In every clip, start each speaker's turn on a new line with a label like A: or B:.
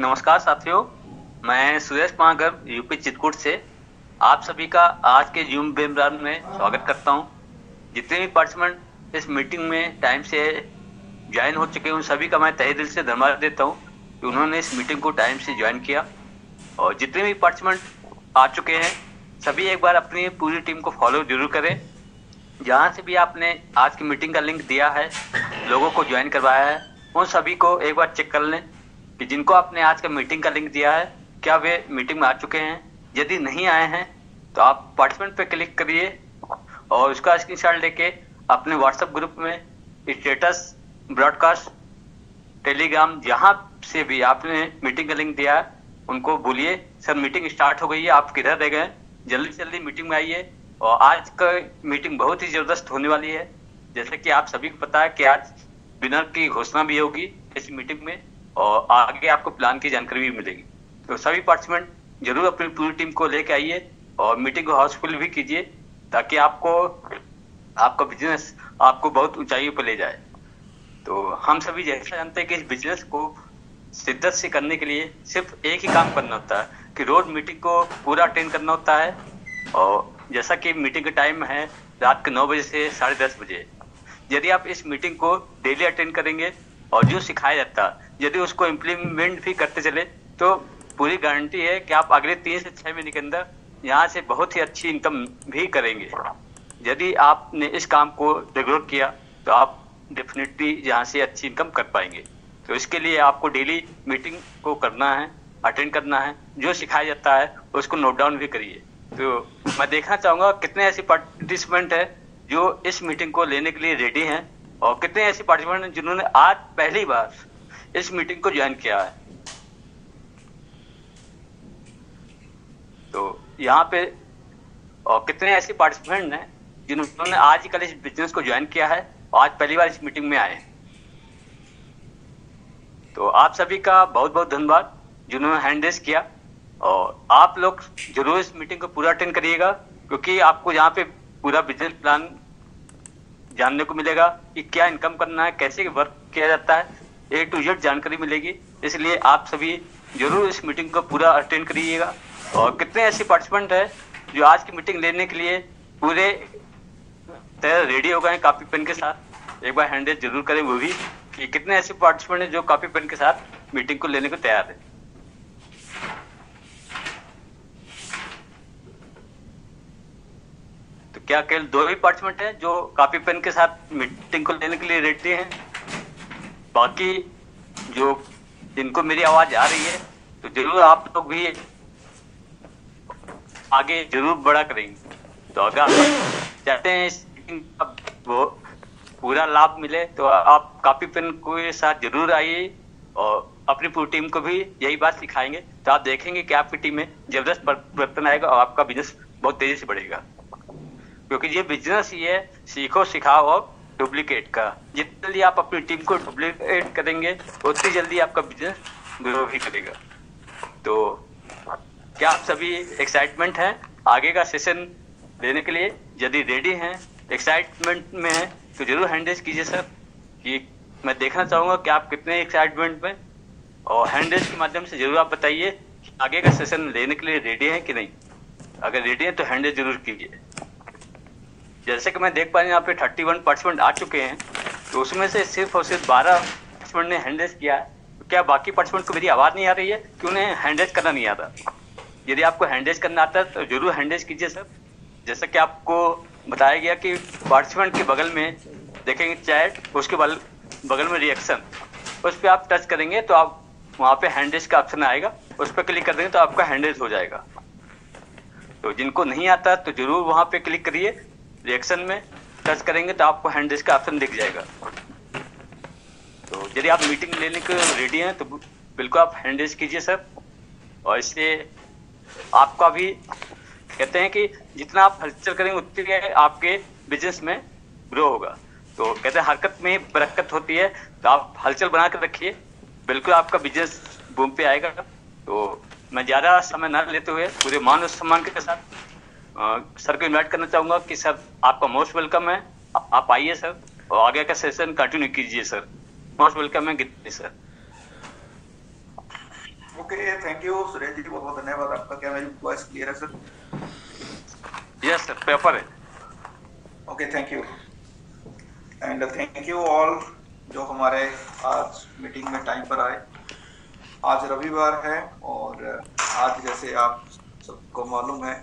A: नमस्कार साथियों, मैं सुरेश पांगर यूपी चित्रकूट से आप सभी का आज के जूम वेबिनार में स्वागत करता हूं। जितने भी पार्टिसिपेंट इस मीटिंग में टाइम से ज्वाइन हो चुके हैं उन सभी का मैं तहे दिल से धन्यवाद देता हूं कि उन्होंने इस मीटिंग को टाइम से ज्वाइन किया। और जितने भी पार्टिसिपेंट आ चुके हैं सभी एक बार अपनी पूरी टीम को फॉलो जरूर करें। जहाँ से भी आपने आज की मीटिंग का लिंक दिया है, लोगों को ज्वाइन करवाया है, उन सभी को एक बार चेक कर लें कि जिनको आपने आज का मीटिंग का लिंक दिया है क्या वे मीटिंग में आ चुके हैं। यदि नहीं आए हैं तो आप पार्टिसिपेंट पे क्लिक करिए और उसका स्क्रीनशॉट लेके अपने व्हाट्सएप ग्रुप में स्टेटस, ब्रॉडकास्ट, टेलीग्राम, जहाँ से भी आपने मीटिंग का लिंक दिया है उनको बोलिए सर मीटिंग स्टार्ट हो गई है, आप किधर रह गए, जल्दी से जल्दी मीटिंग में आइए। और आज का मीटिंग बहुत ही जबरदस्त होने वाली है। जैसे कि आप सभी को पता है कि आज विनर की घोषणा भी होगी इस मीटिंग में और आगे आपको प्लान की जानकारी भी मिलेगी। तो सभी पार्टिसिपेंट जरूर अपनी पूरी टीम को लेके आइए और मीटिंग को हाउसफुल भी कीजिए ताकि आपका बिजनेस आपको बहुत ऊंचाइयों पर ले जाए। तो हम सभी जैसा जानते हैं कि इस बिजनेस को शिद्दत से करने के लिए सिर्फ एक ही काम करना होता है कि रोज मीटिंग को पूरा अटेंड करना होता है। और जैसा कि मीटिंग का टाइम है रात के 9 बजे से 10:30 बजे। यदि आप इस मीटिंग को डेली अटेंड करेंगे और जो सिखाया जाता है यदि उसको इम्प्लीमेंट भी करते चले तो पूरी गारंटी है कि आप अगले 3 से 6 महीने के अंदर यहाँ से बहुत ही अच्छी इनकम भी करेंगे। यदि आपने इस काम को रेगुलर किया तो आप डेफिनेटली यहाँ से अच्छी इनकम कर पाएंगे। तो इसके लिए आपको डेली मीटिंग को करना है, अटेंड करना है, जो सिखाया जाता है उसको नोट डाउन भी करिए। तो मैं देखना चाहूँगा कितने ऐसे पार्टिसिपेंट हैं जो इस मीटिंग को लेने के लिए रेडी हैं और कितने ऐसे पार्टिसिपेंट हैं जिन्होंने आज पहली बार इस मीटिंग को ज्वाइन किया है। तो यहाँ पे और कितने ऐसे पार्टिसिपेंट हैं जिन्होंने आज ही कल इस बिजनेस को ज्वाइन किया है और आज पहली बार इस मीटिंग में आए हैं। तो आप सभी का बहुत बहुत धन्यवाद जिन्होंने हैंड रेज किया। और आप लोग जरूर इस मीटिंग को पूरा अटेंड करिएगा क्योंकि आपको यहाँ पे पूरा बिजनेस प्लान जानने को मिलेगा कि क्या इनकम करना है, कैसे वर्क किया जाता है, A to Z जानकारी मिलेगी। इसलिए आप सभी जरूर इस मीटिंग को पूरा अटेंड करिएगा। और कितने ऐसे पार्टिसिपेंट हैं जो आज की मीटिंग लेने के लिए पूरे तरह रेडी हो गए कॉपी पेन के साथ, एक बार हैंड रेज जरूर करें वो भी कि कितने ऐसे पार्टिसिपेंट हैं जो कॉपी पेन के साथ मीटिंग को लेने को तैयार है। तो क्या केवल 2 ही पार्टिसिपेंट हैं जो कॉपी पेन के साथ मीटिंग को लेने के लिए रेडी हैं? बाकी जो जिनको मेरी आवाज आ रही है तो जरूर आप लोग भी आगे जरूर बड़ा करेंगे। तो अगर आप चाहते हैं इस मीटिंग का वो पूरा लाभ मिले तो आप कॉपी पेन के साथ जरूर आइए और अपनी पूरी टीम को भी यही बात सिखाएंगे। तो आप देखेंगे कि आपकी टीम में जबरदस्त परिवर्तन आएगा और आपका बिजनेस बहुत तेजी से बढ़ेगा। क्योंकि ये बिजनेस ही है सीखो, सिखाओ और डुप्लीकेट का। जितनी जल्दी आप अपनी टीम को डुप्लीकेट करेंगे उतनी जल्दी आपका बिजनेस ग्रो भी करेगा। तो क्या आप सभी एक्साइटमेंट हैं आगे का सेशन लेने के लिए? यदि रेडी हैं, एक्साइटमेंट में हैं तो जरूर हैंड रेज कीजिए सर। कि मैं देखना चाहूँगा कि आप कितने एक्साइटमेंट में, और हैंड रेज के माध्यम से जरूर आप बताइए कि आगे का सेशन लेने के लिए रेडी हैं कि नहीं। अगर रेडी हैं तो हैंड रेज जरूर कीजिए। जैसे कि मैं देख पा रहा हूँ यहाँ पे 31 पार्टिसिपेंट आ चुके हैं, तो उसमें से सिर्फ और सिर्फ 12 पार्टिसिपेंट ने हैंड रेज किया है। तो क्या बाकी पार्टिसिपेंट को मेरी आवाज़ नहीं आ रही है कि उन्हें हैंड रेज करना नहीं आता? यदि आपको हैंड रेज करना आता है तो जरूर हैंड रेज कीजिए सर। जैसा कि आपको बताया गया कि पार्टिसिपेंट के बगल में देखेंगे चैट, उसके बगल में रिएक्शन, उस पर आप टच करेंगे तो आप वहाँ पे हैंड रेज का ऑप्शन आएगा, उस पर क्लिक कर देंगे तो आपका हैंड रेज हो जाएगा। तो जिनको नहीं आता तो जरूर वहाँ पे क्लिक करिए, रिएक्शन में टच करेंगे तो आपको हैंड रेज का ऑप्शन दिख जाएगा। तो यदि आप मीटिंग लेने के रेडी हैं तो बिल्कुल आप हैंड रेज कीजिए सर। और इससे आपका भी कहते हैं कि जितना आप हलचल करेंगे उतनी आपके बिजनेस में ग्रो होगा। तो कहते हैं हरकत में ही बरकत होती है, तो आप हलचल बना कर रखिए, बिल्कुल आपका बिजनेस बूम पे आएगा। तो मैं ज़्यादा समय न लेते हुए पूरे मान और सम्मान के साथ सर को इनवाइट करना चाहूँगा कि सर आपका मोस्ट वेलकम है, आप आइए सर और आगे का सेशन कंटिन्यू कीजिए सर। मोस्ट वेलकम है sir.
B: Okay, thank you Suresh ji, बहुत बहुत धन्यवाद आपका। क्या मेरी वॉइस क्लियर है सर?
A: यस सर, पेपर है।
B: Okay, thank you and thank you all जो हमारे आज मीटिंग में टाइम पर आए। आज रविवार है और आज जैसे आप सबको मालूम है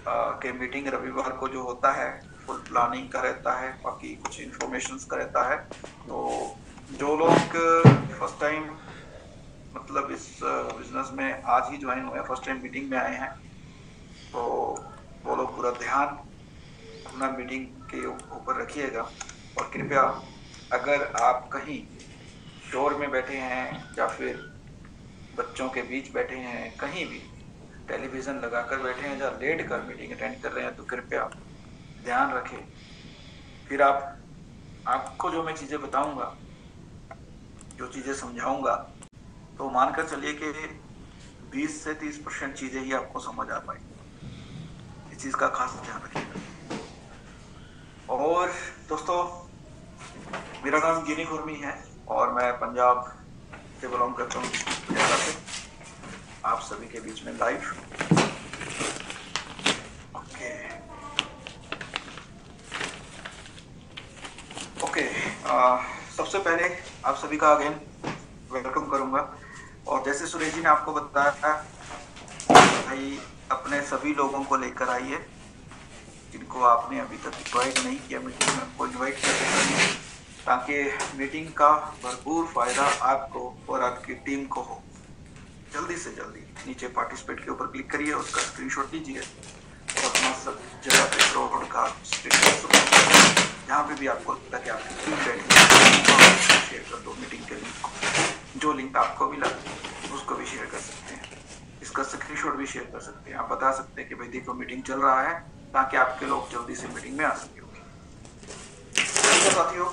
B: कि मीटिंग रविवार को जो होता है फुल प्लानिंग का रहता है, बाकी कुछ इंफॉर्मेशंस का रहता है। तो जो लोग फर्स्ट टाइम मतलब इस बिजनेस में आज ही ज्वाइन हुए, फर्स्ट टाइम मीटिंग में आए हैं, तो वो लोग पूरा ध्यान अपना मीटिंग के ऊपर रखिएगा। और कृपया अगर आप कहीं शोर में बैठे हैं या फिर बच्चों के बीच बैठे हैं, कहीं भी टेलीविजन लगाकर बैठे हैं या लेट कर मीटिंग अटेंड कर रहे हैं, तो कृपया ध्यान रखें। फिर आपको जो मैं चीजें बताऊंगा, जो चीजें समझाऊंगा, तो मानकर चलिए कि 20 से 30% चीजें ही आपको समझ आ पाएंगी। इस चीज का खास ध्यान रखिएगा। और दोस्तों, मेरा नाम गिनी खुरमी है और मैं पंजाब से बिलोंग करता हूँ, पंजाब से आप सभी के बीच में लाइव। ओके ओके, सबसे पहले आप सभी का अगेन वेलकम करूंगा। और जैसे सुरेश जी ने आपको बताया, भाई अपने सभी लोगों को लेकर आइए जिनको आपने अभी तक इन्वाइट नहीं किया मीटिंग में, उनको इन्वाइट कर देना, ताकि मीटिंग का भरपूर फायदा आपको और आपकी टीम को हो। जल्दी से जल्दी नीचे पार्टिसिपेट के ऊपर क्लिक करिए, उसका स्क्रीनशॉट लीजिए और अपना सब जगह पे ब्रॉडकास्ट जहाँ पे भी आपको लगता है कि आपकी टीम बैठी शेयर कर दो मीटिंग के लिंक को। जो लिंक आपको मिला उसको भी शेयर कर सकते हैं, इसका स्क्रीनशॉट भी शेयर कर सकते हैं। आप बता सकते हैं कि भाई देखो मीटिंग चल रहा है, ताकि आपके लोग जल्दी से मीटिंग में आ सके। तो साथियों,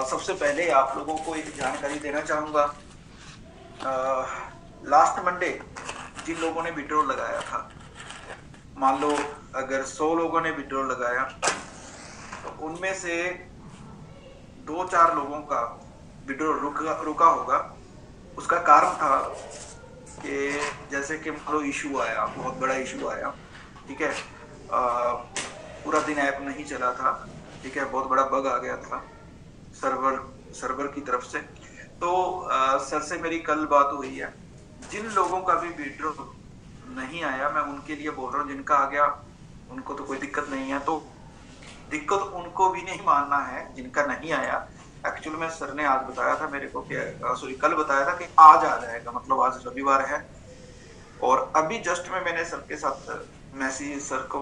B: सबसे पहले आप लोगों को एक जानकारी देना चाहूंगा। लास्ट मंडे जिन लोगों ने विड्रॉल लगाया था, मान लो अगर 100 लोगों ने विड्रॉल लगाया, तो उनमें से 2-4 लोगों का विड्रॉल रुका होगा। उसका कारण था कि जैसे कि मान लो इशू आया, बहुत बड़ा इशू आया, ठीक है, पूरा दिन ऐप नहीं चला था, ठीक है, बहुत बड़ा बग आ गया था सर्वर की तरफ से। तो सर से मेरी कल बात हुई है। जिन लोगों का भी विड्रॉल नहीं आया, मैं उनके लिए बोल रहा हूँ, जिनका आ गया उनको तो कोई दिक्कत नहीं है, तो दिक्कत उनको भी नहीं मानना है जिनका नहीं आया। एक्चुअली में सर ने आज बताया था मेरे को कि सॉरी कल बताया था कि आज आ जाएगा, मतलब आज रविवार है। और अभी जस्ट में मैंने सर के साथ मैसेज सर को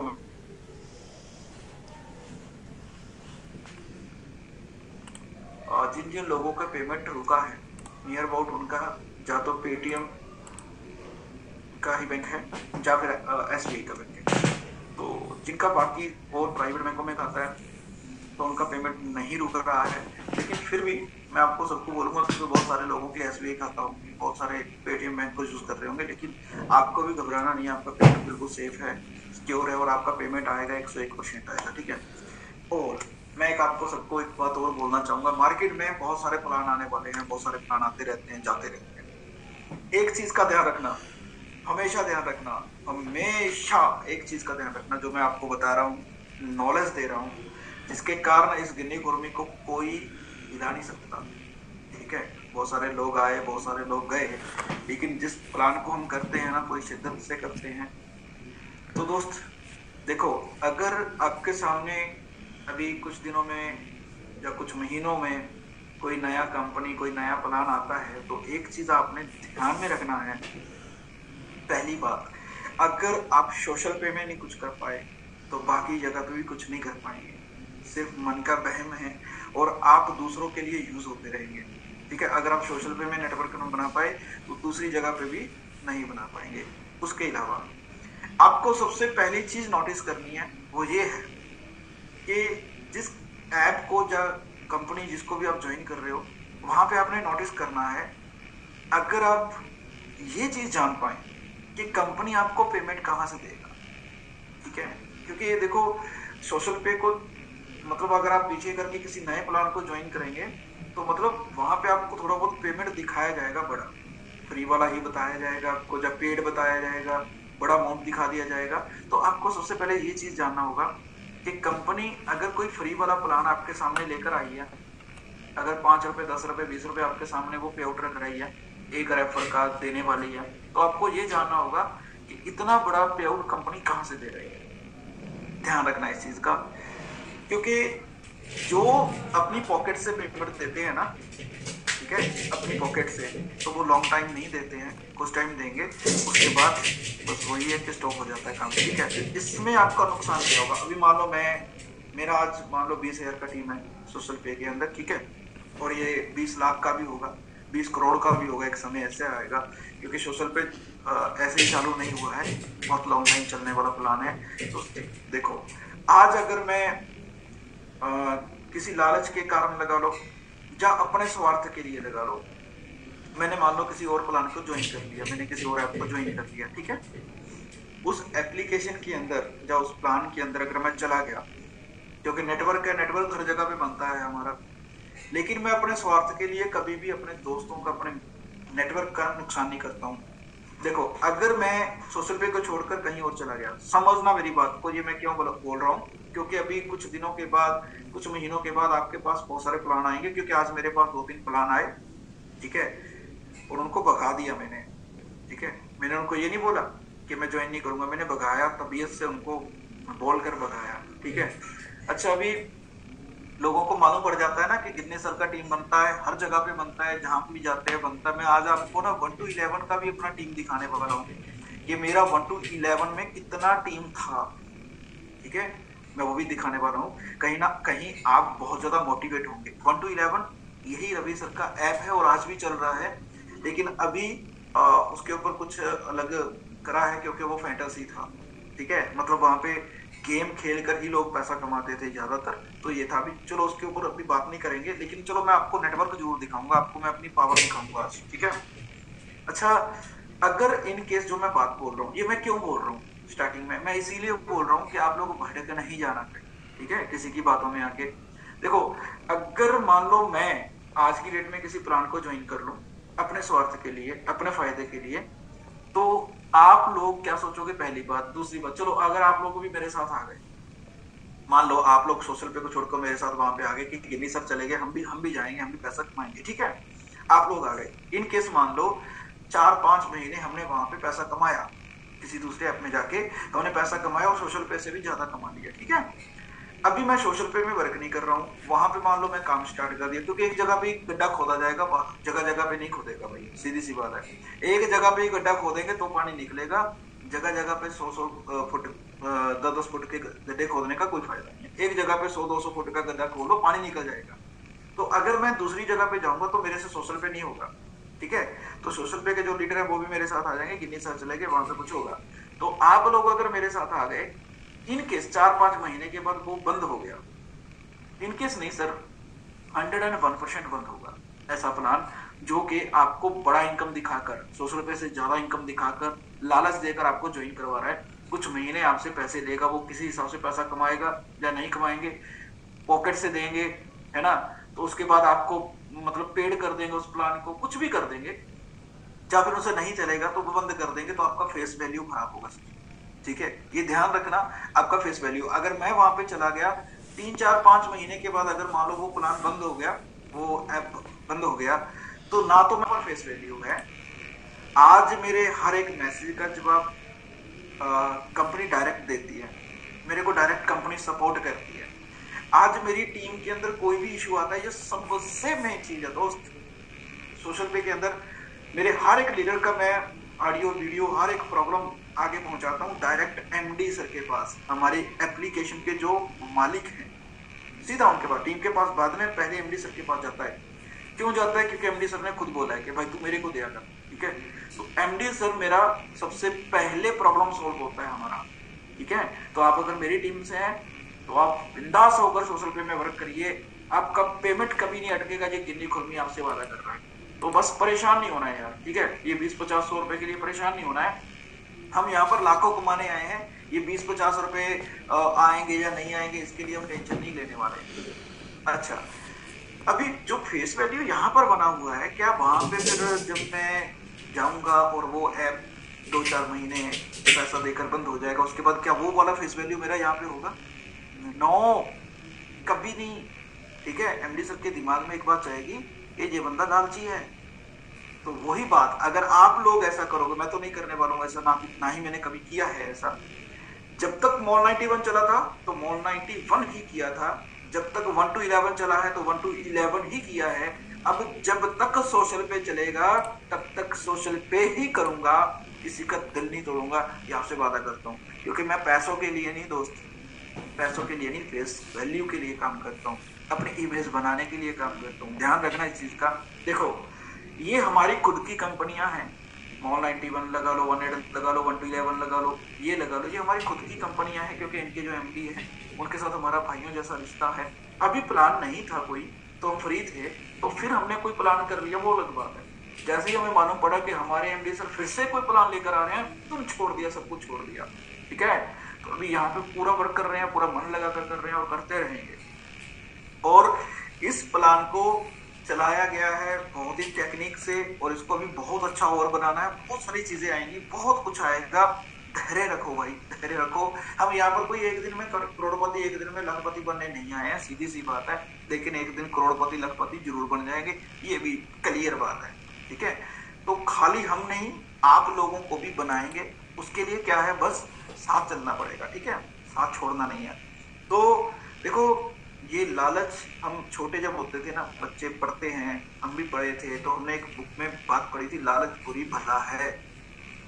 B: जिन जिन लोगों का पेमेंट रुका है नियर अबाउट उनका या तो पेटीएम का ही बैंक है या फिर एसबीआई का बैंक है। तो जिनका बाकी और प्राइवेट बैंकों में खाता है तो उनका पेमेंट नहीं रुक रहा है। लेकिन फिर भी मैं आपको सबको बोलूंगा कि बहुत सारे लोगों के एसबीआई खाता होंगे, बहुत सारे पेटीएम बैंक को यूज कर रहे होंगे, लेकिन आपको भी घबराना नहीं है। आपका पेमेंट बिल्कुल सेफ है, सिक्योर है और आपका पेमेंट आएगा 101% आएगा, ठीक है। और मैं एक आपको सबको एक बात और बोलना चाहूंगा, मार्केट में बहुत सारे प्लान आने वाले हैं, बहुत सारे प्लान आते रहते हैं जाते रहते हैं। एक चीज का ध्यान रखना, हमेशा ध्यान रखना, हमेशा एक चीज का ध्यान रखना, जो मैं आपको बता रहा हूँ, नॉलेज दे रहा हूँ, जिसके कारण इस गिन्नी गुरमी को कोई हिला नहीं सकता, ठीक है। बहुत सारे लोग आए, बहुत सारे लोग गए, लेकिन जिस प्लान को हम करते हैं ना, कोई शिद्दत से करते हैं। तो दोस्त देखो, अगर आपके सामने अभी कुछ दिनों में या कुछ महीनों में कोई नया कंपनी, कोई नया प्लान आता है, तो एक चीज आपने ध्यान में रखना है। पहली बात, अगर आप सोशल पे में नहीं कुछ कर पाए तो बाकी जगह पे भी कुछ नहीं कर पाएंगे। सिर्फ मन का वहम है और आप दूसरों के लिए यूज होते रहेंगे, ठीक है। अगर आप सोशल पे में नेटवर्क नहीं बना पाए तो दूसरी जगह पे भी नहीं बना पाएंगे। उसके अलावा आपको सबसे पहली चीज नोटिस करनी है, वो ये है कि जिस ऐप को या कंपनी जिसको भी आप ज्वाइन कर रहे हो, वहां पे आपने नोटिस करना है, अगर आप ये चीज जान पाए कि कंपनी आपको पेमेंट कहां से देगा, ठीक है। क्योंकि ये देखो, सोशल पे को मतलब अगर आप पीछे करके किसी नए प्लान को ज्वाइन करेंगे तो मतलब वहां पे आपको थोड़ा बहुत पेमेंट दिखाया जाएगा बड़ा, फ्री वाला ही बताया जाएगा आपको, जब पेड बताया जाएगा, बड़ा अमाउंट दिखा दिया जाएगा। तो आपको सबसे पहले ये चीज जानना होगा कि कंपनी अगर कोई फ्री वाला प्लान आपके सामने लेकर आई है, अगर 5 रुपए 10 रुपए 20 रुपए आपके सामने वो पे आउट रख रही है, एक रेफर का देने वाली है, तो आपको ये जानना होगा कि इतना बड़ा पे आउट कंपनी कहाँ से दे रही है। ध्यान रखना इस चीज का, क्योंकि जो अपनी पॉकेट से पेमेंट देते हैं ना, ठीक है, अपनी पॉकेट से, तो वो लॉन्ग टाइम नहीं देते हैं, कुछ टाइम देंगे, उसके बाद बस वही है कि स्टॉप हो जाता है काम, ठीक है। इसमें आपका नुकसान क्या होगा? अभी मान लो मेरा आज मान लो 20,000 का टीम है सोशल पे के अंदर, ठीक है, और ये 20 लाख का भी होगा, 20 करोड़ का भी होगा, एक समय ऐसे आएगा, क्योंकि सोशल पे ऐसे ही चालू नहीं हुआ है, बहुत लॉन्ग टाइम चलने वाला प्लान है। तो देखो, आज अगर मैं किसी लालच के कारण लगा लो, या अपने स्वार्थ के लिए लगा लो, मैंने मान लो किसी और प्लान को ज्वाइन कर लिया, मैंने किसी और ऐप को ज्वाइन कर लिया, ठीक है, उस एप्लीकेशन के अंदर या उस प्लान के अंदर अगर मैं चला गया, क्योंकि नेटवर्क है, नेटवर्क हर जगह पे बनता है हमारा, लेकिन मैं अपने स्वार्थ के लिए कभी भी अपने दोस्तों का, अपने नेटवर्क का नुकसान नहीं करता हूँ। देखो, अगर मैं सोशल पे को छोड़कर कहीं और चला गया, समझना मेरी बात को, ये मैं क्यों बोल रहा हूँ, क्योंकि अभी कुछ दिनों के बाद, कुछ महीनों के बाद आपके पास बहुत सारे प्लान आएंगे, क्योंकि आज मेरे पास 2-3 प्लान आए, ठीक है, और उनको भगा दिया मैंने, ठीक है, मैंने उनको ये नहीं बोला कि मैं ज्वाइन नहीं करूंगा, मैंने भगाया, तबीयत से उनको बोल कर भगाया, ठीक है। अच्छा, अभी लोगों को मालूम पड़ जाता है ना कि कितने सर का टीम बनता है, हर जगह पे बनता है, जहां भी जाते हैं बनता है। मैं आज आपको ना 1 to 11 का भी अपना टीम दिखाने वाला हूँ कि मेरा 1 to 11 में कितना टीम था, ठीक है, मैं वो भी दिखाने वाला हूँ। कहीं ना कहीं आप बहुत ज्यादा मोटिवेट होंगे। 1 to 11 यही रवि सर का ऐप है और आज भी चल रहा है, लेकिन अभी उसके ऊपर कुछ अलग करा है, क्योंकि वो फैंटेसी था, ठीक है, मतलब वहां पे गेम खेल कर ही लोग पैसा कमाते थे ज्यादातर, तो ये था भी। चलो उसके ऊपर अभी बात नहीं करेंगे, लेकिन चलो मैं आपको नेटवर्क जरूर दिखाऊंगा, आपको मैं अपनी पावर दिखाऊंगा आज, ठीक है। अच्छा, अगर इन केस जो मैं बात बोल रहा हूँ, ये मैं क्यों बोल रहा हूँ स्टार्टिंग में, मैं इसीलिए बोल रहा हूँ कि आप लोग भटक नहीं जाना चाहिए, ठीक है, किसी की बातों में आके। देखो, अगर मान लो मैं आज की डेट में किसी प्लान को ज्वाइन कर लूं अपने स्वार्थ के लिए, अपने फायदे के लिए, तो आप लोग क्या सोचोगे? पहली बात। दूसरी बात, चलो अगर आप लोग भी मेरे साथ आ गए, मान लो आप लोग सोशल पे को छोड़कर मेरे साथ वहां पे आ गए कि गिन्नी सर चले गए, हम भी जाएंगे, हम भी पैसा कमाएंगे, ठीक है, आप लोग आ गए। इन केस मान लो 4-5 महीने हमने वहां पे पैसा कमाया, किसी दूसरे ऐप में जाके हमने पैसा कमाया और सोशल पे से भी ज्यादा कमा लिया, ठीक है। अभी मैं सोशल पे में वर्क नहीं कर रहा हूँ, वहां पे मान लो मैं काम स्टार्ट कर दिया, क्योंकि एक जगह पे गड्ढा खोदा जाएगा, जगह जगह पे नहीं खोदेगा भाई, सीधी सी बात है। एक जगह पे गड्ढा खोदेंगे तो पानी निकलेगा, जगह जगह पे 100-100 फुट 10-10 फुट के गड्ढे खोदने का कोई फायदा नहीं है। एक जगह पे 100-200 फुट का गड्ढा खोदो, पानी निकल जाएगा। तो अगर मैं दूसरी जगह पे जाऊंगा तो मेरे से सोशल पे नहीं होगा, ठीक है, तो सोशल पे के जो लीडर है वो भी मेरे साथ आ जाएंगे, गिन्नी सर चले गए, वहां पे कुछ होगा। तो आप लोग अगर मेरे साथ आ गए, इनकेस 4-5 महीने के बाद वो बंद हो गया, इनकेस नहीं सर, 101% बंद होगा ऐसा प्लान जो कि आपको बड़ा इनकम दिखाकर, सोशल पे से ज्यादा इनकम दिखाकर, लालच देकर आपको ज्वाइन करवा रहा है। कुछ महीने आपसे पैसे लेगा, वो किसी हिसाब से पैसा कमाएगा या नहीं कमाएंगे, पॉकेट से देंगे, है ना, तो उसके बाद आपको मतलब पेड कर देंगे उस प्लान को, कुछ भी कर देंगे, या फिर उनसे नहीं चलेगा तो वो बंद कर देंगे, तो आपका फेस वैल्यू खराब होगा, ठीक है, ये ध्यान रखना, आपका फेस वैल्यू। अगर मैं वहां पे चला गया 3-4-5 महीने के बाद, अगर मान लो वो प्लान बंद हो गया, वो ऐप बंद हो गया, तो ना तो मेरे फेस वैल्यू है, आज मेरे हर एक मैसेज का जवाब कंपनी डायरेक्ट देती है, मेरे को डायरेक्ट कंपनी सपोर्ट करती है। आज मेरी टीम के अंदर कोई भी इशू आता है, ये सबसे मेन चीज है दोस्त, सोशल पे के अंदर मेरे हर एक लीडर का मैं ऑडियो वीडियो हर एक प्रॉब्लम आगे पहुंचाता हूं डायरेक्ट एमडी सर के पास, हमारे एप्लीकेशन के जो मालिक हैं, सीधा उनके पास, टीम के पास बाद में पहले एमडी सर के पास जाता है। क्यों जाता है? क्योंकि एमडी सर ने खुद बोला है कि भाई तू मेरे को दिया कर, ठीक है, तो एमडी सर मेरा सबसे पहले प्रॉब्लम सोल्व होता है हमारा, ठीक है। तो आप अगर मेरी टीम से हैं तो आप बिंदास होकर सोशल पे में वर्क करिए, आपका पेमेंट कभी नहीं अटकेगा, ये गिन्नी खुरमी आपसे वादा कर रहा है। तो बस परेशान नहीं होना है यार, ठीक है, ये 20-50-100 रुपए के लिए परेशान नहीं होना है। हम यहाँ पर लाखों कमाने आए हैं, ये 20-50 रुपए आएंगे या नहीं आएंगे इसके लिए हम टेंशन नहीं लेने वाले। अच्छा, अभी जो फेस वैल्यू यहाँ पर बना हुआ है, क्या वहां पे फिर जब मैं जाऊंगा और वो ऐप 2-4 महीने पैसा देकर बंद हो जाएगा, उसके बाद क्या वो वाला फेस वैल्यू मेरा यहाँ पे होगा? नो, कभी नहीं। ठीक है, एमडी सर के दिमाग में एक बात जाएगी कि ये बंदा लालची है। तो वही बात, अगर आप लोग ऐसा करोगे, मैं तो नहीं करने वाला हूँ ऐसा, ना ही मैंने कभी किया है ऐसा। जब तक मॉल 91 चला था तो मॉल 91 ही किया था, जब तक 1 to 11 चला है तो 1 to 11 ही किया है। अब जब तक सोशल पे चलेगा तब तक सोशल पे ही करूंगा, किसी का दिल नहीं तोड़ूंगा, ये आपसे वादा करता हूँ। क्योंकि मैं पैसों के लिए नहीं दोस्त, पैसों के लिए नहीं, फेस वैल्यू के लिए काम करता हूँ, अपनी इमेज बनाने के लिए काम करता हूँ। ध्यान रखना इस चीज का। देखो, ये हमारी खुद की कंपनियां हैं, मॉल 91 लगा लो, 1 लगा लो, 1 to 11 लगा लो, ये लगा लो, ये हमारी खुद की कंपनियां हैं। क्योंकि इनके जो एमडी है उनके साथ हमारा भाइयों जैसा रिश्ता है। अभी प्लान नहीं था कोई, तो हम फ्री थे, तो फिर हमने कोई प्लान कर लिया, वो अलग बात है। जैसे ही हमें मालूम पड़ा कि हमारे एमडी सर फिर से कोई प्लान लेकर आ रहे हैं, तो छोड़ दिया, सब कुछ छोड़ दिया। ठीक है, तो अभी यहाँ पे पूरा वर्क कर रहे हैं, पूरा मन लगा कर रहे हैं और करते रहेंगे। और इस प्लान को चलाया गया है बहुत ही टेक्निक से, और इसको भी बहुत अच्छा और बनाना है। बहुत सारी चीजें आएंगी, बहुत कुछ आएगा। धैर्य रखो भाई, धैर्य रखो। हम यहाँ पर कोई एक दिन में करोड़पति, एक दिन में लाखपति बनने नहीं आए हैं, सीधी सी बात है। लेकिन एक दिन करोड़पति लाखपति जरूर बन जाएंगे, ये भी क्लियर बात है। ठीक है, तो खाली हम नहीं, आप लोगों को भी बनाएंगे। उसके लिए क्या है, बस साथ चलना पड़ेगा। ठीक है, साथ छोड़ना नहीं है। तो देखो, ये लालच, हम छोटे जब होते थे ना, बच्चे पढ़ते हैं, हम भी पढ़े थे, तो हमने एक बुक में बात पढ़ी थी, लालच बुरी भला है।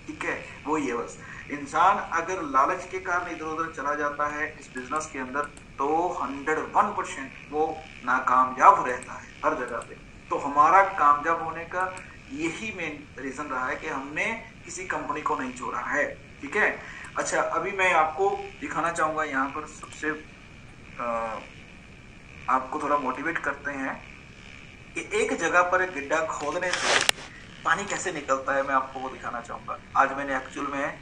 B: ठीक है, वो ये बस इंसान अगर लालच के कारण इधर उधर चला जाता है इस बिजनेस के अंदर, तो 101% वो नाकामयाब रहता है हर जगह पे। तो हमारा कामयाब होने का यही मेन रीजन रहा है कि हमने किसी कंपनी को नहीं छोड़ा है। ठीक है, अच्छा, अभी मैं आपको दिखाना चाहूंगा यहाँ पर सबसे आपको थोड़ा मोटिवेट करते हैं कि एक जगह पर एक गड्ढा खोदने से पानी कैसे निकलता है, मैं आपको वो दिखाना चाहूंगा। आज मैंने एक्चुअल में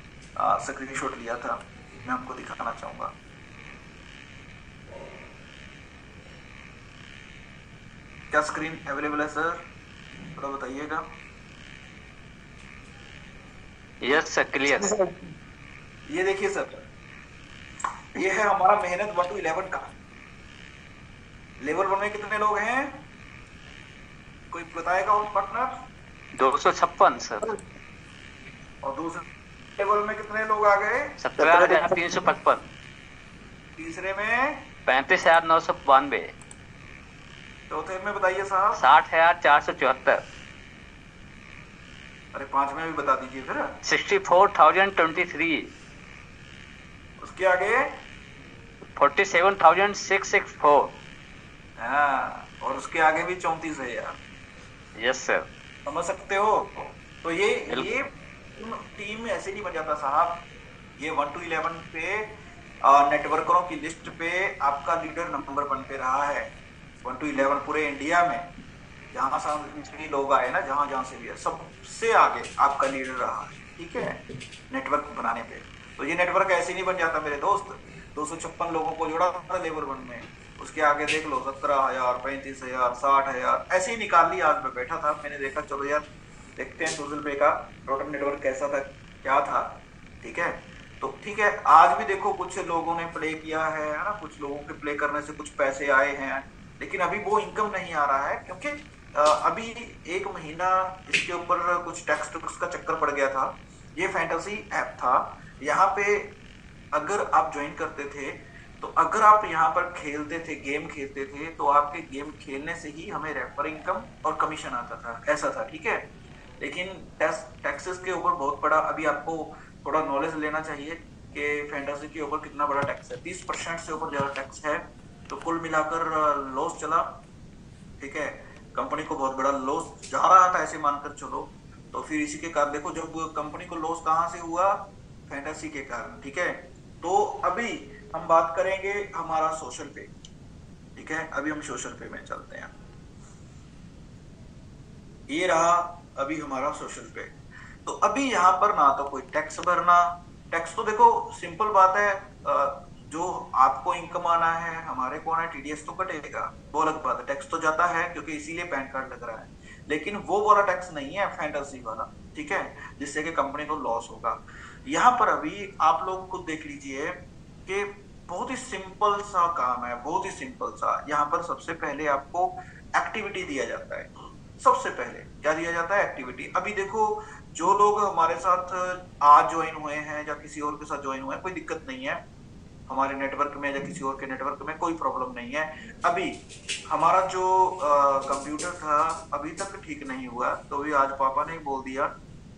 B: स्क्रीनशॉट लिया था, मैं आपको दिखाना चाहूंगा। क्या स्क्रीन अवेलेबल है सर, थोड़ा बताइएगा।
A: Yes sir, clear.
B: ये देखिए सर, ये है हमारा मेहनत 1 to 11 का। लेवल 1 में कितने लोग हैं, कोई बताएगा पार्टनर?
A: 256 सर।
B: और दूसरे लेवल में कितने लोग आ गए?
A: 17,355।
B: तीसरे में
A: 35,992।
B: चौथे में बताइए साहब।
A: 60,474।
B: अरे 5 में भी बता दीजिए फिर।
A: 64,023।
B: उसके आगे
A: 47,664।
B: हाँ, और उसके आगे भी 34 है यार।
A: यस सर,
B: समझ सकते हो। तो ये टीम ऐसे नहीं बन जाता साहब। ये 1 to 11 पे नेटवर्करों की लिस्ट पे आपका लीडर नंबर 1 पे रहा है। 1 to 11 पूरे इंडिया में जहां से भी लोग आए ना, जहां से भी है, सबसे आगे आपका लीडर रहा है। ठीक है, नेटवर्क बनाने पे। तो ये नेटवर्क ऐसे नहीं बन जाता मेरे दोस्त। 256 लोगों को जोड़ा था लेवल 1 में, उसके आगे देख लो 17,000, 35,000, 60,000 ऐसे ही निकाल ली। आज मैं बैठा था, मैंने देखा चलो यार देखते हैं सोशल पे का टोटल नेटवर्क कैसा था, क्या था। ठीक है, तो ठीक है, आज भी देखो कुछ लोगों ने प्ले किया है ना, कुछ लोगों के प्ले करने से कुछ पैसे आए हैं, लेकिन अभी वो इनकम नहीं आ रहा है क्योंकि अभी 1 महीना इसके ऊपर कुछ टैक्स का चक्कर पड़ गया था। ये फैंटेसी ऐप था, यहाँ पे अगर आप ज्वाइन करते थे, तो अगर आप यहाँ पर खेलते थे, गेम खेलते थे, तो आपके गेम खेलने से ही हमें रेफर इनकम और कमीशन आता था, ऐसा था। ठीक है, लेकिन टैक्सेस के ऊपर बहुत बड़ा, अभी आपको थोड़ा नॉलेज लेना चाहिए कि फैंटेसी के ऊपर कितना बड़ा टैक्स है। 30% से ऊपर ज्यादा टैक्स है। तो कुल मिलाकर लॉस चला। ठीक है, कंपनी को बहुत बड़ा लॉस जा रहा था, ऐसे मानकर चलो। तो फिर इसी के कारण देखो, जब कंपनी को लॉस कहाँ से हुआ, फैंटेसी के कारण। ठीक है, तो अभी हम बात करेंगे हमारा सोशल पे। ठीक है, अभी हम सोशल पे में चलते हैं। ये रहा अभी हमारा सोशल पे। तो अभी यहाँ पर ना तो कोई टैक्स भरना, टैक्स तो देखो सिंपल बात है, जो आपको इनकम आना है, हमारे को आना है, टीडीएस तो कटेगा, वो अलग बात है। टैक्स तो जाता है क्योंकि इसीलिए पैन कार्ड लग रहा है, लेकिन वो वाला टैक्स नहीं है फैंटेसी वाला। ठीक है, जिससे कि कंपनी को लॉस होगा। यहाँ पर अभी आप लोग खुद देख लीजिए कि बहुत ही सिंपल सा काम है, बहुत ही सिंपल सा। यहाँ पर सबसे पहले आपको एक्टिविटी दिया जाता है। सबसे पहले क्या दिया जाता है? एक्टिविटी। अभी देखो, जो लोग हमारे साथ आज ज्वाइन हुए हैं या किसी और के साथ ज्वाइन हुए हैं, कोई दिक्कत नहीं है, हमारे नेटवर्क में या किसी और के नेटवर्क में कोई प्रॉब्लम नहीं है। अभी हमारा जो कंप्यूटर था अभी तक ठीक नहीं हुआ, तो अभी आज पापा ने बोल दिया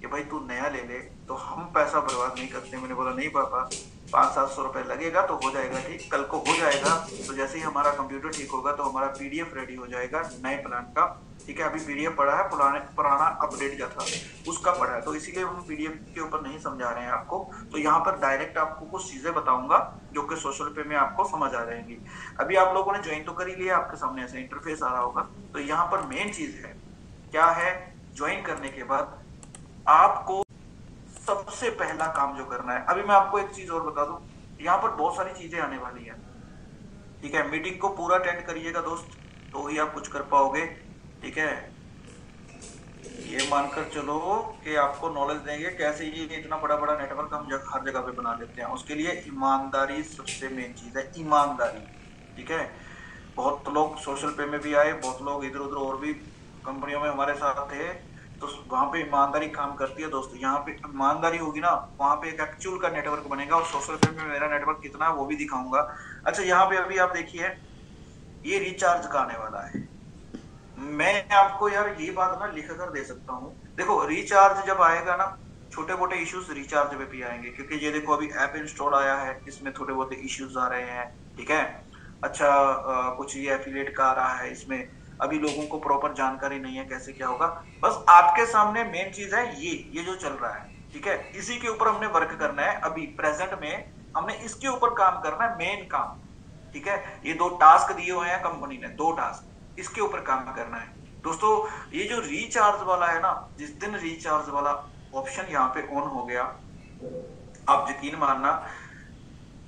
B: कि भाई तू नया ले ले, तो हम पैसा बर्बाद नहीं करते। मैंने बोला नहीं पापा, 500-700 रुपए लगेगा तो हो जाएगा ठीक, कल को हो जाएगा। तो जैसे ही हमारा कंप्यूटर ठीक होगा तो हमारा पीडीएफ रेडी हो जाएगा नए प्लान का, ठीक है। अभी पीडीएफ पड़ा है, पुराना अपडेट जो था उसका पड़ा है, तो इसीलिए हम पीडीएफ के ऊपर नहीं समझा रहे हैं आपको। तो यहाँ पर डायरेक्ट आपको कुछ चीजें बताऊंगा जो कि सोशल पे में आपको समझ आ जाएंगी। अभी आप लोगों ने ज्वाइन तो कर ही लिया, आपके सामने ऐसा इंटरफेस आ रहा होगा। तो यहाँ पर मेन चीज है, क्या है? ज्वाइन करने के बाद आपको सबसे पहला काम जो करना है, अभी मैं आपको एक चीज और बता दूं, यहाँ पर बहुत सारी चीजें आने वाली है, ठीक है। मीटिंग को पूरा अटेंड करिएगा दोस्त, तो ही आप कुछ कर पाओगे, ठीक है। ये मानकर चलो कि आपको नॉलेज देंगे कैसे ये इतना बड़ा बड़ा नेटवर्क हम हर जगह पे बना लेते हैं। उसके लिए ईमानदारी सबसे मेन चीज है, ईमानदारी, ठीक है। बहुत लोग सोशल पे में भी आए, बहुत लोग इधर उधर और भी कंपनियों में हमारे साथ थे, तो वहां पे ईमानदारी काम करती है दोस्तों। यहाँ पे ईमानदारी होगी ना, वहां पे एक एक्चुअल का नेटवर्क बनेगा। और सोशल पे में मेरा नेटवर्क कितना है वो भी दिखाऊंगा। अच्छा, यहाँ पे अभी आप देखिए, ये रिचार्ज का आने वाला है। मैं आपको यार ये बात ना लिख कर दे सकता हूँ। देखो, रिचार्ज जब आएगा ना, छोटे मोटे इश्यूज रिचार्ज पे भी आएंगे, क्योंकि ये देखो अभी ऐप इंस्टॉल आया है, इसमें थोड़े बहुत इश्यूज आ रहे हैं, ठीक है। अच्छा, कुछ ये एफिलिएट का आ रहा है, इसमें अभी लोगों को प्रॉपर जानकारी नहीं है कैसे क्या होगा। बस आपके सामने मेन चीज है ये जो चल रहा है, ठीक है, इसी के ऊपर हमने वर्क करना है। अभी प्रेजेंट में हमने इसके ऊपर काम करना है, मेन काम, ठीक है। ये 2 टास्क दिए हुए हैं कंपनी ने, 2 टास्क, इसके ऊपर काम करना है दोस्तों। ये जो रिचार्ज वाला है ना, जिस दिन रिचार्ज वाला ऑप्शन यहाँ पे ऑन हो गया, आप यकीन मानना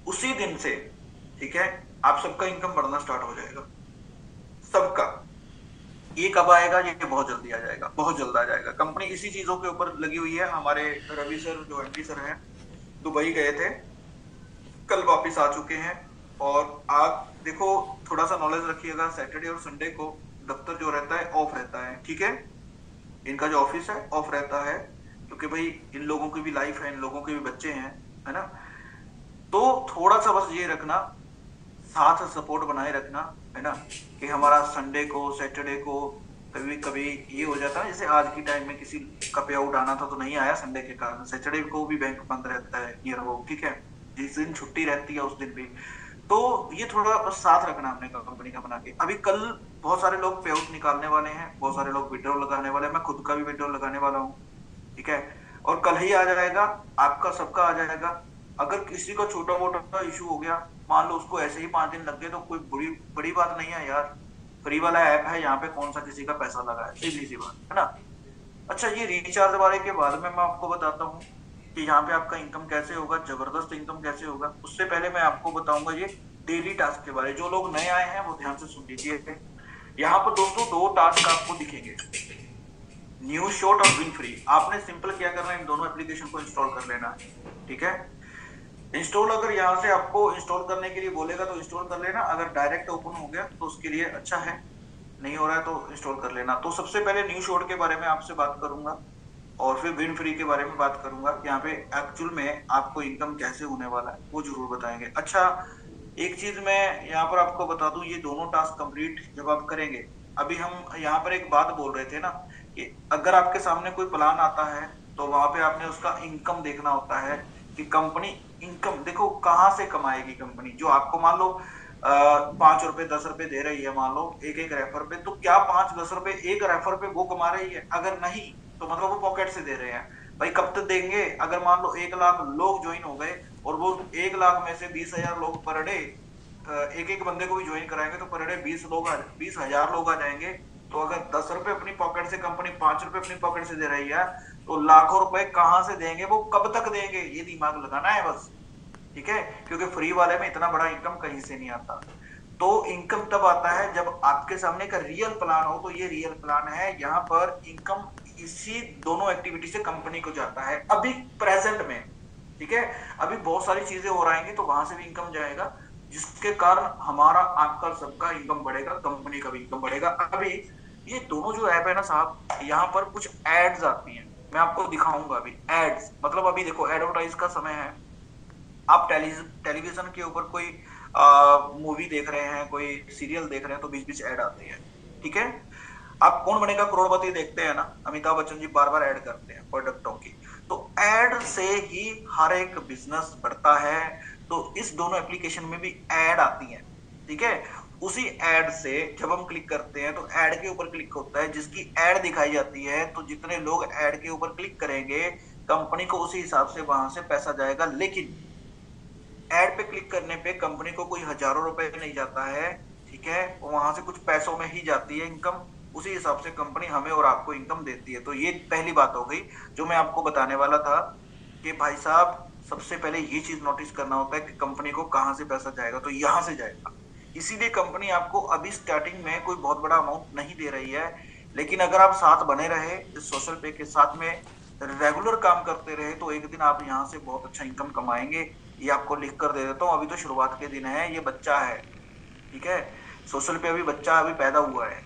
B: उसी दिन से, ठीक है, आप सबका इनकम बढ़ना स्टार्ट हो जाएगा, सबका। ये कब आएगा? ये बहुत जल्दी आ जाएगा, बहुत जल्द आ जाएगा। कंपनी इसी चीजों के ऊपर लगी हुई है। हमारे रवि सर जो एमडी सर हैं, दुबई गए थे, कल वापस आ चुके हैं। और आप देखो, थोड़ा सा नॉलेज रखिएगा, सैटरडे और संडे को दफ्तर जो रहता है ऑफ रहता है, ठीक है। इनका जो ऑफिस है ऑफ रहता है, क्योंकि भाई इन लोगों की भी लाइफ है, इन लोगों के भी बच्चे हैं, है ना। तो थोड़ा सा बस ये रखना, साथ सपोर्ट बनाए रखना, है ना, कि हमारा संडे को सैटरडे को कभी कभी ये हो जाता है, जैसे आज की टाइम में किसी का पे आउट आना था तो नहीं आया संडे के कारण, सैटरडे को भी बैंक बंद रहता है नियर अबाउट, ठीक है। जिस दिन छुट्टी रहती है उस दिन भी। तो ये थोड़ा बस साथ रखना हमने कंपनी का बना के। अभी कल बहुत सारे लोग पे आउट निकालने वाले हैं, बहुत सारे लोग विड्रॉ लगाने वाले हैं, मैं खुद का भी विड्रॉ लगाने वाला हूँ, ठीक है। और कल ही आ जाएगा, आपका सबका आ जाएगा। अगर किसी का छोटा मोटा इशू हो गया, मान लो उसको ऐसे ही 5 दिन लग गए, तो कोई बड़ी बात नहीं है यार, फ्री वाला ऐप है, यहाँ पे कौन सा किसी का पैसा लगा है, सीधी सी बात है ना। अच्छा, ये रिचार्ज वाले के बाद में मैं आपको बताता हूँ कि यहाँ पे आपका इनकम कैसे होगा, जबरदस्त इनकम कैसे होगा। उससे पहले मैं आपको बताऊंगा ये डेली टास्क के बारे में। जो लोग नए आए हैं वो ध्यान से सुन लीजिए। यहाँ पर दोस्तों 2 टास्क आपको दिखेंगे, न्यू शॉट और विन फ्री। आपने सिंपल क्या करना है, इन दोनों एप्लीकेशन को इंस्टॉल कर लेना है, ठीक है। इंस्टॉल अगर यहाँ से आपको इंस्टॉल करने के लिए बोलेगा तो इंस्टॉल कर लेना, अगर डायरेक्ट ओपन हो गया तो उसके लिए अच्छा है, नहीं हो रहा है तो इंस्टॉल कर लेना। तो सबसे पहले न्यू शॉट के बारे में आपसे बात करूंगा, और फिर विन फ्री के बारे में बात करूंगा। यहाँ पे एक्चुअल में आपको इनकम कैसे होने वाला है वो जरूर बताएंगे। अच्छा, एक चीज मैं यहाँ पर आपको बता दूं, ये दोनों टास्क कंप्लीट जब आप करेंगे, अभी हम यहाँ पर एक बात बोल रहे थे ना कि अगर आपके सामने कोई प्लान आता है तो वहां पे आपने उसका इनकम देखना होता है कि कंपनी इनकम देखो कहाँ से कमाएगी कंपनी। जो आपको मान लो 5 रुपए 10 रुपए दे रही है, मान लो एक रेफर पे, तो क्या 5-10 रुपए एक रेफर पे वो कमा रही है? अगर नहीं तो मतलब वो पॉकेट से दे रहे हैं। भाई कब तक देंगे? अगर मान लो 1 लाख लोग ज्वाइन हो गए और वो 1 लाख में से 20,000 लोग पर डे एक बंदे को भी ज्वाइन कराएंगे तो पर डे 20,000 लोग आ जाएंगे। तो अगर 10 रुपए अपनी पॉकेट से कंपनी 5 रुपए अपनी पॉकेट से दे रही है, तो लाखों रुपए कहाँ से देंगे, वो कब तक देंगे, ये दिमाग लगाना है बस, ठीक है। क्योंकि फ्री वाले में इतना बड़ा इनकम कहीं से नहीं आता। तो इनकम तब आता है जब आपके सामने का रियल प्लान हो। तो ये रियल प्लान है, यहाँ पर इनकम इसी दोनों एक्टिविटी से कंपनी को जाता है अभी प्रेजेंट में। ठीक है, अभी बहुत सारी चीजें हो रहेंगी तो वहां से भी इनकम जाएगा, जिसके कारण हमारा आपका सबका इनकम बढ़ेगा, कंपनी का भी इनकम बढ़ेगा। अभी ये दोनों जो ऐप है ना साहब, यहाँ पर कुछ एड्स आती हैं, मैं आपको दिखाऊंगा। अभी एड्स मतलब अभी देखो एडवर्टाइज का समय है, आप टेलीविजन के ऊपर कोई मूवी देख रहे हैं, कोई सीरियल देख रहे हैं तो बीच बीच ऐड आती है। ठीक है, आप कौन बनेगा करोड़पति देखते हैं ना, अमिताभ बच्चन जी बार बार ऐड करते हैं प्रोडक्टों की, तो ऐड से ही हर एक बिजनेस बढ़ता है। तो इस दोनों एप्लीकेशन में भी ऐड आती है। ठीक है, उसी ऐड से जब हम क्लिक करते हैं तो ऐड के ऊपर क्लिक होता है, जिसकी ऐड दिखाई जाती है तो जितने लोग ऐड के ऊपर क्लिक करेंगे कंपनी को उसी हिसाब से वहां से पैसा जाएगा। लेकिन ऐड पे क्लिक करने पे कंपनी को कोई हजारों रुपए नहीं जाता है। ठीक है, वहां से कुछ पैसों में ही जाती है इनकम, उसी हिसाब से कंपनी हमें और आपको इनकम देती है। तो ये पहली बात हो गई जो मैं आपको बताने वाला था कि भाई साहब सबसे पहले ये चीज नोटिस करना होता है कि कंपनी को कहां से पैसा जाएगा, तो यहां से जाएगा। इसीलिए कंपनी आपको अभी स्टार्टिंग में कोई बहुत बड़ा अमाउंट नहीं दे रही है, लेकिन अगर आप साथ बने रहे इस सोशल पे के साथ में, रेगुलर काम करते रहे, तो एक दिन आप यहाँ से बहुत अच्छा इनकम कमाएंगे। ये आपको लिख कर दे देता हूँ, अभी तो शुरुआत के दिन है, ये बच्चा है। ठीक है, सोशल पे अभी बच्चा अभी पैदा हुआ है,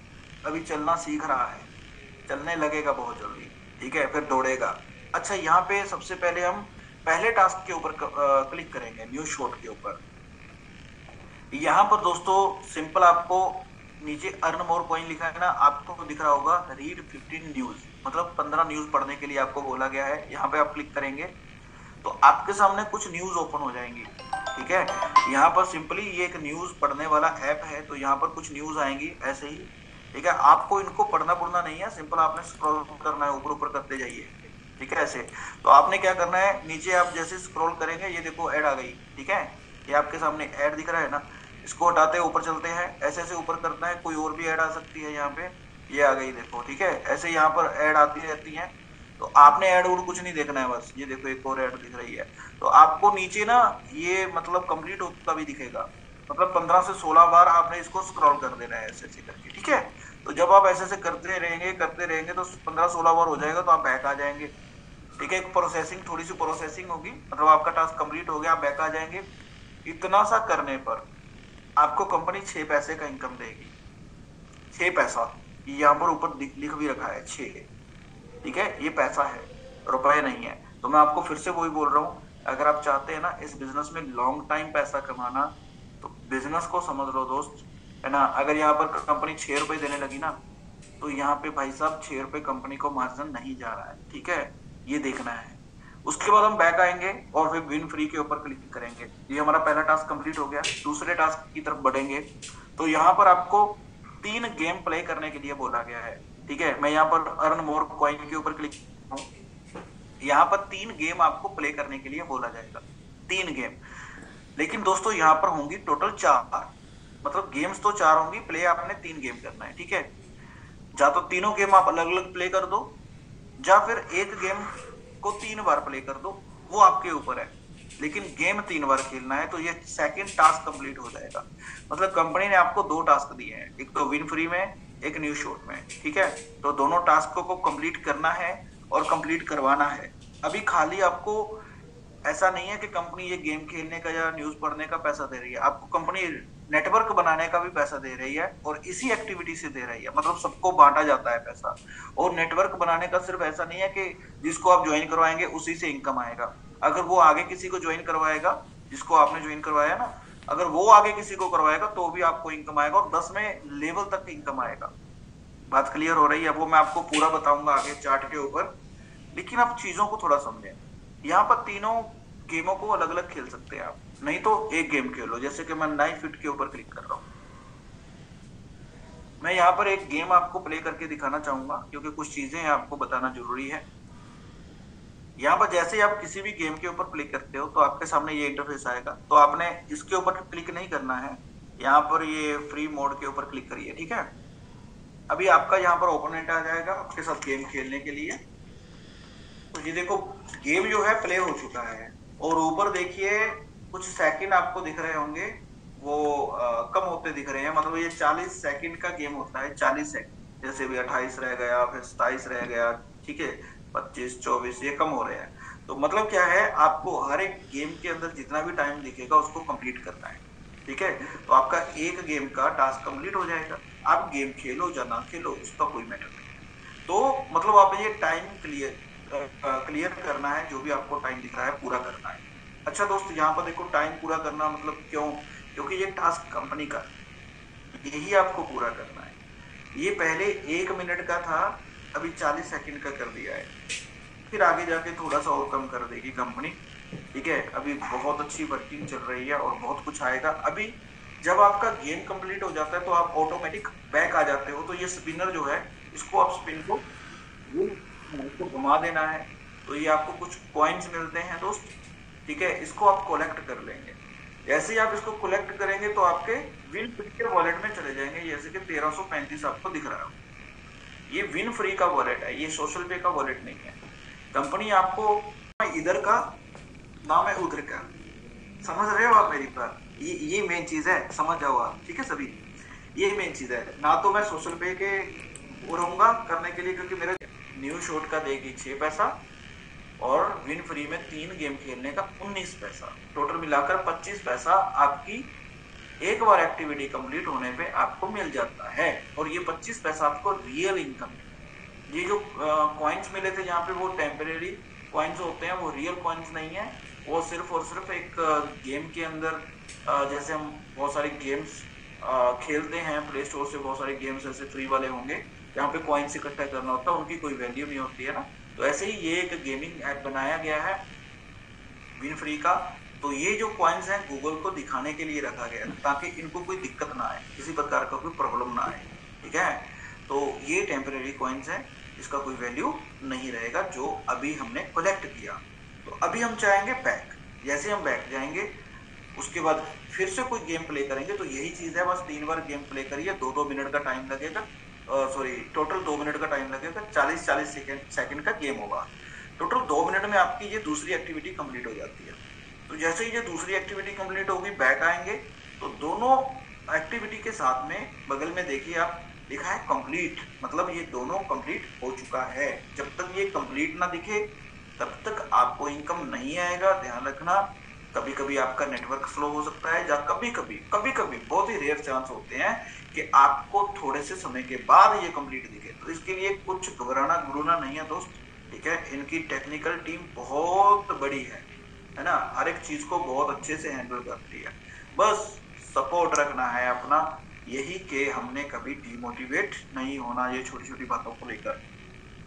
B: अभी चलना सीख रहा है, चलने लगेगा बहुत जल्दी। ठीक है, फिर दौड़ेगा। अच्छा, यहाँ पे सबसे पहले हम पहले टास्क के ऊपर क्लिक करेंगे, न्यूज शॉट के ऊपर। यहाँ पर दोस्तों सिंपल आपको नीचे अर्न मोर कॉइन लिखा है ना, आपको दिख रहा होगा रीड 15 न्यूज, मतलब 15 न्यूज पढ़ने के लिए आपको बोला गया है। यहाँ पे आप क्लिक करेंगे तो आपके सामने कुछ न्यूज ओपन हो जाएंगी। ठीक है, यहाँ पर सिंपली ये एक न्यूज पढ़ने वाला ऐप है, तो यहाँ पर कुछ न्यूज आएंगी ऐसे ही। ठीक है, आपको इनको पढ़ना पढ़ना नहीं है, सिंपल आपने स्क्रॉल करना है, ऊपर ऊपर करते जाइए। ठीक है, ऐसे तो आपने क्या करना है, नीचे आप जैसे स्क्रॉल करेंगे ये देखो ऐड आ गई। ठीक है, ये आपके सामने ऐड दिख रहा है ना, इसको हटाते ऊपर चलते हैं, ऐसे ऐसे ऊपर करना है, कोई और भी ऐड आ सकती है यहाँ पे, ये आ गई देखो। ठीक है, ऐसे यहाँ पर ऐड आती रहती है, तो आपने ऐड और कुछ नहीं देखना है, बस ये देखो एक और ऐड दिख रही है। तो आपको नीचे ना ये मतलब कंप्लीट होता भी दिखेगा, मतलब 15 से 16 बार आपने इसको स्क्रॉल कर देना है ऐसे ऐसे करके। ठीक है, तो जब आप ऐसे ऐसे करते रहेंगे तो 15-16 बार हो जाएगा, तो आप बैक आ जाएंगे। ठीक है, एक प्रोसेसिंग, थोड़ी सी प्रोसेसिंग होगी, मतलब आपका टास्क कंप्लीट हो गया, आप बैक आ जाएंगे। इतना सा करने पर आपको कंपनी 6 पैसे का इनकम देगी। 6 पैसा, यहाँ पर ऊपर लिख भी रखा है 6। ठीक है, ये पैसा है, रुपए नहीं है। तो मैं आपको फिर से वही बोल रहा हूँ, अगर आप चाहते हैं ना इस बिजनेस में लॉन्ग टाइम पैसा कमाना, तो बिजनेस को समझ लो दोस्त, है ना। अगर यहाँ पर कंपनी 6 रुपए देने लगी ना, तो यहाँ पे भाई साहब 6 रुपए कंपनी को मार्जिन नहीं जा रहा है। ठीक है, ये देखना है। उसके बाद हम बैक आएंगे और फिर विन फ्री के ऊपर क्लिक करेंगे। ये हमारा पहला टास्क कंप्लीट हो गया, दूसरे टास्क की तरफ बढ़ेंगे। तो यहाँ पर आपको 3 गेम प्ले करने के लिए बोला गया है। ठीक है, मैं यहाँ पर अर्न मोर कॉइन के ऊपर क्लिक हूँ, यहाँ पर 3 गेम आपको प्ले करने के लिए बोला जाएगा, 3 गेम। लेकिन दोस्तों यहाँ पर होंगी टोटल 4, मतलब गेम्स तो 4 होंगी, प्ले आपने 3 गेम करना है। ठीक है, या तो तीनों गेम आप अलग अलग प्ले कर दो, या फिर एक गेम को 3 बार प्ले कर दो, वो आपके ऊपर है। लेकिन गेम 3 बार खेलना है, तो ये सेकंड टास्क कंप्लीट हो जाएगा। मतलब कंपनी ने आपको 2 टास्क दिए हैं, एक तो विन फ्री में, एक न्यू शॉट में। ठीक है, तो दोनों टास्क को कंप्लीट करना है और कंप्लीट करवाना है। अभी खाली आपको ऐसा नहीं है कि कंपनी ये गेम खेलने का या न्यूज पढ़ने का पैसा दे रही है, आपको कंपनी नेटवर्क बनाने का भी पैसा दे रही है, और इसी एक्टिविटी से दे रही है, मतलब सबको बांटा जाता है पैसा। और नेटवर्क बनाने का सिर्फ ऐसा नहीं है कि जिसको आप ज्वाइन करवाएंगे उसी से इनकम आएगा। अगर वो आगे किसी को ज्वाइन करवाएगा, जिसको आपने ज्वाइन करवाया ना, अगर वो आगे किसी को करवाएगा तो भी आपको इनकम आएगा, और 10वें लेवल तक इनकम आएगा। बात क्लियर हो रही है? वो मैं आपको पूरा बताऊंगा आगे चार्ट के ऊपर, लेकिन आप चीजों को थोड़ा समझें। यहाँ पर तीनों गेमों को अलग अलग खेल सकते हैं आप, नहीं तो एक गेम खेलो। जैसे कि मैं नाइफ फिट के ऊपर क्लिक कर रहा हूँ, मैं यहाँ पर एक गेम आपको प्ले करके दिखाना चाहूंगा, क्योंकि कुछ चीजें आपको बताना जरूरी है। यहाँ पर जैसे ही आप किसी भी गेम के ऊपर क्लिक करते हो तो आपके सामने ये इंटरफेस आएगा। तो आपने इसके ऊपर क्लिक नहीं करना है, यहाँ पर ये फ्री मोड के ऊपर क्लिक करिए। ठीक है, अभी आपका यहाँ पर ओपोनेंट आ जाएगा आपके साथ गेम खेलने के लिए। तो ये देखो गेम जो है प्ले हो चुका है, और ऊपर देखिए कुछ सेकंड आपको दिख रहे होंगे, वो कम होते दिख रहे हैं। मतलब ये 40 सेकंड का गेम होता है, 40 सेकंड। जैसे भी 28 रह गया, फिर 27 रह गया, ठीक है, 25 24 ये कम हो रहे हैं। तो मतलब क्या है, आपको हर एक गेम के अंदर जितना भी टाइम दिखेगा उसको कंप्लीट करना है, ठीक है। तो आपका एक गेम का टास्क कंप्लीट हो जाएगा। आप गेम खेलो या ना खेलो उसका कोई मैटर नहीं है। तो मतलब आप ये टाइम क्लियर करना है, जो भी आपको टाइम दिख रहा है पूरा करना है। अच्छा दोस्त, यहाँ पर देखो टाइम पूरा करना मतलब क्यों, क्योंकि ये टास्क कंपनी का है, यही आपको पूरा करना है। ये पहले 1 मिनट का था, अभी 40 सेकंड का कर दिया है, फिर आगे जाके थोड़ा सा और कम कर देगी कंपनी, ठीक है। अभी बहुत अच्छी वर्किंग चल रही है और बहुत कुछ आएगा। अभी जब आपका गेम कंप्लीट हो जाता है तो आप ऑटोमेटिक बैक आ जाते हो। तो ये स्पिनर जो है, इसको आप स्पिन को इसको घुमा देना है, तो ये आपको कुछ कॉइन्स मिलते हैं दोस्त, ठीक है। इसको आप कलेक्ट कर लेंगे। जैसे ही आप इसको कलेक्ट करेंगे तो आपके विन फ्री के वॉलेट में चले जाएंगे, जैसे कि 1335 आपको दिख रहा है। ये विन फ्री का वॉलेट है, ये सोशल पे का वॉलेट नहीं है। कंपनी आपको इधर का ना मैं उधर का, समझ रहे हो आप मेरी बात? ये मेन चीज है, समझ जाओ आप, ठीक है सभी। ये मेन चीज है, ना तो मैं सोशल पे के वो रहूंगा करने के लिए, क्योंकि मेरा न्यू शॉट का देगी 6 पैसा और विन फ्री में 3 गेम खेलने का 19 पैसा, टोटल मिलाकर 25 पैसा आपकी एक बार एक्टिविटी कंप्लीट होने पे आपको मिल जाता है। और ये 25 पैसा आपको रियल इनकम है। ये जो कॉइन्स मिले थे यहाँ पे वो टेम्परेरी कॉइन्स होते हैं, वो रियल कॉइन्स नहीं है। वो सिर्फ और सिर्फ एक गेम के अंदर जैसे हम बहुत सारे गेम्स खेलते हैं, प्ले स्टोर से बहुत सारे गेम्स ऐसे फ्री वाले होंगे जहाँ पे कॉइन्स इकट्ठा करना होता है, उनकी कोई वैल्यू नहीं होती है ना। तो ऐसे ही ये एक गेमिंग ऐप बनाया गया है विन फ्री का। तो ये जो कॉइन्स हैं गूगल को दिखाने के लिए रखा गया है, ताकि इनको कोई दिक्कत ना आए, किसी प्रकार का कोई प्रॉब्लम ना आए, ठीक है। तो ये टेम्परेरी कॉइन्स हैं, इसका कोई वैल्यू नहीं रहेगा जो अभी हमने कलेक्ट किया। तो अभी हम चाहेंगे बैक। जैसे हम बैक जाएंगे उसके बाद फिर से कोई गेम प्ले करेंगे। तो यही चीज है, बस 3 बार गेम प्ले करिए, 2-2 मिनट का टाइम लगेगा, सॉरी टोटल 2 मिनट का टाइम लगेगा, 40-40 सेकंड का गेम होगा। टोटल 2 मिनट में आपकी ये दूसरी एक्टिविटी कंप्लीट हो जाती है। तो जैसे ही ये दूसरी एक्टिविटी कंप्लीट होगी, बैक आएंगे तो दोनों एक्टिविटी के साथ में बगल में देखिए आप, लिखा है कंप्लीट, मतलब ये दोनों कंप्लीट हो चुका है। जब तक ये कंप्लीट ना दिखे तब तक आपको इनकम नहीं आएगा, ध्यान रखना। कभी कभी आपका नेटवर्क स्लो हो सकता है, या कभी कभी बहुत ही रेयर चांस होते हैं कि आपको थोड़े से समय के बाद ये कंप्लीट दिखे। तो इसके लिए कुछ घबराना गुरुना नहीं है दोस्त, ठीक है। इनकी टेक्निकल टीम बहुत बड़ी है ना, हर एक चीज को बहुत अच्छे से हैंडल करती है। बस सपोर्ट रखना है अपना, यही कि हमने कभी डिमोटिवेट नहीं होना ये छोटी छोटी बातों को लेकर।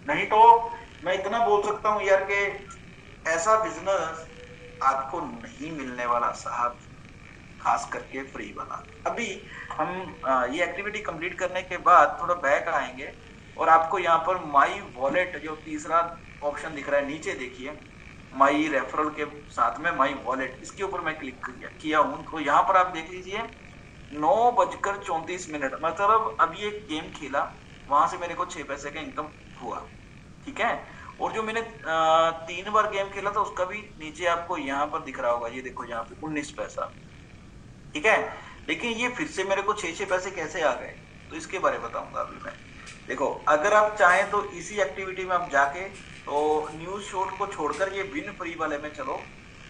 B: नहीं तो मैं इतना बोल सकता हूँ यार कि ऐसा बिजनेस आपको नहीं मिलने वाला साहब, खास करके फ्री वाला। अभी हम ये एक्टिविटी कंप्लीट करने के बाद थोड़ा बैक आएंगे और आपको यहाँ पर माई वॉलेट जो तीसरा ऑप्शन दिख रहा है नीचे देखिए, माई रेफरल के साथ में माई वॉलेट, इसके ऊपर मैं क्लिक किया हूँ। तो यहाँ पर आप देख लीजिए 9:34 मतलब अभी एक गेम खेला, वहां से मेरे को 6 पैसे का इनकम हुआ, ठीक है। और जो मैंने 3 बार गेम खेला था उसका भी नीचे आपको यहाँ पर दिख रहा होगा, ये देखो यहाँ पे 19 पैसा, ठीक है। लेकिन ये फिर से मेरे को 6 पैसे कैसे आ गए, तो इसके बारे में बताऊंगा अभी मैं। देखो अगर आप चाहें तो इसी एक्टिविटी में आप जाके तो न्यूज शॉट को छोड़कर ये विन फ्री वाले में चलो।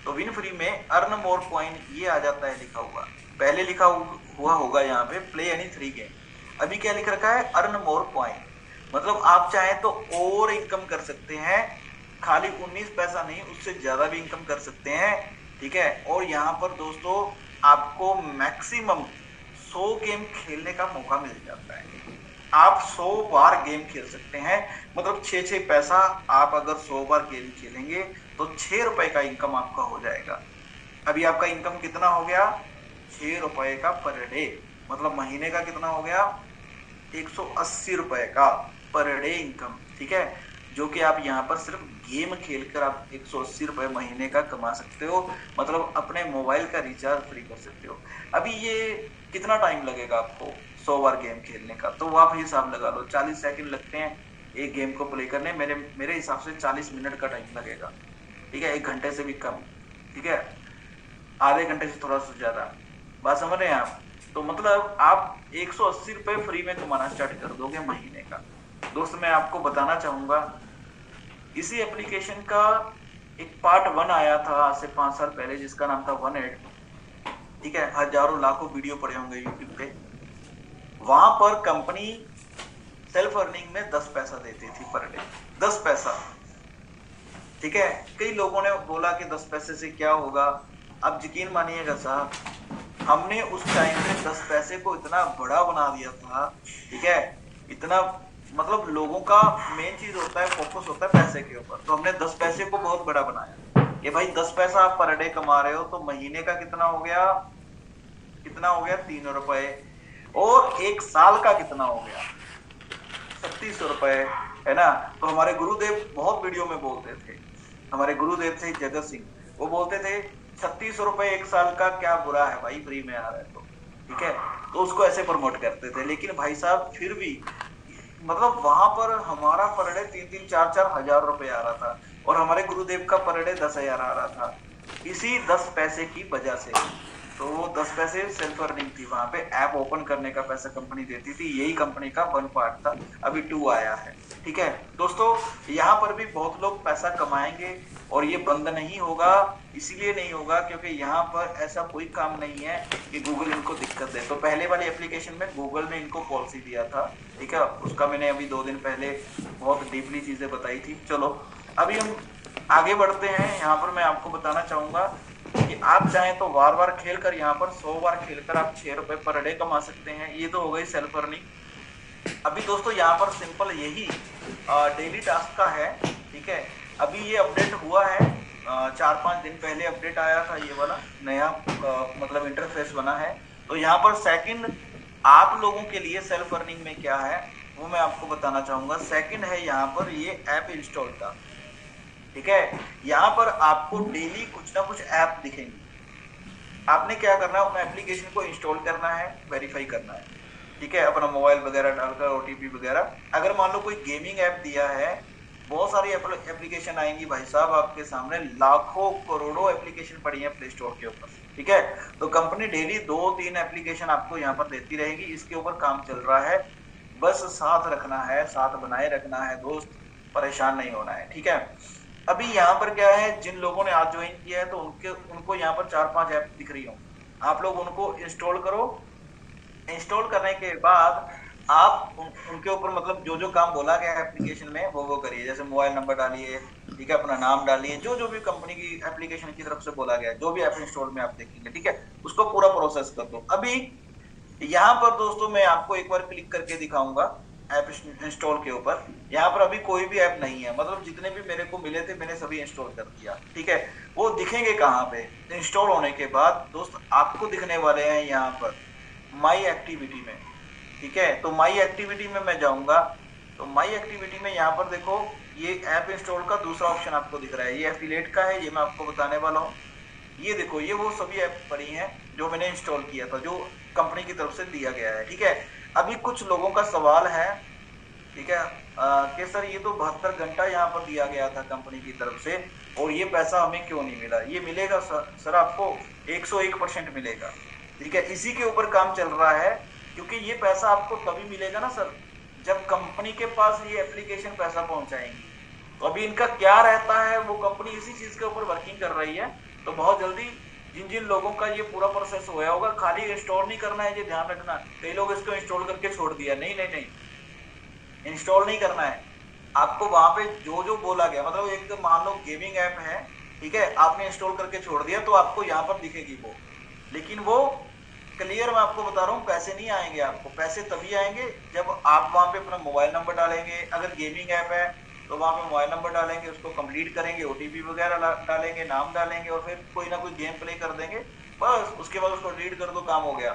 B: तो विन फ्री में अर्न मोर कॉइन ये आ जाता है लिखा हुआ, पहले लिखा हुआ होगा यहाँ पे प्ले एनी 3 गेम, अभी क्या लिख रखा है अर्न मोर कॉइन। मतलब आप चाहें तो और इनकम कर सकते हैं, खाली 19 पैसा नहीं उससे ज्यादा भी इनकम कर सकते हैं, ठीक है। और यहाँ पर दोस्तों आपको मैक्सिमम 100 गेम खेलने का मौका मिल जाता है। आप 100 बार गेम खेल सकते हैं, मतलब 6 पैसा। आप अगर 100 बार गेम खेलेंगे तो 6 रुपए का इनकम आपका हो जाएगा। अभी आपका इनकम कितना हो गया, 6 रुपए का पर डे, मतलब महीने का कितना हो गया, 180 रुपए का पर डे इनकम, ठीक है। जो कि आप यहाँ पर सिर्फ गेम खेलकर आप 180 रुपए महीने का कमा सकते हो, मतलब अपने मोबाइल का रिचार्ज फ्री कर सकते हो। अभी ये कितना टाइम लगेगा आपको 100 बार गेम खेलने का, तो आप हिसाब लगा लो, 40 सेकंड लगते हैं एक गेम को प्ले करने, मेरे हिसाब से 40 मिनट का टाइम लगेगा, ठीक है। 1 घंटे से भी कम, ठीक है, आधे घंटे से थोड़ा सा ज्यादा, बात समझ रहे हैं आप। तो मतलब आप 180 रुपए फ्री में कमाना स्टार्ट कर दोगे महीने का। दोस्त मैं आपको बताना चाहूंगा इसी एप्लीकेशन का एक पार्ट 1 आया था आज से 5 साल पहले, जिसका नाम था वन एड। ठीक है, हजारों लाखों वीडियो पड़े होंगे यूट्यूब पे। वहां पर कंपनी सेल्फ अर्निंग में 10 पैसा देती थी पर डे, 10 पैसा। ठीक है, कई लोगों ने बोला कि 10 पैसे से क्या होगा। अब यकीन मानिएगा साहब, हमने उस टाइम पे 10 पैसे को इतना बड़ा बना दिया था। ठीक है, इतना मतलब लोगों का मेन चीज होता है, फोकस होता है पैसे के ऊपर, तो हमने 10 पैसे को बहुत बड़ा बनाया। ये भाई 10 पैसा आप पर डे कमा रहे हो, तो महीने का कितना हो गया, कितना हो गया 3 रुपए, और एक साल का कितना हो गया 36 रुपए, है ना। तो हमारे गुरुदेव बहुत वीडियो में बोलते थे, हमारे गुरुदेव थे जगत सिंह, वो बोलते थे 36 रुपए एक साल का क्या बुरा है भाई, फ्री में आ रहा है तो। ठीक है, तो उसको ऐसे प्रमोट करते थे। लेकिन भाई साहब फिर भी मतलब वहां पर हमारा पर डे 3-3, 4-4 हजार रुपए आ रहा था, और हमारे गुरुदेव का पर डे 10,000 आ रहा था, इसी 10 पैसे की वजह से। तो वो 10 पैसे सेल्फ अर्निंग थी, वहां पे ऐप ओपन करने का पैसा कंपनी देती थी। यही कंपनी का 1 पार्ट था, अभी 2 आया है। ठीक है दोस्तों, यहाँ पर भी बहुत लोग पैसा कमाएंगे, और ये बंद नहीं होगा। इसीलिए नहीं होगा क्योंकि यहाँ पर ऐसा कोई काम नहीं है कि गूगल इनको दिक्कत दे। तो पहले वाली एप्लीकेशन में गूगल ने इनको पॉलिसी दिया था, ठीक है, उसका मैंने अभी 2 दिन पहले बहुत डीपली चीजें बताई थी। चलो अभी हम आगे बढ़ते हैं। यहाँ पर मैं आपको बताना चाहूंगा कि आप चाहें तो बार बार खेल कर, यहाँ पर 100 बार खेलकर आप 6 रुपए पर डे कमा सकते हैं। ये तो हो गई सेल्फ अर्निंग। अभी दोस्तों यहाँ पर सिंपल यही डेली टास्क का है। ठीक है, अभी ये अपडेट हुआ है, 4-5 दिन पहले अपडेट आया था, ये वाला नया मतलब इंटरफेस बना है। तो यहाँ पर सेकंड आप लोगों के लिए सेल्फ अर्निंग में क्या है वो मैं आपको बताना चाहूंगा। सेकंड है यहाँ पर ये ऐप इंस्टॉल का। ठीक है, यहाँ पर आपको डेली कुछ ना कुछ ऐप दिखेंगे। आपने क्या करना है, उन एप्लीकेशन को इंस्टॉल करना है, वेरीफाई करना है। ठीक है, अपना मोबाइल वगैरह डालकर ओटीपी वगैरह। अगर मान लो कोई गेमिंग ऐप दिया है, बहुत सारी एप्लीकेशन आएंगी भाई साहब आपके सामने, लाखों करोड़ों एप्लीकेशन पड़ी है प्ले स्टोर के ऊपर। ठीक है, तो कंपनी डेली 2-3 एप्लीकेशन आपको यहाँ पर देती रहेगी। इसके ऊपर काम चल रहा है, बस साथ रखना है, साथ बनाए रखना है दोस्त, परेशान नहीं होना है। ठीक है, अभी यहाँ पर क्या है, जिन लोगों ने आज ज्वाइन किया है तो उनको यहाँ पर 4-5 ऐप दिख रही हो, आप लोग उनको इंस्टॉल करो। इंस्टॉल करने के बाद आप उनके ऊपर मतलब जो जो काम बोला गया है एप्लीकेशन में वो करिए। जैसे मोबाइल नंबर डालिए, ठीक है, अपना नाम डालिए, जो जो भी कंपनी की एप्लीकेशन की तरफ से बोला गया है, जो भी ऐप इंस्टॉल में आप देखेंगे, ठीक है, उसको पूरा प्रोसेस कर दो। अभी यहाँ पर दोस्तों मैं आपको एक बार क्लिक करके दिखाऊंगा ऐप इंस्टॉल के ऊपर। यहाँ पर अभी कोई भी ऐप नहीं है, मतलब जितने भी मेरे को मिले थे मैंने सभी इंस्टॉल कर दिया। ठीक है, वो दिखेंगे कहाँ पे, इंस्टॉल होने के बाद दोस्त आपको दिखने वाले हैं यहाँ पर माई एक्टिविटी में। ठीक है, तो माई एक्टिविटी में मैं जाऊंगा, तो माई एक्टिविटी में यहाँ पर देखो ये ऐप इंस्टॉल का दूसरा ऑप्शन आपको दिख रहा है, ये एफिलिएट का है, ये मैं आपको बताने वाला हूँ। ये देखो, ये वो सभी ऐप पड़ी हैं जो मैंने इंस्टॉल किया था, जो कंपनी की तरफ से दिया गया है। ठीक है, अभी कुछ लोगों का सवाल है, ठीक है, कि सर ये तो 72 घंटा यहाँ पर दिया गया था कंपनी की तरफ से, और ये पैसा हमें क्यों नहीं मिला। ये मिलेगा सर आपको 101% मिलेगा। ठीक है, इसी के ऊपर काम चल रहा है, क्योंकि ये पैसा आपको तभी मिलेगा ना सर जब कंपनी के पास ये एप्लीकेशन पैसा पहुंचाएंगी। तो अभी इनका क्या रहता है, वो कंपनी इसी चीज के ऊपर वर्किंग कर रही है। तो बहुत जल्दी जिन जिन लोगों का ये पूरा प्रोसेस हुआ होगा, खाली इंस्टॉल नहीं करना है, ये ध्यान रखना। कई लोग इसको इंस्टॉल करके छोड़ दिया, नहीं नहीं नहीं, इंस्टॉल नहीं करना है आपको। वहां पे जो जो बोला गया, मतलब एक मान लो गेमिंग ऐप है, ठीक है, आपने इंस्टॉल करके छोड़ दिया तो आपको यहाँ पर दिखेगी वो, लेकिन वो क्लियर मैं आपको बता रहा हूँ पैसे नहीं आएंगे आपको। पैसे तभी आएंगे जब आप वहां पे अपना मोबाइल नंबर डालेंगे। अगर गेमिंग ऐप है तो वहां पे मोबाइल नंबर डालेंगे, उसको कंप्लीट करेंगे, ओटीपी वगैरह डालेंगे, नाम डालेंगे, और फिर कोई ना कोई गेम प्ले कर देंगे, बस उसके बाद उसको रीड कर दो, काम हो गया।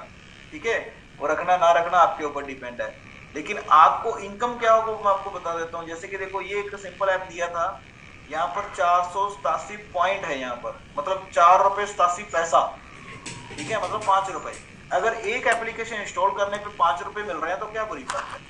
B: ठीक है, और रखना ना रखना आपके ऊपर डिपेंड है। लेकिन आपको इनकम क्या होगा मैं आपको बता देता हूँ। जैसे कि देखो, ये एक सिंपल ऐप दिया था, यहाँ पर 487 पॉइंट है, यहाँ पर मतलब 4 रुपए 87 पैसा। ठीक है, मतलब 5 रुपए। अगर एक एप्लीकेशन इंस्टॉल करने पे 5 रुपए मिल रहे हैं तो क्या बुरी बात है।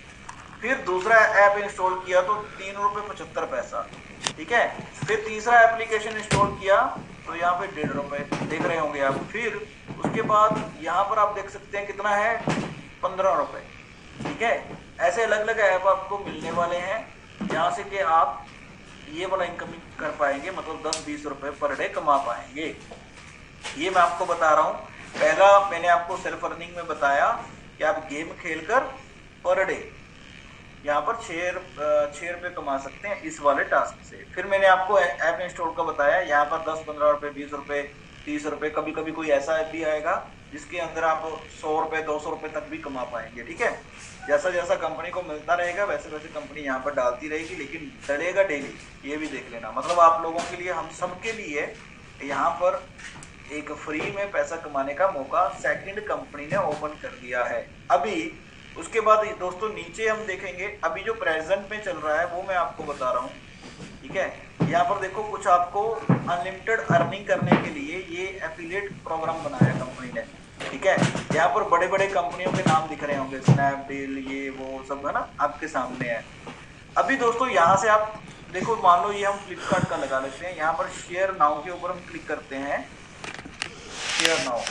B: फिर दूसरा ऐप इंस्टॉल किया तो 3 रुपए 75 पैसा। ठीक है, फिर तीसरा एप्लीकेशन इंस्टॉल किया तो यहाँ पे 1.5 रुपए देख रहे होंगे आप। फिर उसके बाद यहाँ पर आप देख सकते हैं कितना है, 15 रुपए। ठीक है, ऐसे अलग अलग ऐप आपको मिलने वाले हैं जहाँ से कि आप ये वाला इनकम कर पाएंगे, मतलब 10-20 रुपए पर डे कमा पाएंगे। ये मैं आपको बता रहा हूँ। पहला मैंने आपको सेल्फ अर्निंग में बताया कि आप गेम खेलकर पर डे यहाँ पर 6 रुपए कमा सकते हैं इस वाले टास्क से। फिर मैंने आपको ऐप इंस्टॉल का बताया, यहाँ पर 10-15 रुपए, 20 रुपए, 30 रुपए, कभी कभी कोई ऐसा ऐप भी आएगा जिसके अंदर आप 100 रुपए, 200 रुपए तक भी कमा पाएंगे। ठीक है, जैसा जैसा कंपनी को मिलता रहेगा वैसे वैसे कंपनी यहाँ पर डालती रहेगी, लेकिन डलेगा डेली, ये भी देख लेना। मतलब आप लोगों के लिए, हम सबके लिए यहाँ पर एक फ्री में पैसा कमाने का मौका सेकंड कंपनी ने ओपन कर दिया है अभी। उसके बाद दोस्तों नीचे हम देखेंगे, अभी जो प्रेजेंट में चल रहा है वो मैं आपको बता रहा हूँ। ठीक है, यहाँ पर देखो कुछ आपको अनलिमिटेड अर्निंग करने के लिए ये एफिलिएट प्रोग्राम बनाया कंपनी ने। ठीक है, यहाँ पर बड़े बड़े कंपनियों के नाम दिख रहे होंगे, स्नैपडील, ये वो सब है ना, आपके सामने है। अभी दोस्तों यहाँ से आप देखो, मान लो ये हम फ्लिपकार्ट का लगा लेते हैं, यहाँ पर शेयर नाउ के ऊपर हम क्लिक करते हैं, शेयर नाउ।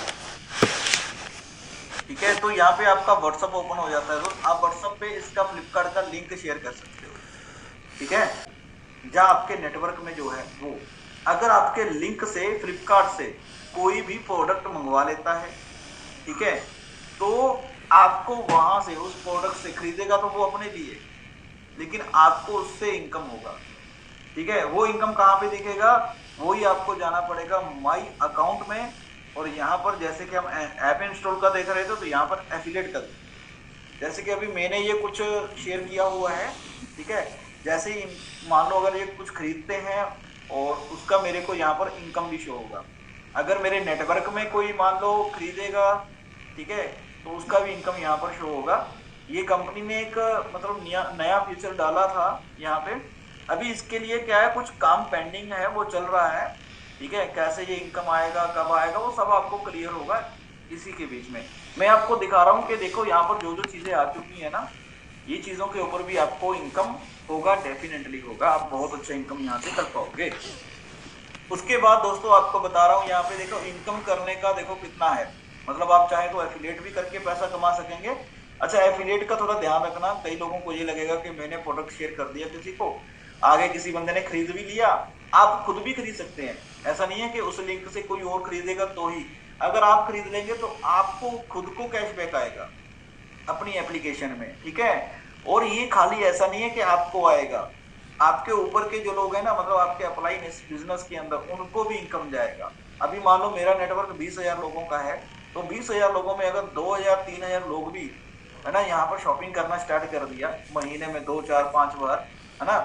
B: ठीक है, तो यहाँ पे आपका व्हाट्सएप ओपन हो जाता है, तो आप व्हाट्सएप पे इसका फ्लिपकार्ट का लिंक शेयर कर सकते हो। ठीक है, जहाँ आपके नेटवर्क में जो है वो, अगर आपके लिंक से फ्लिपकार्ट से कोई भी प्रोडक्ट मंगवा लेता है, ठीक है, तो आपको वहां से उस प्रोडक्ट से खरीदेगा तो वो अपने लिए, लेकिन आपको उससे इनकम होगा। ठीक है, वो इनकम कहाँ पे दिखेगा, वही आपको जाना पड़ेगा माई अकाउंट में, और यहाँ पर जैसे कि हम ऐप इंस्टॉल का देख रहे थे, तो यहाँ पर एफिलिएट कर, जैसे कि अभी मैंने ये कुछ शेयर किया हुआ है। ठीक है, जैसे ही मान लो अगर ये कुछ खरीदते हैं और उसका मेरे को यहाँ पर इनकम भी शो होगा। अगर मेरे नेटवर्क में कोई मान लो खरीदेगा, ठीक है, तो उसका भी इनकम यहाँ पर शो होगा। ये कंपनी ने एक मतलब नया फीचर डाला था यहाँ पे, अभी इसके लिए क्या है, कुछ काम पेंडिंग है, वो चल रहा है। ठीक है, कैसे ये इनकम आएगा, कब आएगा, वो सब आपको क्लियर होगा इसी के बीच में। मैं आपको दिखा रहा हूँ कि देखो यहाँ पर जो जो चीजें आ चुकी है ना, ये चीजों के ऊपर भी आपको इनकम होगा, डेफिनेटली होगा, आप बहुत अच्छा इनकम यहाँ से कर पाओगे। उसके बाद दोस्तों आपको बता रहा हूँ, यहाँ पे देखो इनकम करने का देखो कितना है, मतलब आप चाहे तो एफिलिएट भी करके पैसा कमा सकेंगे। अच्छा, एफिलिएट का थोड़ा ध्यान रखना, कई लोगों को ये लगेगा कि मैंने प्रोडक्ट शेयर कर दिया किसी को, आगे किसी बंदे ने खरीद भी लिया, आप खुद भी खरीद सकते हैं। ऐसा नहीं है कि उस लिंक से कोई और खरीदेगा तो ही, अगर आप खरीद लेंगे तो आपको खुद को कैशबैक आएगा अपनी एप्लीकेशन में। ठीक है, और ये खाली ऐसा नहीं है कि आपको आएगा, आपके ऊपर के जो लोग हैं ना, मतलब आपके अप्लाई बिजनेस के अंदर, उनको भी इनकम जाएगा। अभी मान लो मेरा नेटवर्क 20,000 लोगों का है, तो 20,000 लोगों में अगर 2,000-3,000 लोग भी है ना यहाँ पर शॉपिंग करना स्टार्ट कर दिया महीने में 2-4-5 बार, है ना,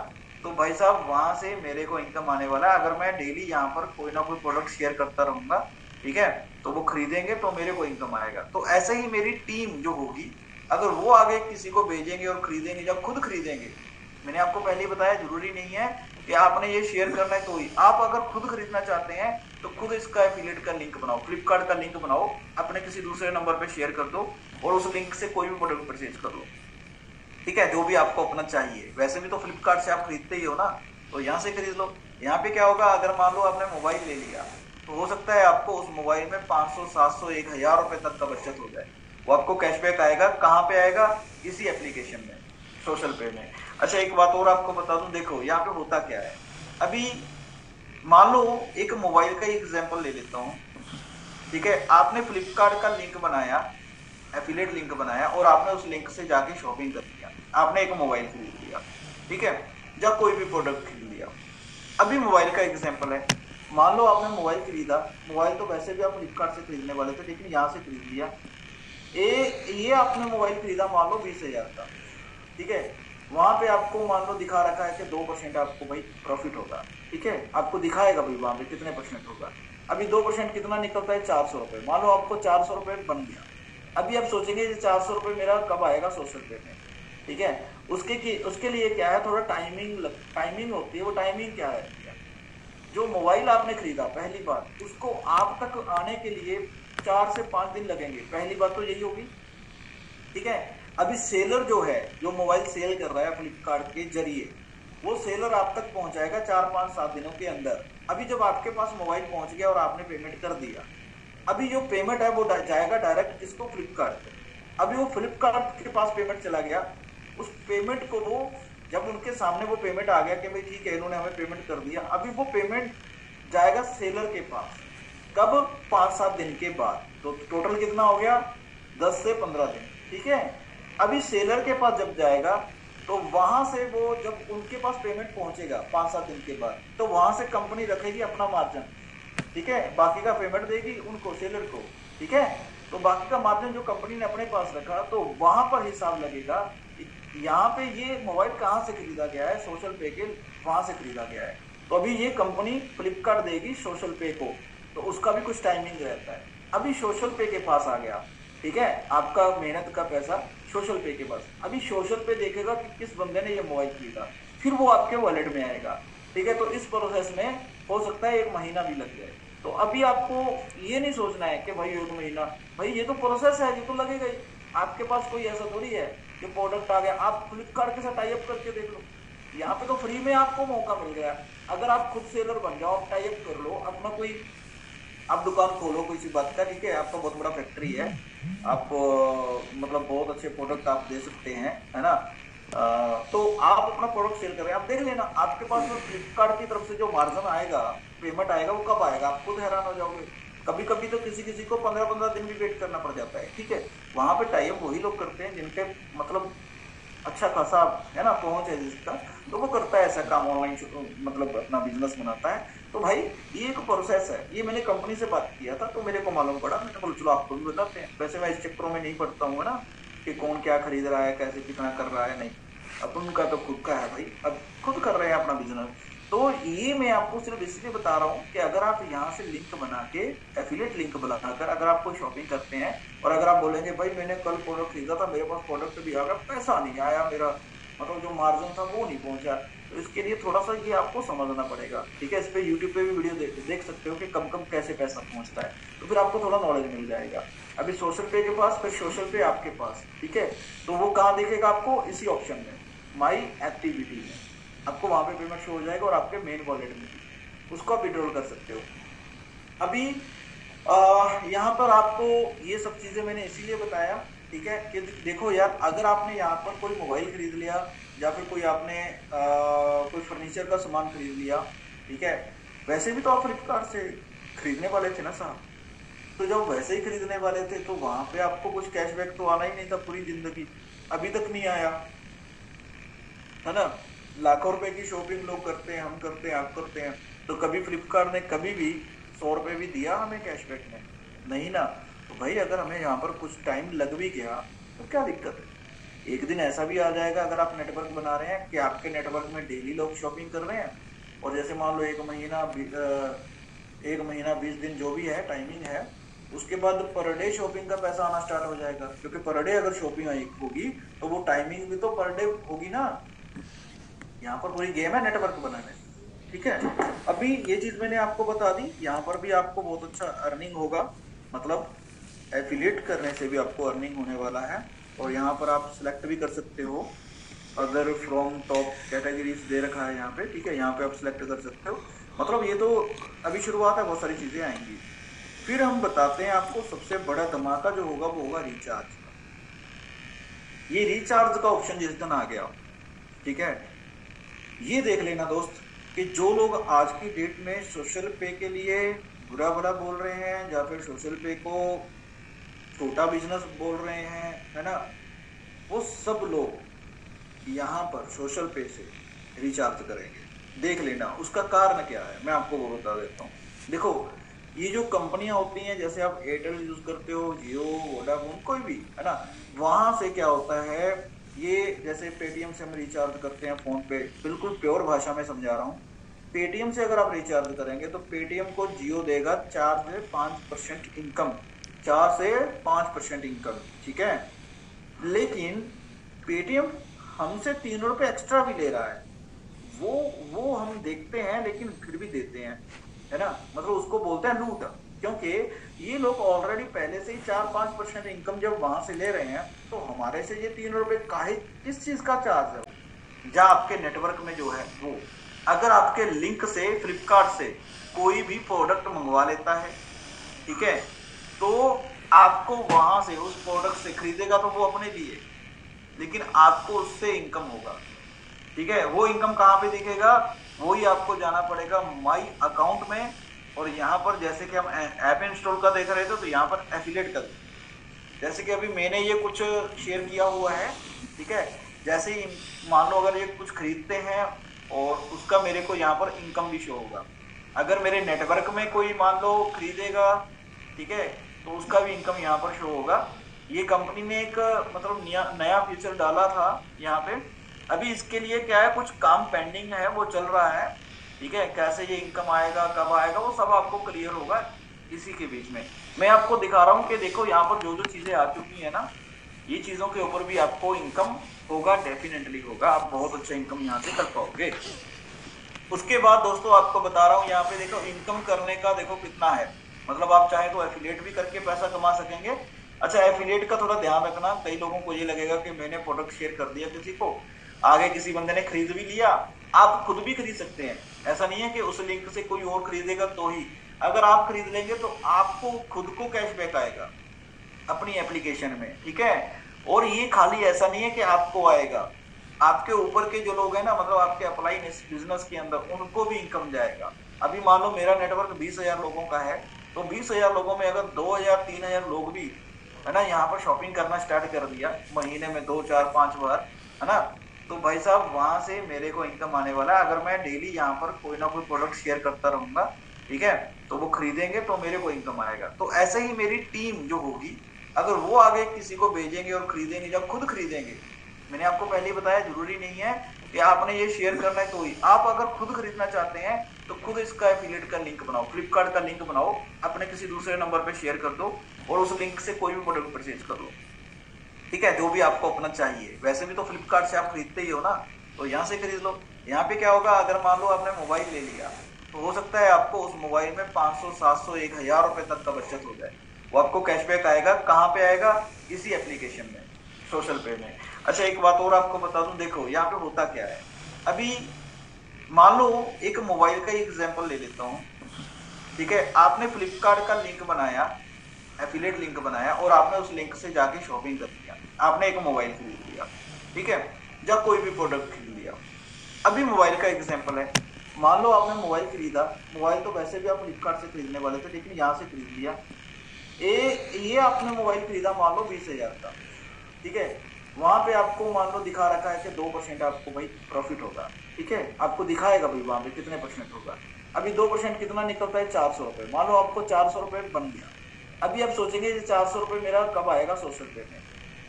B: तो भाई साहब वहां से मेरे को इनकम आने वाला है। अगर मैं डेली यहाँ पर कोई ना कोई प्रोडक्ट शेयर करता रहूंगा, ठीक है, तो वो खरीदेंगे तो मेरे को इनकम आएगा। तो ऐसे ही मेरी टीम जो होगी, अगर वो आगे किसी को भेजेंगे और खरीदेंगे, जब खुद खरीदेंगे, मैंने आपको पहले ही बताया, जरूरी नहीं है कि आपने ये शेयर करना है तो ही, आप अगर खुद खरीदना चाहते हैं तो खुद इसका एफिलिएट का लिंक बनाओ, फ्लिपकार्ट का लिंक बनाओ, अपने किसी दूसरे नंबर पे शेयर कर दो और उस लिंक से कोई भी प्रोडक्ट परचेज कर लो। ठीक है, जो भी आपको अपना चाहिए। वैसे भी तो फ्लिपकार्ट से आप खरीदते ही हो ना, तो यहाँ से खरीद लो। यहाँ पे क्या होगा, अगर मान लो आपने मोबाइल ले लिया, तो हो सकता है आपको उस मोबाइल में 500, 700, 1,000 रुपए तक का बचत हो जाए। वो आपको कैशबैक आएगा, कहाँ पे आएगा, इसी एप्लीकेशन में, सोशल पे में। अच्छा, एक बात और आपको बता दूं, देखो यहाँ पे होता क्या है। अभी मान लो एक मोबाइल का एग्जाम्पल ले लेता हूँ। ठीक है, आपने फ्लिपकार्ट का लिंक बनाया, एफिलिएट लिंक बनाया, और आपने उस लिंक से जाके शॉपिंग कर लिया, आपने एक मोबाइल खरीद लिया। ठीक है, या कोई भी प्रोडक्ट खरीद लिया। अभी मोबाइल का एग्जांपल है, मान लो आपने मोबाइल खरीदा, मोबाइल तो वैसे भी आप फ्लिपकार्ट से खरीदने वाले थे, लेकिन यहाँ से खरीद लिया। ये आपने मोबाइल खरीदा मान लो 20,000 का। ठीक है, वहां पे आपको मान लो दिखा रखा है कि 2% आपको भाई प्रॉफिट होगा। ठीक है, आपको दिखाएगा भाई वहां पे कितने परसेंट होगा। अभी 2% कितना निकलता है, 400 रुपए। मान लो आपको 400 रुपए बन गया। अभी आप सोचेंगे ये 400 रुपए मेरा कब आएगा सोशल पे में। ठीक है, उसके लिए क्या है, थोड़ा टाइमिंग होती है। वो टाइमिंग क्या है, जो मोबाइल आपने खरीदा पहली बार, उसको आप तक आने के लिए 4 से 5 दिन लगेंगे। पहली बात तो यही होगी। ठीक है, अभी सेलर जो है, जो मोबाइल सेल कर रहा है फ्लिपकार्ट के जरिए, वो सेलर आप तक पहुंचाएगा 4-5-7 दिनों के अंदर। अभी जब आपके पास मोबाइल पहुंच गया और आपने पेमेंट कर दिया, अभी जो पेमेंट है वो जाएगा डायरेक्ट किसको, फ्लिपकार्ट। अभी वो फ्लिपकार्ट के पास पेमेंट चला गया, उस पेमेंट को वो जब उनके सामने वो पेमेंट आ गया कि भाई ठीक है इन्होंने हमें पेमेंट कर दिया, अभी वो पेमेंट जाएगा सेलर के पास कब, 5-7 दिन के बाद। तो टोटल कितना हो गया, 10 से 15 दिन, ठीक है। अभी सेलर के पास जब जाएगा तो वहां से वो जब उनके पास पेमेंट पहुंचेगा 5-7 दिन के बाद, तो वहां से कंपनी रखेगी अपना मार्जिन, ठीक है, बाकी का पेमेंट देगी उनको, सेलर को, ठीक है। तो बाकी का मार्जिन जो कंपनी ने अपने पास रखा, तो वहां पर हिसाब लगेगा यहाँ पे ये मोबाइल कहाँ से खरीदा गया है, सोशल पे के वहां से खरीदा गया है। तो अभी ये कंपनी फ्लिपकार्ट देगी सोशल पे को, तो उसका भी कुछ टाइमिंग रहता है। अभी सोशल पे के पास आ गया, ठीक है, आपका मेहनत का पैसा सोशल पे के पास। अभी सोशल पे देखेगा कि किस बंदे ने ये मोबाइल खरीदा, फिर वो आपके वॉलेट में आएगा, ठीक है। तो इस प्रोसेस में हो सकता है 1 महीना भी लग जाए। तो अभी आपको ये नहीं सोचना है कि भाई 1 महीना, भाई ये तो प्रोसेस है, ये तो लगेगा ही। आपके पास कोई ऐसा थोड़ी है कि प्रोडक्ट आ गया, आप फ्लिपकार्ट के साथ टाई अप करके देख लो, यहाँ पे तो फ्री में आपको मौका मिल गया। अगर आप खुद सेलर बन जाओ, आप टाई अप कर लो, अपना कोई आप दुकान खोलो कोई सी बात का, ठीक है, आपका बहुत बड़ा फैक्ट्री है, आप मतलब बहुत अच्छे प्रोडक्ट आप दे सकते हैं, है ना। तो आप अपना प्रोडक्ट सेल कर रहे हैं, आप देख लेना आपके पास तो फ्लिपकार्ट की तरफ से जो मार्जिन आएगा, पेमेंट आएगा, वो कब आएगा आप खुद हैरान हो जाओगे। कभी कभी तो किसी किसी को 15-15 दिन भी वेट करना पड़ जाता है, ठीक है। वहां पे टाई अप वही लोग करते हैं जिनके मतलब अच्छा खासा है ना पहुंच है जिसका, तो वो करता है ऐसा काम, ऑनलाइन मतलब अपना बिजनेस बनाता है। तो भाई ये एक प्रोसेस है, ये मैंने कंपनी से बात किया था तो मेरे को मालूम पड़ा, मैंने बोला चलो आपको भी बताते हैं। वैसे मैं इस चक्करों में नहीं पड़ता हूँ ना कि कौन क्या खरीद रहा है, कैसे कितना कर रहा है, नहीं, अपन का तो खुद का है भाई, अब खुद कर रहे हैं अपना बिजनेस। तो ये मैं आपको सिर्फ इसलिए बता रहा हूँ कि अगर आप यहाँ से लिंक बना के, एफिलिएट लिंक बनाकर अगर आप कोई शॉपिंग करते हैं, और अगर आप बोलेंगे भाई मैंने कल प्रोडक्ट खरीदा था, मेरे पास प्रोडक्ट भी आ गया, पैसा नहीं आया मेरा, मतलब जो मार्जिन था वो नहीं पहुंचा, तो इसके लिए थोड़ा सा ये आपको समझना पड़ेगा, ठीक है। इस पे यूट्यूब पे भी वीडियो देख सकते हो कि कम कम कैसे पैसा पहुंचता है, तो फिर आपको थोड़ा नॉलेज मिल जाएगा। अभी सोशल पे के पास, फिर सोशल पे आपके पास, ठीक है। तो वो कहाँ दिखेगा आपको, इसी ऑप्शन में, माई एक्टिविटी में आपको वहां पे पेमेंट शो हो जाएगा, और आपके मेन वॉलेट में उसको आप विड्रॉल कर सकते हो। अभी यहाँ पर आपको ये सब चीजें मैंने इसीलिए बताया, ठीक है, कि देखो यार, अगर आपने यहाँ पर कोई मोबाइल खरीद लिया, या फिर कोई आपने कोई फर्नीचर का सामान खरीद लिया, ठीक है, वैसे भी तो आप फ्लिपकार्ट से खरीदने वाले थे ना साहब, तो जब वैसे ही खरीदने वाले थे तो वहां पे आपको कुछ कैशबैक तो आना ही नहीं था पूरी जिंदगी, अभी तक नहीं आया, है ना। लाखों रुपए की शॉपिंग लोग करते हैं, हम करते हैं, आप करते हैं, तो कभी फ्लिपकार्ट ने कभी भी 100 रुपए भी दिया हमें कैशबैक में, नहीं ना। तो भाई अगर हमें यहाँ पर कुछ टाइम लग भी गया तो क्या दिक्कत है, एक दिन ऐसा भी आ जाएगा, अगर आप नेटवर्क बना रहे हैं कि आपके नेटवर्क में डेली लोग शॉपिंग कर रहे हैं, और जैसे मान लो 1 महीना 20 दिन जो भी है टाइमिंग है, उसके बाद पर डे शॉपिंग का पैसा आना स्टार्ट हो जाएगा, क्योंकि पर डे अगर शॉपिंग होगी तो वो टाइमिंग भी तो पर डे होगी ना। यहाँ पर पूरी गेम है नेटवर्क बनाने, ठीक है। अभी ये चीज मैंने आपको बता दी, यहाँ पर भी आपको बहुत अच्छा अर्निंग होगा, मतलब एफिलिएट करने से भी आपको अर्निंग होने वाला है। और यहाँ पर आप सिलेक्ट भी कर सकते हो, अदर फ्रॉम टॉप कैटेगरीज दे रखा है यहाँ पे, ठीक है, यहाँ पे आप सिलेक्ट कर सकते हो। मतलब ये तो अभी शुरुआत है, बहुत सारी चीजें आएंगी। फिर हम बताते हैं आपको सबसे बड़ा धमाका जो होगा वो होगा रिचार्ज। ये रिचार्ज का ऑप्शन जिस दिन आ गया, ठीक है, ये देख लेना दोस्त कि जो लोग आज की डेट में सोशल पे के लिए बुरा भला बोल रहे हैं, या फिर सोशल पे को छोटा बिजनेस बोल रहे हैं, है ना, वो सब लोग यहाँ पर सोशल पे से रिचार्ज करेंगे। देख लेना उसका कारण क्या है, मैं आपको वो बता देता हूँ। देखो ये जो कंपनियां होती हैं, जैसे आप एयरटेल यूज करते हो, जियो, वोडाफोन, कोई भी, है ना, वहां से क्या होता है, ये जैसे पेटीएम से हम रिचार्ज करते हैं फोन पे, बिल्कुल प्योर भाषा में समझा रहा हूँ। पेटीएम से अगर आप रिचार्ज करेंगे तो पेटीएम को जियो देगा 4 से 5% इनकम, 4 से 5% इनकम, ठीक है। लेकिन पेटीएम हमसे 3 रुपए एक्स्ट्रा भी ले रहा है, वो हम देखते हैं, लेकिन फिर भी देते हैं, है ना। मतलब उसको बोलते हैं लूट, क्योंकि ये लोग ऑलरेडी पहले से ही 4-5% इनकम जब वहां से ले रहे हैं, तो हमारे से ये 3 रुपए काहे, किस चीज का चार्ज है। जहाँ आपके नेटवर्क में जो है वो, अगर आपके लिंक से फ्लिपकार्ट से कोई भी प्रोडक्ट मंगवा लेता है, ठीक है, तो आपको वहां से उस प्रोडक्ट से खरीदेगा तो वो अपने लिए, लेकिन आपको उससे इनकम होगा, ठीक है, वो इनकम कहाँ पे दिखेगा, वो ही आपको जाना पड़ेगा माई अकाउंट में, और यहाँ पर जैसे कि हम ऐप इंस्टॉल का देख रहे थे तो यहाँ पर एफिलिएट का, जैसे कि अभी मैंने ये कुछ शेयर किया हुआ है, ठीक है, जैसे ही मान लो अगर ये कुछ खरीदते हैं और उसका मेरे को यहाँ पर इनकम भी शो होगा। अगर मेरे नेटवर्क में कोई मान लो खरीदेगा, ठीक है, तो उसका भी इनकम यहाँ पर शो होगा। ये कंपनी ने एक मतलब नया फीचर डाला था यहाँ पे, अभी इसके लिए क्या है, कुछ काम पेंडिंग है, वो चल रहा है, ठीक है। कैसे ये इनकम आएगा, कब आएगा, वो सब आपको क्लियर होगा इसी के बीच में। मैं आपको दिखा रहा हूँ कि देखो यहाँ पर जो जो चीजें आ चुकी है ना, ये चीजों के ऊपर भी आपको इनकम होगा, डेफिनेटली होगा, आप बहुत अच्छा इनकम यहाँ से कर पाओगे। उसके बाद दोस्तों आपको बता रहा हूँ यहाँ पे देखो इनकम करने का देखो कितना है, मतलब आप चाहे तो एफिलिएट भी करके पैसा कमा सकेंगे। अच्छा, एफिलिएट का थोड़ा ध्यान रखना, कई लोगों को ये लगेगा कि मैंने प्रोडक्ट शेयर कर दिया किसी को, आगे किसी बंदे ने खरीद भी लिया, आप खुद भी खरीद सकते हैं, ऐसा नहीं है कि उस लिंक से कोई और खरीदेगा तो ही। अगर आप खरीद लेंगे तो आपको खुद को कैशबैक आएगा अपनी एप्लीकेशन में, ठीक है। और ये खाली ऐसा नहीं है कि आपको आएगा, आपके ऊपर के जो लोग हैं ना, मतलब आपके अप्लाई बिजनेस के अंदर, उनको भी इनकम जाएगा। अभी मान लो मेरा नेटवर्क 20,000 लोगों का है, तो 20,000 लोगों में अगर 2,000 3,000 लोग भी है ना यहाँ पर शॉपिंग करना स्टार्ट कर दिया महीने में 2 4 5 बार, है ना, तो भाई साहब वहां से मेरे को इनकम आने वाला है। अगर मैं डेली यहाँ पर कोई ना कोई प्रोडक्ट शेयर करता रहूंगा, ठीक है, तो वो खरीदेंगे तो मेरे को इनकम आएगा। तो ऐसे ही मेरी टीम जो होगी, अगर वो आगे किसी को भेजेंगे और खरीदेंगे, जब खुद खरीदेंगे, मैंने आपको पहले ही बताया जरूरी नहीं है कि आपने ये शेयर करना है तो ही, आप अगर खुद खरीदना चाहते हैं तो खुद इसका एफिलिएट का लिंक बनाओ, फ्लिपकार्ट का लिंक बनाओ, अपने किसी दूसरे नंबर पे शेयर कर दो और उस लिंक से कोई भी प्रोडक्ट परचेज कर लो, ठीक है, जो भी आपको अपना चाहिए। वैसे भी तो फ्लिपकार्ट से आप खरीदते ही हो ना, तो यहाँ से खरीद लो। यहाँ पे क्या होगा, अगर मान लो आपने मोबाइल ले लिया तो हो सकता है आपको उस मोबाइल में 500 700 1,000 रुपए तक का बचत हो जाए, वो आपको कैशबैक आएगा। कहाँ पे आएगा, इसी एप्लीकेशन में, सोशल पे में। अच्छा, एक बात और आपको बता दूं, देखो यहाँ पे होता क्या है, अभी मान लो एक मोबाइल का एग्जांपल ले लेता हूँ, ठीक है, आपने फ्लिपकार्ट का लिंक बनाया, एफिलिएट लिंक बनाया, और आपने उस लिंक से जाके शॉपिंग कर लिया, आपने एक मोबाइल खरीद लिया, ठीक है, या कोई भी प्रोडक्ट खरीद लिया। अभी मोबाइल का एग्जांपल है, मान लो आपने मोबाइल खरीदा, मोबाइल तो वैसे भी आप फ्लिपकार्ट से खरीदने वाले थे, लेकिन यहाँ से खरीद लिया। ये आपने मोबाइल खरीदा मान लो 20,000 का, ठीक है, वहां पे आपको मान लो दिखा रखा है कि 2% आपको भाई प्रॉफिट होगा, ठीक है, आपको दिखाएगा भाई वहां पे कितने परसेंट होगा। अभी 2% कितना निकलता है, 400 रुपए, मान लो आपको 400 रुपए बन गया। अभी आप सोचेंगे ये 400 रुपए मेरा कब आएगा, 100 रुपए में,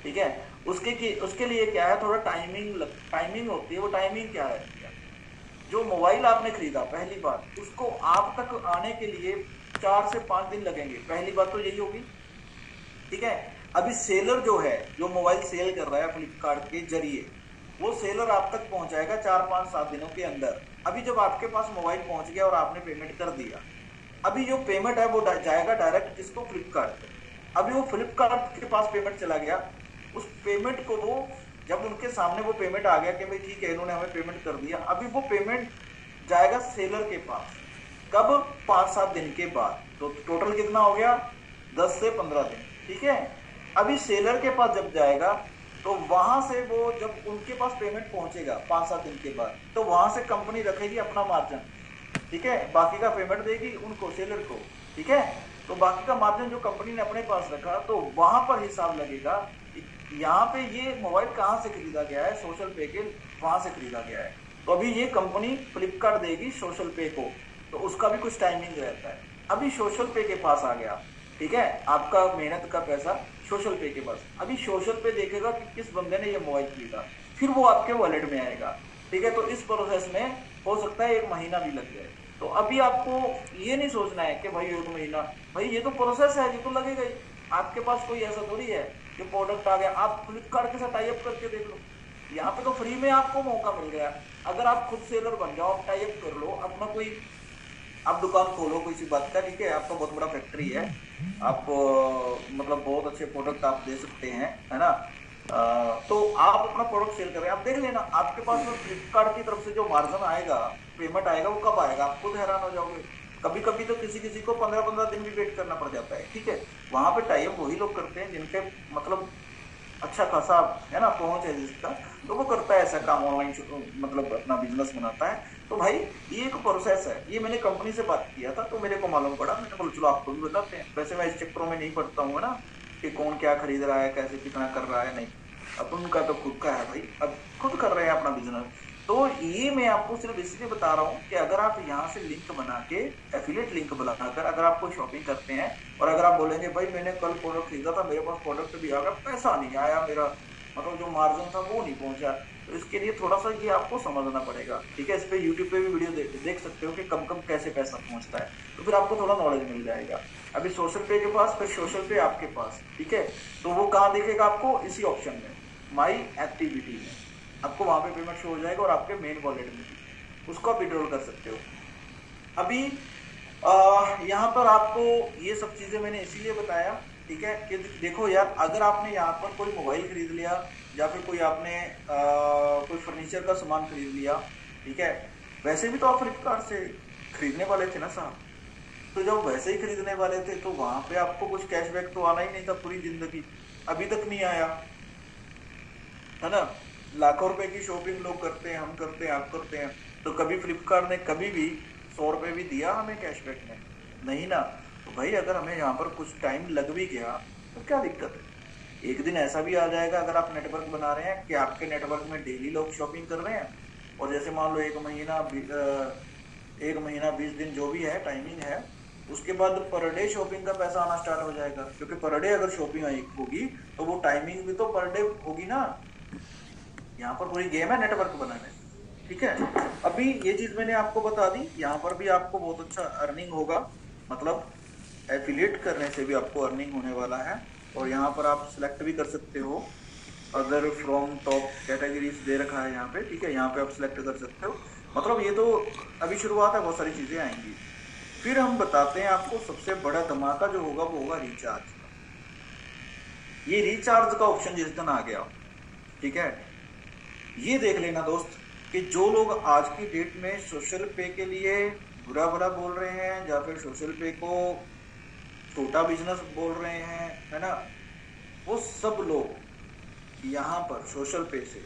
B: ठीक है। उसके लिए क्या है, थोड़ा टाइमिंग होती है। वो टाइमिंग क्या है, जो मोबाइल आपने खरीदा पहली बार, उसको आप तक आने के लिए 4 से 5 दिन लगेंगे, पहली बात तो यही होगी, ठीक है। अभी सेलर जो है, जो मोबाइल सेल कर रहा है फ्लिपकार्ट के जरिए, वो सेलर आप तक पहुंचाएगा 4 5 7 दिनों के अंदर। अभी जब आपके पास मोबाइल पहुंच गया और आपने पेमेंट कर दिया, अभी जो पेमेंट है वो जाएगा डायरेक्ट किसको, फ्लिपकार्ट को। अभी वो फ्लिपकार्ट के पास पेमेंट चला गया, उस पेमेंट को वो जब उनके सामने वो पेमेंट आ गया कि भाई ठीक है इन्होंने हमें पेमेंट कर दिया, अभी वो पेमेंट जाएगा सेलर के पास, कब, 5-7 दिन के बाद। तो टोटल कितना हो गया, 10 से 15 दिन, ठीक है। अभी सेलर के पास जब जाएगा तो वहां से वो जब उनके पास पेमेंट पहुंचेगा 5-7 दिन के बाद, तो वहां से कंपनी रखेगी अपना मार्जिन, ठीक है, बाकी का पेमेंट देगी उनको, सेलर को, ठीक है। तो बाकी का मार्जिन जो कंपनी ने अपने पास रखा, तो वहां पर हिसाब लगेगा यहाँ पे ये मोबाइल कहाँ से खरीदा गया है, सोशल पे के वहां से खरीदा गया है। तो अभी ये कंपनी फ्लिपकार्ट देगी सोशल पे को, तो उसका भी कुछ टाइमिंग रहता है। अभी सोशल पे के पास आ गया, ठीक है, आपका मेहनत का पैसा सोशल पे के पास। अभी सोशल पे देखेगा कि किस बंदे ने ये मोबाइल खरीदा, फिर वो आपके वॉलेट में आएगा, ठीक है। तो इस प्रोसेस में हो सकता है 1 महीना भी लग जाए। तो अभी आपको ये नहीं सोचना है कि भाई 1 महीना, भाई ये तो प्रोसेस है, ये तो लगेगा ही। आपके पास कोई ऐसा थोड़ी है कि प्रोडक्ट आ गया, आप फ्लिपकार्ट के साथ टाई अप करके देख लो, यहाँ पे तो फ्री में आपको मौका मिल गया। अगर आप खुद सेलर बन जाओ, आप टाई अप कर लो, अपना कोई आप दुकान खोलो किसी बात का, ठीक है, आपका बहुत बड़ा फैक्ट्री है, आप मतलब बहुत अच्छे प्रोडक्ट आप दे सकते हैं, है ना, तो आप अपना प्रोडक्ट सेल कर रहे हैं, आप देख लेना आपके पास में फ्लिपकार्ट की तरफ से जो मार्जिन आएगा, पेमेंट आएगा, वो कब आएगा, आप खुद हैरान हो जाओगे। कभी कभी तो किसी को 15-15 दिन भी वेट करना पड़ जाता है, ठीक है। वहां पे टाई अप वही लोग करते हैं जिनके मतलब अच्छा खासा है ना पहुंच है जिसका, तो वो करता है ऐसा काम, ऑनलाइन मतलब अपना बिजनेस बनाता है। तो भाई ये एक प्रोसेस है, ये मैंने कंपनी से बात किया था तो मेरे को मालूम पड़ा, मैंने बोला चलो आपको भी बताते हैं। वैसे मैं इस चक्करों में नहीं पड़ता हूँ ना कि कौन क्या खरीद रहा है, कैसे कितना कर रहा है, नहीं। अपन का तो खुद का है भाई, अब खुद कर रहे हैं अपना बिजनेस। तो ये मैं आपको सिर्फ इसलिए बता रहा हूँ कि अगर आप यहाँ से लिंक बना के, एफिलिएट लिंक बनाकर अगर आप कोई शॉपिंग करते हैं, और अगर आप बोलेंगे भाई मैंने कल प्रोडक्ट खरीदा था, मेरे पास प्रोडक्ट भी आ गया, पैसा नहीं आया मेरा, मतलब जो मार्जिन था वो नहीं पहुंचा, तो इसके लिए थोड़ा सा ये आपको समझना पड़ेगा। ठीक है, इस पे यूट्यूब पे भी वीडियो देख सकते हो कि कम कम कैसे पैसा पहुंचता है, तो फिर आपको थोड़ा नॉलेज मिल जाएगा। अभी सोशल पे के पास, फिर सोशल पे आपके पास, ठीक है। तो वो कहाँ दिखेगा आपको, इसी ऑप्शन में, माई एक्टिविटी में आपको वहां पे पेमेंट शो हो जाएगा, और आपके मेन वॉलेट में भी उसको आप विड्रॉल कर सकते हो। अभी यहाँ पर आपको ये सब चीजें मैंने इसीलिए बताया, ठीक है, कि देखो यार, अगर आपने यहाँ पर कोई मोबाइल खरीद लिया, या फिर कोई आपने कोई फर्नीचर का सामान खरीद लिया, ठीक है, वैसे भी तो आप फ्लिपकार्ट से खरीदने वाले थे ना साहब, तो जब वैसे ही खरीदने वाले थे तो वहां पे आपको कुछ कैशबैक तो आना ही नहीं था पूरी जिंदगी, अभी तक नहीं आया, है ना। लाखों रुपए की शॉपिंग लोग करते हैं, हम करते हैं, आप करते हैं, तो कभी फ्लिपकार्ट ने कभी भी 100 रुपए भी दिया हमें कैशबैक में, नहीं ना। तो भाई अगर हमें यहाँ पर कुछ टाइम लग भी गया तो क्या दिक्कत है, एक दिन ऐसा भी आ जाएगा, अगर आप नेटवर्क बना रहे हैं कि आपके नेटवर्क में डेली लोग शॉपिंग कर रहे हैं, और जैसे मान लो 1 महीना 20 दिन जो भी है टाइमिंग है, उसके बाद पर डे शॉपिंग का पैसा आना स्टार्ट हो जाएगा, क्योंकि पर डे अगर शॉपिंग होगी तो वो टाइमिंग भी तो पर डे होगी ना। यहाँ पर पूरी गेम है नेटवर्क बनाने, ठीक है। अभी ये चीज मैंने आपको बता दी, यहाँ पर भी आपको बहुत अच्छा अर्निंग होगा, मतलब एफिलिएट करने से भी आपको अर्निंग होने वाला है। और यहाँ पर आप सिलेक्ट भी कर सकते हो, अदर फ्रॉम टॉप कैटेगरीज दे रखा है यहाँ पे, ठीक है, यहाँ पे आप सिलेक्ट कर सकते हो। मतलब ये तो अभी शुरुआत है, बहुत सारी चीजें आएंगी। फिर हम बताते हैं आपको सबसे बड़ा धमाका जो होगा वो होगा रिचार्ज। ये रिचार्ज का ऑप्शन जिस दिन आ गया, ठीक है, ये देख लेना दोस्त कि जो लोग आज की डेट में सोशल पे के लिए बुरा भला बोल रहे हैं, या फिर सोशल पे को छोटा बिजनेस बोल रहे हैं, है ना, वो सब लोग यहाँ पर सोशल पे से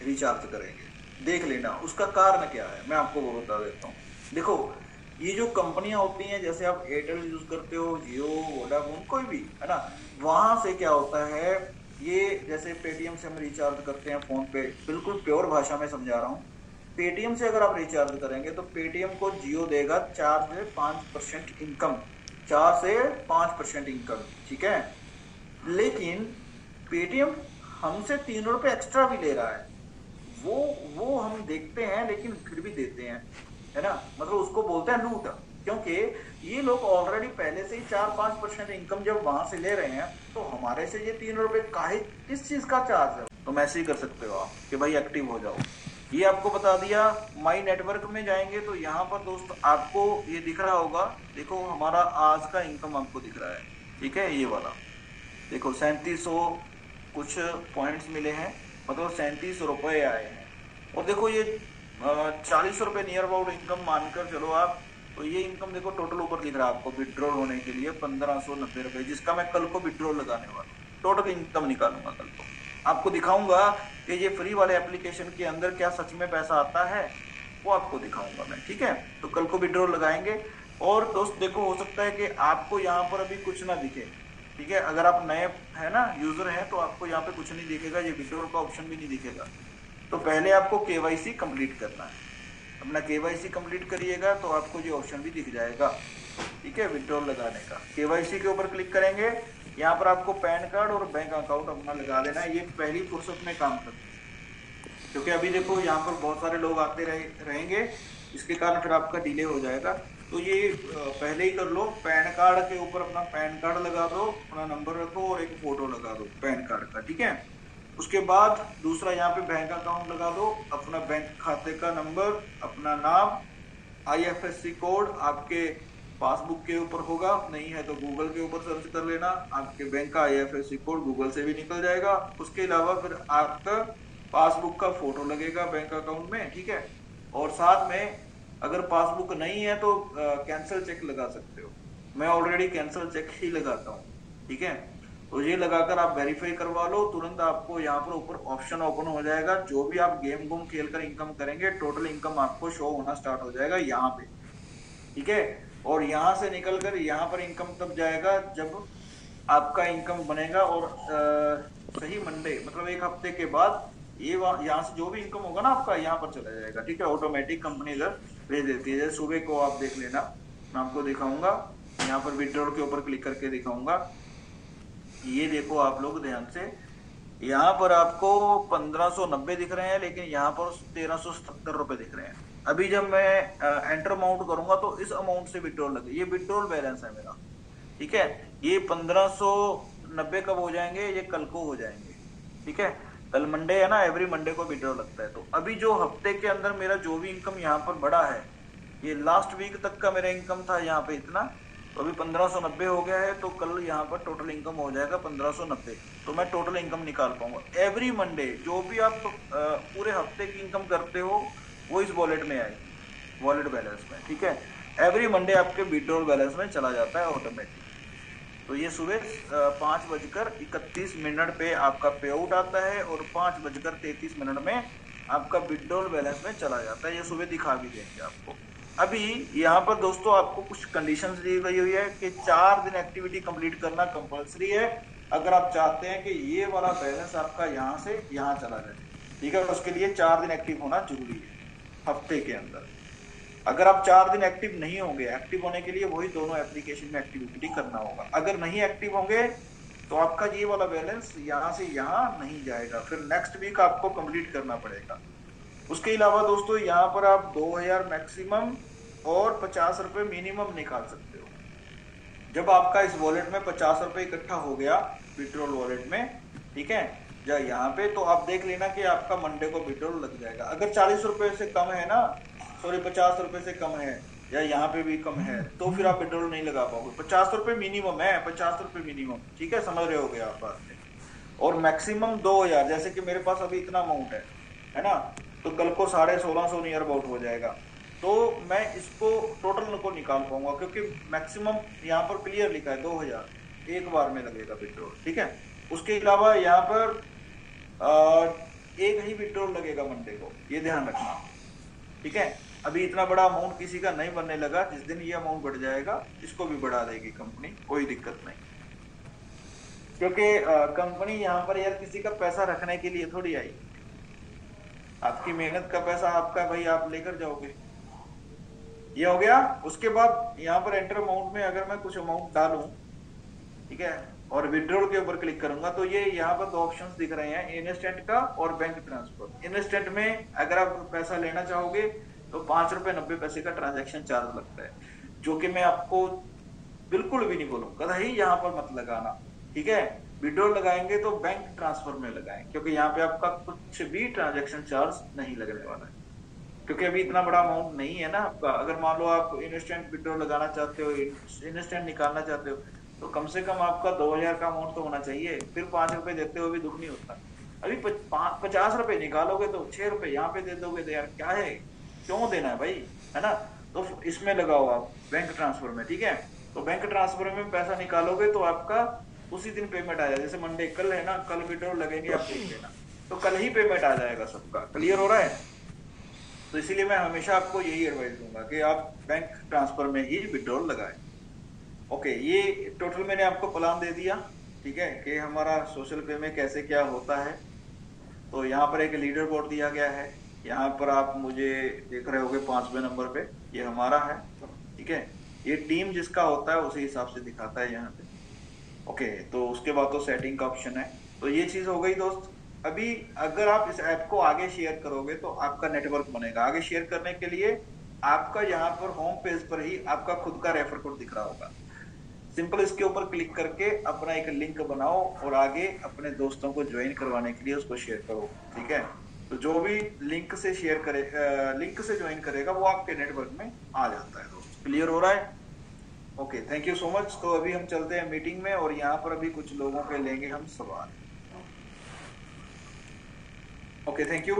B: रिचार्ज करेंगे। देख लेना उसका कारण क्या है, मैं आपको वो बता देता हूँ। देखो, ये जो कंपनियां होती हैं, जैसे आप एयरटेल यूज करते हो, जियो, वोडाफोन, कोई भी, है ना, वहां से क्या होता है, ये जैसे पेटीएम से हम रिचार्ज करते हैं, फोन पे, बिल्कुल प्योर भाषा में समझा रहा हूँ। पेटीएम से अगर आप रिचार्ज करेंगे तो पेटीएम को जियो देगा 4 से 5% इनकम, 4 से 5% इनकम, ठीक है। लेकिन पेटीएम हमसे 3 रुपए एक्स्ट्रा भी ले रहा है, वो हम देखते हैं, लेकिन फिर भी देते हैं, है ना। मतलब उसको बोलते हैं लूट, क्योंकि ये लोग ऑलरेडी पहले से ही 4-5% इनकम जब वहां से ले रहे हैं, तो हमारे से ये 3 रुपए काहे, किस चीज का चार्ज है। तो मैसे ही कर सकते हो आप कि भाई एक्टिव हो जाओ। ये आपको बता दिया। माई नेटवर्क में जाएंगे तो यहाँ पर दोस्त आपको ये दिख रहा होगा, देखो हमारा आज का इनकम आपको दिख रहा है, ठीक है, ये वाला देखो 3700 कुछ पॉइंट्स मिले हैं, मतलब 37 रुपए आए हैं। और देखो ये 40 रुपए नियर अबाउट इनकम मानकर चलो आप, तो ये इनकम देखो टोटल ऊपर दिख रहा है आपको विड्रॉल होने के लिए 1590 रुपए, जिसका मैं कल को विड्रॉल लगाने वाला हूँ, टोटल इनकम निकालूंगा कल को, आपको दिखाऊंगा कि ये फ्री वाले एप्लीकेशन के अंदर क्या सच में पैसा आता है, वो आपको दिखाऊंगा मैं, ठीक है। तो कल को विड्रॉल लगाएंगे। और दोस्त देखो, हो सकता है कि आपको यहाँ पर अभी कुछ ना दिखे, ठीक है, अगर आप नए है ना यूजर हैं तो आपको यहाँ पे कुछ नहीं दिखेगा, ये विड्रॉल का ऑप्शन भी नहीं दिखेगा। तो पहले आपको केवाईसी कंप्लीट करना है, अपना केवाईसी कंप्लीट करिएगा तो आपको ये ऑप्शन भी दिख जाएगा, ठीक है, विड्रॉल लगाने का। केवाईसी के ऊपर क्लिक करेंगे, यहाँ पर आपको पैन कार्ड और बैंक अकाउंट अपना लगा लेना है, ये पहली फुर्सत में काम करते हैं, क्योंकि अभी देखो यहाँ पर बहुत सारे लोग आते रहेंगे, इसके कारण फिर आपका डिले हो जाएगा। तो ये पहले ही कर लो, पैन कार्ड के ऊपर अपना पैन कार्ड लगा दो, अपना नंबर रखो और एक फोटो लगा दो पैन कार्ड का, ठीक है। उसके बाद दूसरा यहाँ पे बैंक अकाउंट लगा दो, अपना बैंक खाते का नंबर, अपना नाम, IFSC कोड आपके पासबुक के ऊपर होगा, नहीं है तो गूगल के ऊपर सर्च कर लेना, आपके बैंक का IFSC कोड गूगल से भी निकल जाएगा। उसके अलावा फिर आपका पासबुक का फोटो लगेगा बैंक अकाउंट में, ठीक है। और साथ में अगर पासबुक नहीं है तो कैंसिल चेक लगा सकते हो, मैं ऑलरेडी कैंसिल चेक ही लगाता हूँ, ठीक है। तो ये लगाकर आप वेरीफाई करवा लो, तुरंत आपको यहाँ पर ऊपर ऑप्शन ओपन हो जाएगा। जो भी आप गेम गुम खेल कर इनकम करेंगे, टोटल इनकम आपको शो होना स्टार्ट हो जाएगा यहाँ पे, ठीक है। और यहाँ से निकल कर यहाँ पर इनकम तब जाएगा जब आपका इनकम बनेगा, और सही मंडे मतलब एक हफ्ते के बाद ये यहाँ से जो भी इनकम होगा ना आपका यहाँ पर चला जाएगा, ठीक है। ऑटोमेटिक कंपनी इधर भेज देती है। जैसे सुबह को आप देख लेना, मैं आपको दिखाऊंगा, यहाँ पर विड्रॉल के ऊपर क्लिक करके दिखाऊंगा। ये देखो आप लोग ध्यान से, यहाँ पर आपको 1590 दिख रहे हैं, लेकिन यहाँ पर 1377 रुपए दिख रहे हैं। अभी जब मैं एंटर अमाउंट करूंगा तो इस अमाउंट से विड्रॉल लगे, ये विड्रॉल बैलेंस है मेरा, ठीक है। ये 1590 कब हो जाएंगे, ये कल को हो जाएंगे, ठीक है। कल मंडे है ना, एवरी मंडे को विड्रॉल लगता है। तो अभी जो हफ्ते के अंदर मेरा जो भी इनकम यहाँ पर बढ़ा है, ये लास्ट वीक तक का मेरा इनकम था यहाँ पे इतना, तो अभी 1590 हो गया है। तो कल यहाँ पर टोटल इनकम हो जाएगा 1590, तो मैं टोटल इनकम निकाल पाऊंगा। एवरी मंडे जो भी आप पूरे हफ्ते की इनकम करते हो वो इस वॉलेट में आएगी, वॉलेट बैलेंस में, ठीक है। एवरी मंडे आपके विड्रॉल बैलेंस में चला जाता है ऑटोमेटिक। तो ये सुबह 5:31 पे आपका पे आउट आता है, और 5:33 में आपका विड्रॉल बैलेंस में चला जाता है। ये सुबह दिखा भी देंगे आपको। अभी यहाँ पर दोस्तों आपको कुछ कंडीशंस दी गई हुई है कि 4 दिन एक्टिविटी कंप्लीट करना कंपलसरी है, अगर आप चाहते हैं कि ये वाला बैलेंस आपका यहाँ से यहाँ चला जाए, ठीक है। उसके लिए 4 दिन एक्टिव होना जरूरी है हफ्ते के अंदर। अगर आप 4 दिन एक्टिव नहीं होंगे, एक्टिव होने के लिए वही दोनों एप्लीकेशन में एक्टिविटी करना होगा। अगर नहीं एक्टिव होंगे तो आपका ये वाला बैलेंस यहाँ से यहाँ नहीं जाएगा, फिर नेक्स्ट वीक आपको कंप्लीट करना पड़ेगा। उसके अलावा दोस्तों यहाँ पर आप 2000 मैक्सिमम और 50 रुपए मिनिमम निकाल सकते हो। जब आपका इस वॉलेट में 50 रुपए इकट्ठा हो गया विड्रॉल वॉलेट में, ठीक है, या यहाँ पे, तो आप देख लेना कि आपका मंडे को विड्रॉल लग जाएगा। अगर 40 रुपए से कम है ना, सॉरी 50 रुपए से कम है, या यहाँ पे भी कम है, तो फिर आप विड्रॉल नहीं लगा पाओगे। 50 रुपए मिनिमम है, 50 रुपए मिनिमम, ठीक है, समझ रहे होगे आप बात में। और मैक्सिमम 2000, जैसे कि मेरे पास अभी इतना अमाउंट है ना, तो कल को 1650 नियर अबाउट हो जाएगा, तो मैं इसको टोटल को निकाल पाऊंगा, क्योंकि मैक्सिमम यहाँ पर क्लियर लिखा है 2000 एक बार में लगेगा विड्रॉल, ठीक है। उसके अलावा यहाँ पर एक ही विड्रॉल लगेगा मंडे को, ये ध्यान रखना, ठीक है। अभी इतना बड़ा अमाउंट किसी का नहीं बनने लगा, जिस दिन ये अमाउंट बढ़ जाएगा इसको भी बढ़ा देगी कंपनी, कोई दिक्कत नहीं। क्योंकि कंपनी यहाँ पर यार किसी का पैसा रखने के लिए थोड़ी आई, आपकी मेहनत का पैसा आपका भाई, आप लेकर जाओगे। ये हो गया। उसके बाद यहाँ पर एंटर अमाउंट में अगर मैं कुछ अमाउंट डालूं, ठीक है, और विड्रॉल के ऊपर क्लिक करूंगा, तो ये यहाँ पर 2 ऑप्शंस दिख रहे हैं, इंस्टेंट का और बैंक ट्रांसफर। इंस्टेंट में अगर आप पैसा लेना चाहोगे तो 5 रुपए 90 पैसे का ट्रांजैक्शन चार्ज लगता है, जो कि मैं आपको बिल्कुल भी नहीं बोलूंगा, कहीं यहाँ पर मत लगाना, ठीक है। विड्रॉल लगाएंगे तो बैंक ट्रांसफर में लगाएं, क्योंकि यहाँ पे आपका कुछ भी ट्रांजैक्शन चार्ज नहीं लगने वाला है, क्योंकि अभी इतना बड़ा अमाउंट नहीं है ना आपका। अगर मान लो आप इंस्टेंट विड्रॉल लगाना चाहते हो, इंस्टेंट निकालना चाहते हो, तो कम से कम आपका 2000 का अमाउंट तो होना चाहिए। फिर 5 रुपए देते हुए भी दुख नहीं होता। अभी 50 रुपए निकालोगे तो 6 रुपए यहाँ पे दे दोगे, तो यार क्या है, क्यों देना है भाई, है ना। तो इसमें लगाओ आप बैंक ट्रांसफर में, ठीक है। तो बैंक ट्रांसफर में पैसा निकालोगे तो आपका उसी दिन पेमेंट आ जाएगा। जैसे मंडे कल है ना, कल विड्रॉल लगेंगे, आप देख लेना, तो कल ही पेमेंट आ जाएगा सबका। क्लियर हो रहा है। तो इसीलिए मैं हमेशा आपको यही एडवाइस दूंगा कि आप बैंक ट्रांसफर में ही विड्रॉल लगाएं। ओके, ये टोटल मैंने आपको प्लान दे दिया, ठीक है, कि हमारा सोशल पे में कैसे क्या होता है। तो यहाँ पर एक लीडर बोर्ड दिया गया है, यहाँ पर आप मुझे देख रहे होगे 5वें नंबर पे, ये हमारा है, ठीक है। ये टीम जिसका होता है उसी हिसाब से दिखाता है यहाँ पे। ओके, तो उसके बाद तो सेटिंग का ऑप्शन है। तो ये चीज हो गई दोस्त। अभी अगर आप इस ऐप को आगे शेयर करोगे तो आपका नेटवर्क बनेगा। आगे शेयर करने के लिए आपका यहाँ पर होम पेज पर ही आपका खुद का रेफर कोड दिख रहा होगा। सिंपल इसके ऊपर क्लिक करके अपना एक लिंक बनाओ और आगे अपने दोस्तों को ज्वाइन करवाने के लिए उसको शेयर करो, ठीक है। तो जो भी लिंक से शेयर करे, लिंक से ज्वाइन करेगा वो आपके नेटवर्क में आ जाता है दोस्त। क्लियर हो रहा है। Okay, thank you so much. तो अभी हम चलते हैं मीटिंग में और यहाँ पर अभी कुछ लोगों के लेंगे हम सवाल। Okay, thank you.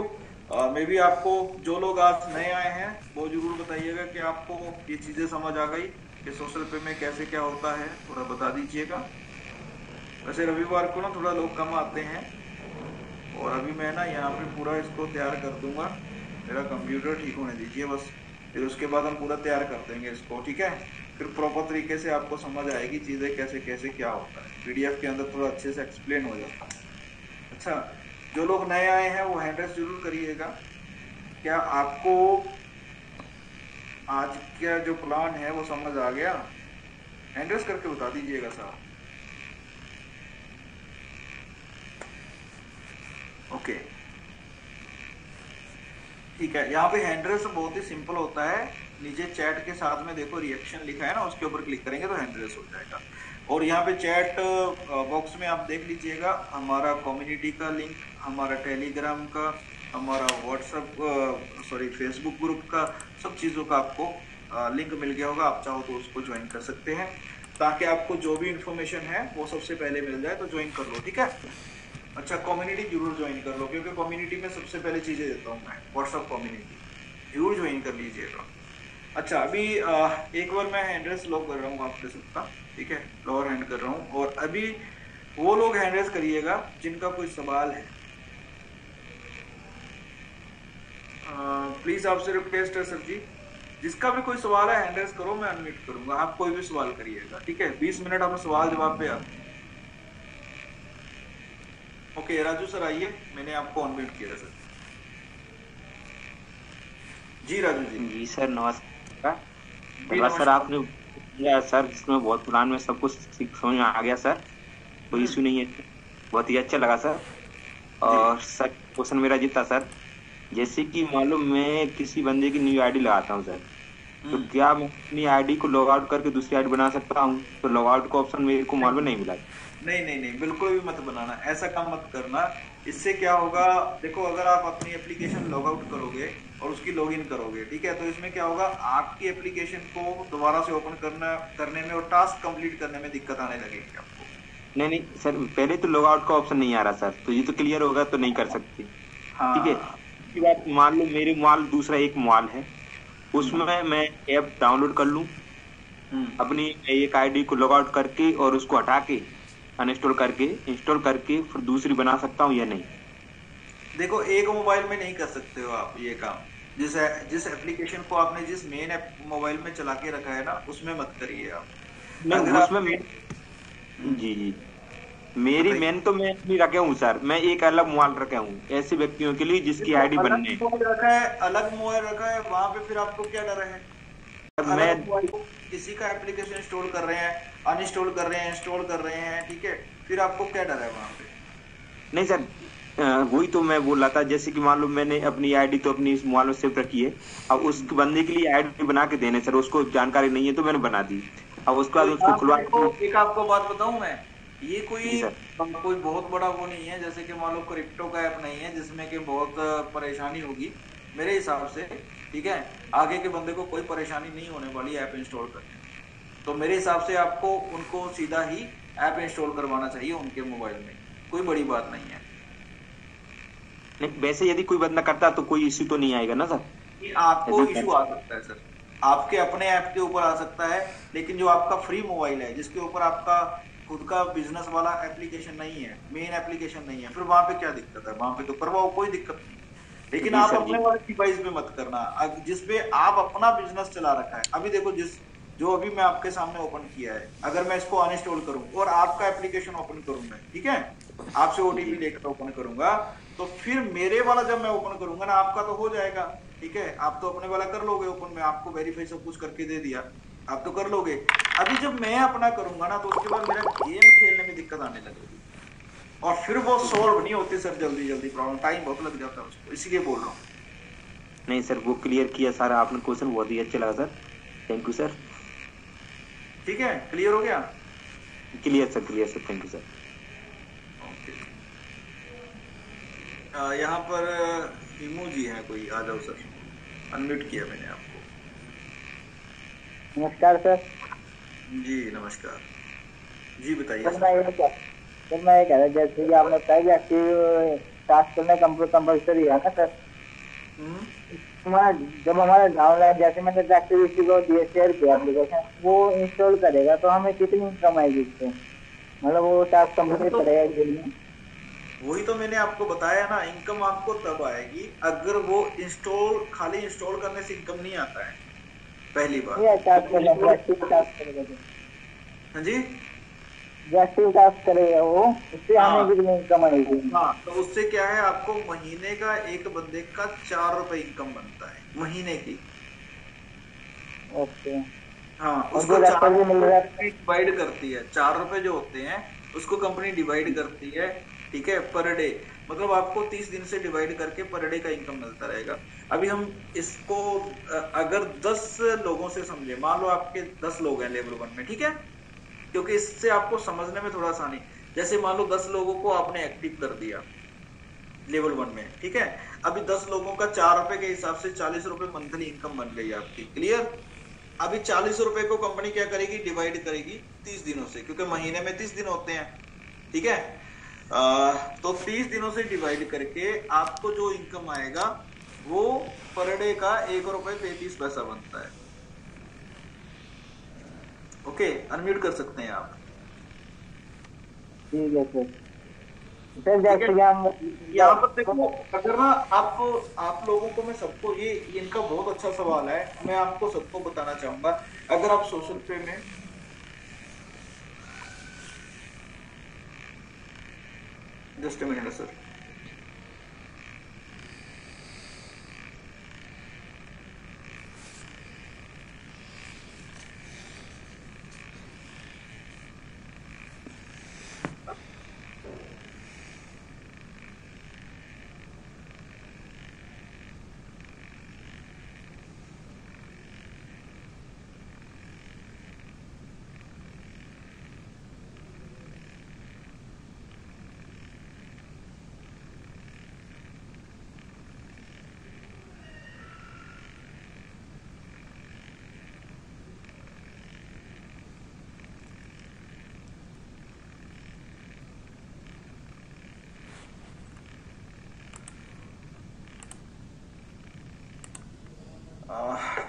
B: May be आपको जो लोग आज नए आए हैं वो जरूर बताइएगा कि आपको ये चीजें समझ आ गई कि सोशल पे में कैसे क्या होता है, थोड़ा बता दीजिएगा। वैसे रविवार को ना थोड़ा लोग कम आते हैं, और अभी मैं ना यहाँ पे पूरा इसको तैयार कर दूंगा। मेरा कंप्यूटर ठीक होने दीजिए बस, फिर उसके बाद हम पूरा तैयार कर देंगे इसको, ठीक है। फिर प्रॉपर तरीके से आपको समझ आएगी चीज़ें कैसे कैसे क्या होता है, पीडीएफ के अंदर थोड़ा अच्छे से एक्सप्लेन हो जाता है। अच्छा, जो लोग नए आए हैं वो हैंड रेस जरूर करिएगा। क्या आपको आज का जो प्लान है वो समझ आ गया? हैंड रेस करके बता दीजिएगा साहब। ओके, ठीक है। यहाँ पे हैंड रेस बहुत ही सिंपल होता है। नीचे चैट के साथ में देखो रिएक्शन लिखा है ना, उसके ऊपर क्लिक करेंगे तो हैंड रेस हो जाएगा। और यहाँ पे चैट बॉक्स में आप देख लीजिएगा हमारा कम्युनिटी का लिंक, हमारा टेलीग्राम का, हमारा व्हाट्सएप सॉरी फेसबुक ग्रुप का, सब चीज़ों का आपको लिंक मिल गया होगा। आप चाहो तो उसको ज्वाइन कर सकते हैं, ताकि आपको जो भी इंफॉर्मेशन है वो सबसे पहले मिल जाए। तो ज्वाइन कर लो, ठीक है। अच्छा, कम्युनिटी जरूर ज्वाइन कर लो, क्योंकि कम्युनिटी में सबसे पहले चीज़ें देता हूँ मैं। व्हाट्सएप कम्युनिटी जरूर ज्वाइन कर लीजिएगा। अच्छा, अभी एक बार मैं हैंड रेस लॉक कर रहा हूँ आपके सबका, ठीक है। लोअर हैंड कर रहा हूँ, और अभी वो लोग हैंड रेस करिएगा जिनका कोई सवाल है। प्लीज आपसे रिक्वेस्ट है सर जी, जिसका भी कोई सवाल है हैंड रेस करो, मैं अनम्यूट करूंगा। आप कोई भी सवाल करिएगा, ठीक है। 20 मिनट हम सवाल जवाब पे आते हैं। ओके राजू सर आइए, मैंने आपको अनम्यूट किया सर। जी राजू जी।
C: जी सर नमस्कार।
B: नमस्कार
C: सर आपने किया सर, जिसमें बहुत प्लान में सब कुछ समझ में आ गया सर, कोई इशू नहीं है, बहुत ही अच्छा लगा सर। और सर क्वेश्चन मेरा जीता सर, जैसे कि मालूम मैं किसी बंदे की न्यू आईडी लगाता हूँ सर, तो क्या मैं अपनी आईडी को लॉग आउट करके दूसरी आईडी बना सकता हूँ? तो लॉग आउट का ऑप्शन मेरे को मालूम नहीं मिला।
B: नहीं नहीं नहीं, बिल्कुल भी मत बनाना, ऐसा काम मत करना। इससे क्या होगा, देखो अगर आप अपनी एप्लीकेशन लॉग आउट करोगे और उसकी लॉगिन करोगे, ठीक है, तो इसमें क्या होगा, आपकी एप्लीकेशन को दोबारा से ओपन करने में और टास्क कंप्लीट करने में दिक्कत आने लगेगी आपको।
C: नहीं नहीं सर, पहले तो लॉग आउट का ऑप्शन नहीं आ रहा सर, तो ये तो क्लियर होगा तो नहीं कर सकते, ठीक है। इसके बाद मान लो मेरे मोबाइल दूसरा एक मोबाइल है, उसमें मैं ऐप डाउनलोड कर लूं, अपनी एक आईडी को लॉग आउट करके और उसको हटा के अनइंस्टॉल करके इंस्टॉल करके फिर दूसरी बना सकता हूँ या नहीं?
B: देखो, एक मोबाइल में नहीं कर सकते हो आप ये काम। जिस एप्लीकेशन को आपने जिस मेन मोबाइल में चला के रखा है ना, उसमें मत करिए आप।
C: नहीं उसमें जी जी, मेरी मेन तो मैं नहीं रखे हूँ सर, मैं एक अलग मोबाइल रखे हूँ ऐसे व्यक्तियों के लिए जिसकी आईडी बनने
B: अलग मोबाइल रखा है, वहां पे फिर आपको क्या डर है? मैं किसी का एप्लीकेशन इंस्टॉल कर रहे हैं, अनइंस्टॉल कर रहे हैं, इंस्टॉल कर रहे हैं, ठीक है, फिर आपको क्या डर है वहां पे?
C: नहीं सर, वही तो मैं बोल रहा था, जैसे कि मान लो मैंने अपनी आईडी तो अपनी इस मोबाइल में सेव रखी है, अब उस बंदे के लिए आईडी बना के देने सर, उसको जानकारी नहीं है तो मैंने बना दी, अब उसके बाद उसको खुलवा।
B: एक आपको बात बताऊं मैं, ये कोई बहुत बड़ा वो नहीं है, जैसे कि मान लो क्रिप्टो का ऐप नहीं है जिसमें कि बहुत परेशानी होगी मेरे हिसाब से, ठीक है। आगे के बंदे को कोई परेशानी नहीं होने वाली ऐप इंस्टॉल करने, तो मेरे हिसाब से आपको उनको सीधा ही ऐप इंस्टॉल करवाना चाहिए उनके मोबाइल में, कोई बड़ी बात नहीं है।
C: नहीं, वैसे यदि कोई बंदा करता तो कोई इश्यू तो नहीं आएगा ना सर?
B: आपको इशू आ सकता है सर, आपके अपने ऐप के ऊपर आ सकता है, लेकिन जो आपका फ्री मोबाइल है जिसके ऊपर आपका खुद का बिजनेस वाला एप्लीकेशन नहीं है, मेन एप्लीकेशन नहीं है, फिर वहां पे क्या दिक्कत है? वहां पे तो करवाओ, कोई दिक्कत नहीं, लेकिन आप अपने वाले डिवाइस पे मत करना जिसपे आप अपना बिजनेस चला रखा है। अभी देखो, जो अभी मैं आपके सामने ओपन किया है, अगर मैं इसको अनइंस्टॉल करूं और आपका एप्लीकेशन ओपन करूं मैं, ठीक है, आपसे ओटीपी लेकर ओपन करूंगा, तो फिर मेरे वाला जब मैं ओपन करूंगा ना, आपका तो हो जाएगा, ठीक है, आप तो अपने वाला कर लोगे ओपन, में आपको वेरीफाई सब कुछ करके दे दिया, आप तो कर लोगे। अभी जब मैं अपना करूंगा ना, तो उसके बाद मेरा गेम खेलने में दिक्कत आने लगेगी, और फिर वो सॉल्व नहीं होती सर जल्दी प्रॉब्लम, टाइम बहुत लग जाता है उसको, इसीलिए बोल रहा हूँ।
C: नहीं सर, वो क्लियर किया सर आपने क्वेश्चन, बहुत ही अच्छा लगा सर, थैंक यू सर।
B: ठीक है, क्लियर हो गया?
C: Clear sir, thank you sir.
B: यहाँ पर हिमू जी है कोई, आ जाओ सर, अनम्यूट किया मैंने आपको।
D: नमस्कार सर।
B: जी नमस्कार जी, बताइए
D: सर। मैं ये कह रहा, जैसे कि आपने बताया कि एक्टिव टास्क करना कंपल्सरी है ना सर, जब हमारा डाउनलाइन, जैसे मैंने एक्टिविटी को शेयर किया एप्लीकेशन, वो इंस्टॉल करेगा तो हमें कितनी इनकम आएगी इससे? मतलब वो टास्क कंप्लीट करेगा एक दिन में?
B: वही तो मैंने आपको बताया ना, इनकम आपको तब आएगी अगर वो खाली इंस्टॉल करने से इनकम नहीं आता है, पहली बात।
D: ये टास्क करना,
B: इंस्टॉल,
D: एक्टिव टास्क करेगा तो,
B: हाँ जी,
D: जो एक्टिव टास्क करेगा वो, उससे हमें
B: हाँ
D: कितनी इनकम आएगी?
B: हाँ, तो उससे क्या है, आपको महीने का एक बंदे का 4 रुपए इनकम बनता है महीने की।
D: ओके।
B: हाँ,
D: और
B: उसको
D: जो
B: 4
D: रेफर भी मिल रहा है?
B: डिवाइड करती है, 4 रुपए जो होते हैं उसको कंपनी डिवाइड करती है, ठीक है, पर डे। मतलब आपको 30 दिन से डिवाइड करके पर डे का इनकम मिलता रहेगा। अभी हम इसको अगर 10 लोगों से समझे, मान लो आपके 10 लोग हैं लेवल 1 में, ठीक है, क्योंकि इससे आपको समझने में थोड़ा आसानी। जैसे मान लो 10 लोगों को आपने एक्टिव कर दिया लेवल 1 में, ठीक है, अभी 10 लोगों का 4 रुपए के हिसाब से 40 रुपए मंथली इनकम बन गई आपकी, क्लियर। अभी 40 रुपए को कंपनी क्या करेगी, डिवाइड करेगी 30 दिनों से, क्योंकि महीने में 30 दिन होते हैं, ठीक है। तो 30 दिनों से डिवाइड करके आपको जो इनकम आएगा वो पर डे का 1 रुपए 33 पैसा बनता है। ओके, अनम्यूट कर सकते हैं आप।
D: ठीक है सर। सर
B: ठीक है,
D: जैसे कि हम
B: यहाँ पर देखो, अगर ना आप लोगों को मैं सबको ये इनका बहुत अच्छा सवाल है, मैं आपको सबको बताना चाहूंगा। अगर आप सोशल पे में जस्ट मिनट सर,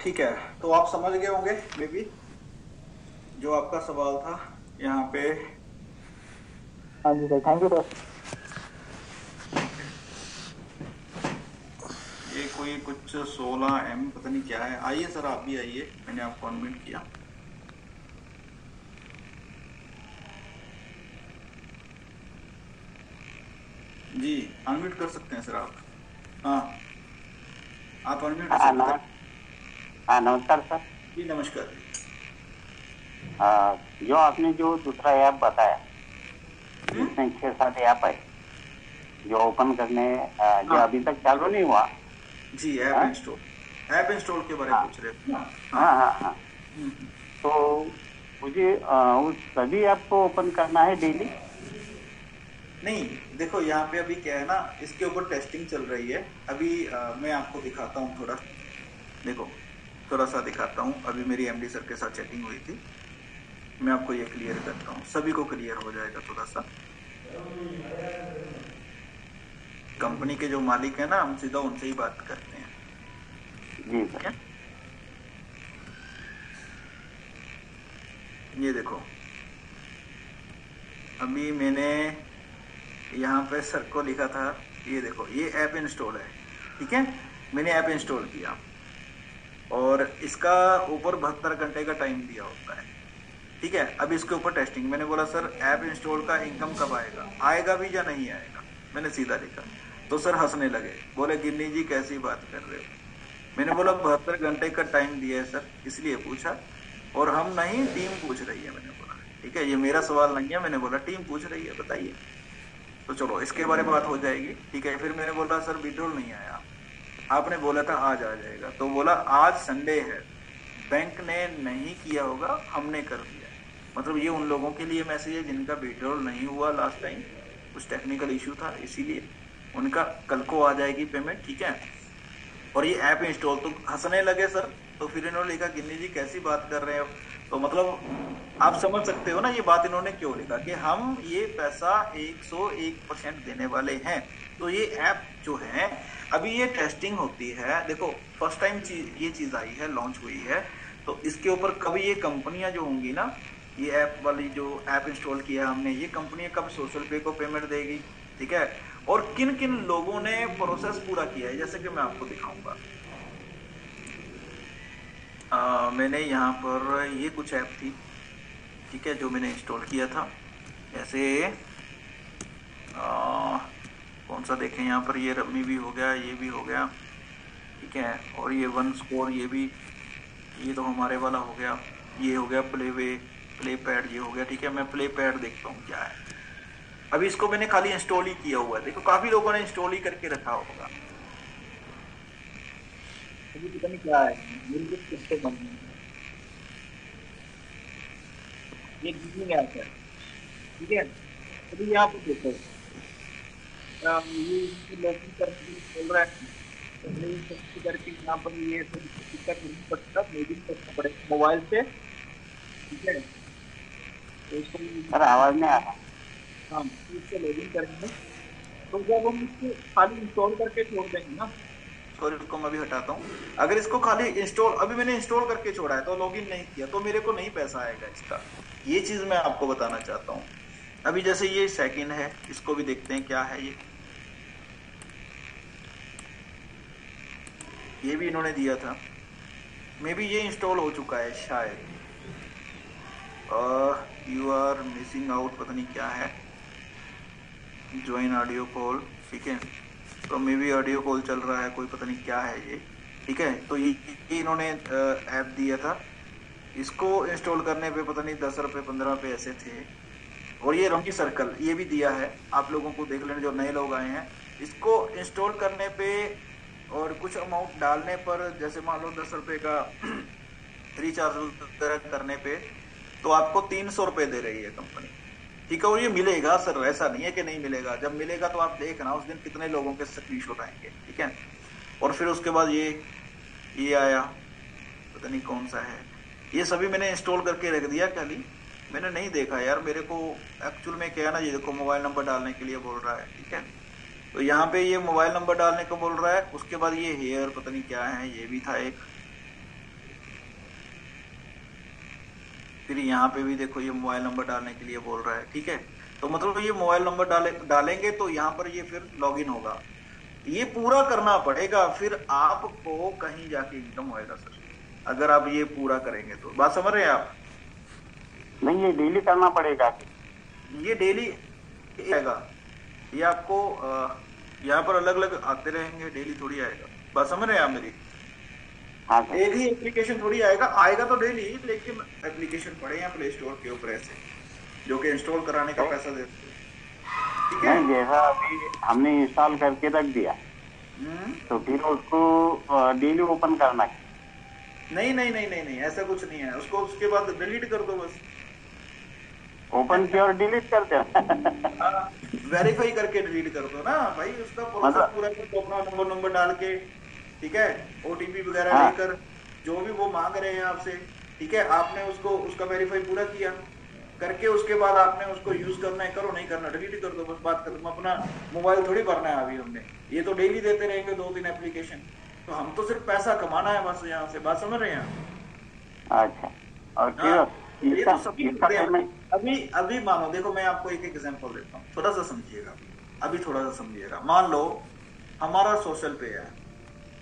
B: ठीक है, तो आप समझ गए होंगे मे बी जो आपका सवाल था यहाँ पे।
D: हाँ जी सर, थैंक यू सर।
B: ये कोई कुछ 16M पता नहीं क्या है। आइए सर, आप भी आइए, मैंने आपको अनम्यूट किया। जी, अनम्यूट कर सकते हैं सर आप। हाँ, आप अनम्यूट कर सकते हैं।
E: हाँ नमस्कार सर।
B: जी नमस्कार।
E: जो आपने जो दूसरा ऐप बताया, जिसमें 6-7 ऐप है जो ओपन करने, जो
B: हाँ।
E: अभी तक चालू नहीं हुआ।
B: जी, ऐप इंस्टॉल के बारे में पूछ रहे थे।
E: हाँ हाँ हाँ। तो मुझे उस सभी ऐप को ओपन करना है डेली?
B: नहीं, देखो यहाँ पे अभी क्या है ना, इसके ऊपर टेस्टिंग चल रही है अभी। मैं आपको दिखाता हूँ थोड़ा, देखो थोड़ा सा दिखाता हूँ। अभी मेरी एमडी सर के साथ चैटिंग हुई थी, मैं आपको ये क्लियर करता हूँ, सभी को क्लियर हो जाएगा थोड़ा सा। कंपनी के जो मालिक है ना, हम सीधा उनसे ही बात करते हैं।
E: जी सर।
B: ये देखो, अभी मैंने यहाँ पे सर को लिखा था, ये देखो ये ऐप इंस्टॉल है, ठीक है, मैंने ऐप इंस्टॉल किया और इसका ऊपर 72 घंटे का टाइम दिया होता है, ठीक है। अब इसके ऊपर टेस्टिंग, मैंने बोला सर ऐप इंस्टॉल का इनकम कब आएगा, आएगा भी या नहीं आएगा, मैंने सीधा लिखा। तो सर हंसने लगे, बोले गिन्नी जी कैसी बात कर रहे हो। मैंने बोला 72 घंटे का टाइम दिया है सर, इसलिए पूछा, और हम नहीं, टीम पूछ रही है। मैंने बोला ठीक है, ये मेरा सवाल नहीं है, मैंने बोला टीम पूछ रही है, बताइए। तो चलो इसके बारे में बात हो जाएगी, ठीक है। फिर मैंने बोला सर विड्रॉल नहीं आया, आपने बोला था आज आ जाएगा। तो बोला आज संडे है, बैंक ने नहीं किया होगा, हमने कर दिया। मतलब ये उन लोगों के लिए मैसेज है जिनका विड्रॉल नहीं हुआ लास्ट टाइम, कुछ टेक्निकल इशू था, इसीलिए उनका कल को आ जाएगी पेमेंट, ठीक है। और ये ऐप इंस्टॉल, तो हंसने लगे सर। तो फिर इन्होंने लिखा गिन्नी जी कैसी बात कर रहे हो। तो मतलब आप समझ सकते हो ना ये बात इन्होंने क्यों लिखा, कि हम ये पैसा 101% देने वाले हैं। तो ये ऐप जो है अभी ये टेस्टिंग होती है, देखो फर्स्ट टाइम ये चीज आई है, लॉन्च हुई है, तो इसके ऊपर कभी ये कंपनियां जो होंगी ना, ये ऐप वाली जो ऐप इंस्टॉल किया हमने, ये कंपनी कब सोशल पे को पेमेंट देगी, ठीक है, और किन किन लोगों ने प्रोसेस पूरा किया है, जैसे कि मैं आपको दिखाऊंगा। मैंने यहाँ पर ये कुछ ऐप थी, ठीक है, जो मैंने इंस्टॉल किया था। जैसे कौन सा देखें, यहाँ पर ये रमी भी हो गया, ये भी हो गया, ठीक है, और ये वन स्कोर, ये भी, ये तो हमारे वाला हो गया, ये हो गया प्ले पैड, ये हो गया, ठीक है। मैं प्ले पैड देखता हूँ क्या है। अभी इसको मैंने खाली इंस्टॉल ही किया हुआ है, देखो काफी लोगों ने इंस्टॉल ही करके रखा होगा।
D: अभी पता नहीं क्या है, मेरे को किससे बंद है। ये गूगल में आता है, ठीक है। अभी यहाँ पे देखो, ये लॉगिन करके बोल रहा है, करके यहाँ पर ये दिक्कत नहीं पड़ता, लॉगिन करना पड़ेगा मोबाइल से, ठीक है। तो इसको
E: सर आवाज नहीं आ रहा।
D: हाँ, इससे लॉगिन करेंगे तो जब हम इसको खाली इंस्टॉल करके छोड़ देंगे ना,
B: सॉरी इसको मैं भी हटाता हूँ। अगर इसको खाली इंस्टॉल, अभी मैंने इंस्टॉल करके छोड़ा है तो लॉगिन नहीं किया, तो मेरे को नहीं पैसा आएगा इसका। ये चीज मैं आपको बताना चाहता हूँ। अभी जैसे ये सेकंड है, इसको भी देखते हैं क्या है। ये भी इन्होंने दिया था, मे बी ये इंस्टॉल हो चुका है शायद। यू आर मिसिंग आउट, पता नहीं क्या है, ज्वाइन ऑडियो कॉल, ठीक है। तो मे बी ऑडियो कॉल चल रहा है, कोई पता नहीं क्या है ये, ठीक है। तो ये इन्होंने ऐप दिया था, इसको इंस्टॉल करने पे पता नहीं 10 रुपये 15 रुपये ऐसे थे। और ये रमी सर्कल ये भी दिया है, आप लोगों को देख लेने जो नए लोग आए हैं। इसको इंस्टॉल करने पे और कुछ अमाउंट डालने पर, जैसे मान लो 10 रुपये का रिचार्ज करने पे, तो आपको 300 रुपये दे रही है कंपनी, ठीक है। और ये मिलेगा सर, ऐसा नहीं है कि नहीं मिलेगा, जब मिलेगा तो आप देखना उस दिन कितने लोगों के स्क्रीनशॉट आएंगे, ठीक है। और फिर उसके बाद ये आया, पता नहीं कौन सा है, ये सभी मैंने इंस्टॉल करके रख दिया। खाली मैंने नहीं देखा यार, मेरे को एक्चुअल में क्या है ना, ये देखो मोबाइल नंबर डालने के लिए बोल रहा है, ठीक है। तो यहाँ पे ये मोबाइल नंबर डालने को बोल रहा है। उसके बाद ये हेयर पता नहीं क्या है, ये भी था एक। फिर यहाँ पे भी देखो ये मोबाइल नंबर डालने के लिए बोल रहा है, ठीक है। तो मतलब ये मोबाइल नंबर डालेंगे तो यहाँ पर ये फिर लॉगिन होगा। ये पूरा करना पड़ेगा, फिर आपको कहीं जाके इनकम होएगा सर, अगर आप ये पूरा करेंगे तो। बात समझ रहे हैं आप?
E: नहीं, ये डेली करना पड़ेगा।
B: ये डेली आएगा, ये आपको यहाँ पर अलग अलग आते रहेंगे, डेली थोड़ी आएगा। बात समझ रहे हैं आप मेरी?
E: हाँ,
B: एक ही एप्लीकेशन थोड़ी आएगा तो डेली, लेकिन एप्लीकेशन पड़े हैं प्ले स्टोर के ऊपर ऐसे, जो कि इंस्टॉल कराने का पैसा देते हैं, ठीक है।
E: जैसा अभी हमने इंस्टॉल करके रख दिया, तो फिर उसको डेली ओपन करना है?
B: नहीं, ऐसा कुछ नहीं है। उसको उसके बाद डिलीट कर दो बस।
E: ओपन किया और डिलीट कर दो।
B: वेरीफाई करके डिलीट कर दो ना भाई, उसका प्रोसेस पूरा तो अपना नंबर डाल के, ठीक है, ओटीपी वगैरह लेकर, जो भी वो मांग रहे हैं आपसे, ठीक है। आपने उसका वेरीफाई पूरा किया करके, उसके बाद आपने उसको यूज करना है, करो, नहीं करना डिलीट कर दो बस, बात खत्म। अपना मोबाइल थोड़ी भरना है अभी हमने, ये तो डेली देते रहेंगे 2-3 एप्लीकेशन, तो हम तो सिर्फ पैसा कमाना है बस यहाँ से। बात समझ रहे हैं आप?
E: अच्छा, और फिर
B: ये तो सभी अभी मानो, देखो मैं आपको एक एग्जांपल देता हूँ, थोड़ा सा समझिएगा, अभी थोड़ा सा समझिएगा। मान लो हमारा सोशल पे है,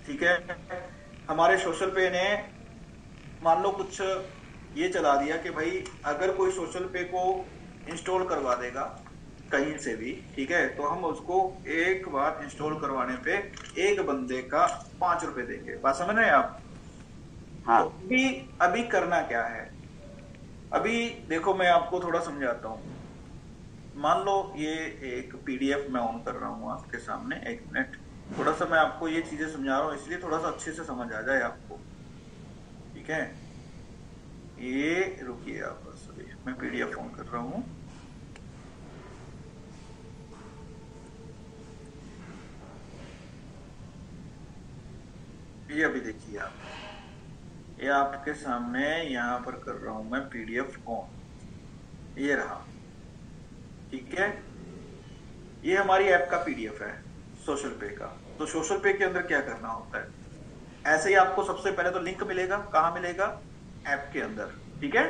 B: ठीक है, हमारे सोशल पे ने मान लो कुछ ये चला दिया कि भाई अगर कोई सोशल पे को इंस्टॉल करवा देगा कहीं से भी, ठीक है, तो हम उसको एक बार इंस्टॉल करवाने पे एक बंदे का 5 रुपए देंगे। बात समझ रहे हैं आप?
E: हाँ।
B: तो अभी करना क्या है, अभी देखो मैं आपको थोड़ा समझाता हूँ। मान लो ये एक पीडीएफ मैं ऑन कर रहा हूँ आपके सामने, 1 मिनट, थोड़ा सा मैं आपको ये चीजें समझा रहा हूँ, इसलिए थोड़ा सा अच्छे से समझ आ जाए आपको, ठीक है। ये रुकिए आप बस, अभी मैं पीडीएफ ऑन कर रहा हूँ। ये अभी देखिए आप, ये आपके सामने यहाँ पर कर रहा हूं मैं पीडीएफ ऑन, ये रहा, ठीक है। ये हमारी ऐप का पीडीएफ है सोशल पे का। तो सोशल पे के अंदर क्या करना होता है, ऐसे ही आपको सबसे पहले तो लिंक मिलेगा, कहाँ मिलेगा, ऐप के अंदर, ठीक है।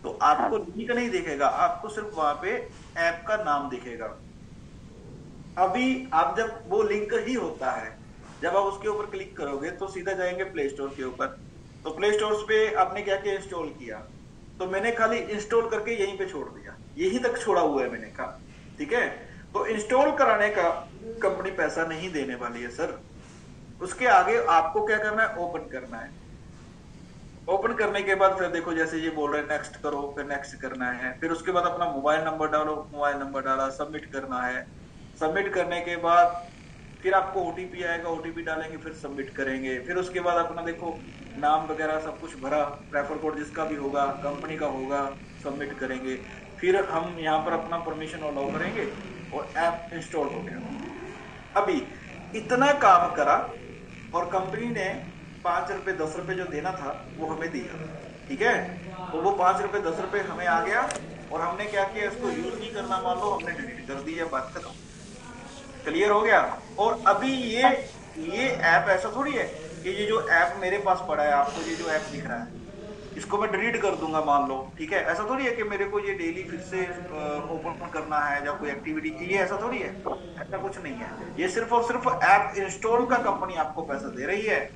D: तो आपको लिंक नहीं दिखेगा, आपको सिर्फ वहां पे ऐप का नाम दिखेगा। अभी आप जब वो लिंक ही होता है, जब आप उसके ऊपर क्लिक करोगे तो सीधा जाएंगे प्ले स्टोर के ऊपर। तो प्ले स्टोर पे आपने क्या क्या इंस्टॉल किया, तो मैंने खाली इंस्टॉल करके यहीं पे छोड़ दिया, यहीं तक छोड़ा हुआ है मैंने कहा, ठीक है। तो इंस्टॉल कराने का कंपनी पैसा नहीं देने वाली है सर। उसके आगे आपको क्या करना है, ओपन करना है। ओपन करने के बाद फिर देखो जैसे ये बोल रहे हैं नेक्स्ट करो, फिर नेक्स्ट करना है, फिर उसके बाद अपना मोबाइल नंबर डालो, मोबाइल नंबर डाला, सबमिट करना है। सबमिट करने के बाद फिर आपको ओटीपी आएगा, ओटीपी डालेंगे, फिर सबमिट करेंगे। फिर उसके बाद अपना देखो नाम वगैरह सब कुछ भरा, रेफर कोड जिसका भी होगा, कंपनी का होगा, सबमिट करेंगे। फिर हम यहाँ पर अपना परमिशन अलाउ करेंगे और ऐप इंस्टॉल हो गया। अभी इतना काम करा और कंपनी ने 5 रुपए 10 रुपए जो देना था वो हमें दिया, ठीक है। तो वो 5 रुपए 10 रुपए हमें आ गया और हमने क्या किया, इसको यूज नहीं करना, मान लो हमने डिलीट कर दिया, बात खत्म। क्लियर हो गया। और अभी ये ऐप ऐसा थोड़ी है कि ये जो ऐप मेरे पास पड़ा है, आपको ये जो ऐप दिख रहा है इसको मैं डिलीट कर दूंगा मान लो, ठीक है। ऐसा थोड़ी है कि मेरे को ये डेली फिर से ओपन करना है या कोई एक्टिविटी, ये ऐसा थोड़ी है, ऐसा कुछ नहीं है। ये सिर्फ और सिर्फ ऐप इंस्टॉल का कंपनी आपको पैसा दे रही है।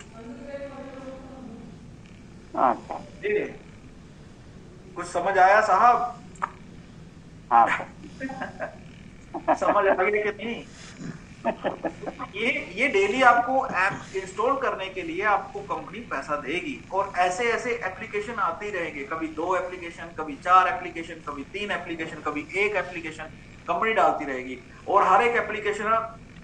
E: अच्छा,
D: कुछ समझ आया साहब?
E: हाँ
D: समझ आ गया कि नहीं? ये डेली आपको ऐप इंस्टॉल करने के लिए आपको कंपनी पैसा देगी और ऐसे ऐसे एप्लीकेशन आते ही रहेंगे, कभी 2 एप्लीकेशन, कभी 4 एप्लीकेशन, कभी 3 एप्लीकेशन, कभी 1 एप्लीकेशन कंपनी डालती रहेगी और हर एक एप्लीकेशन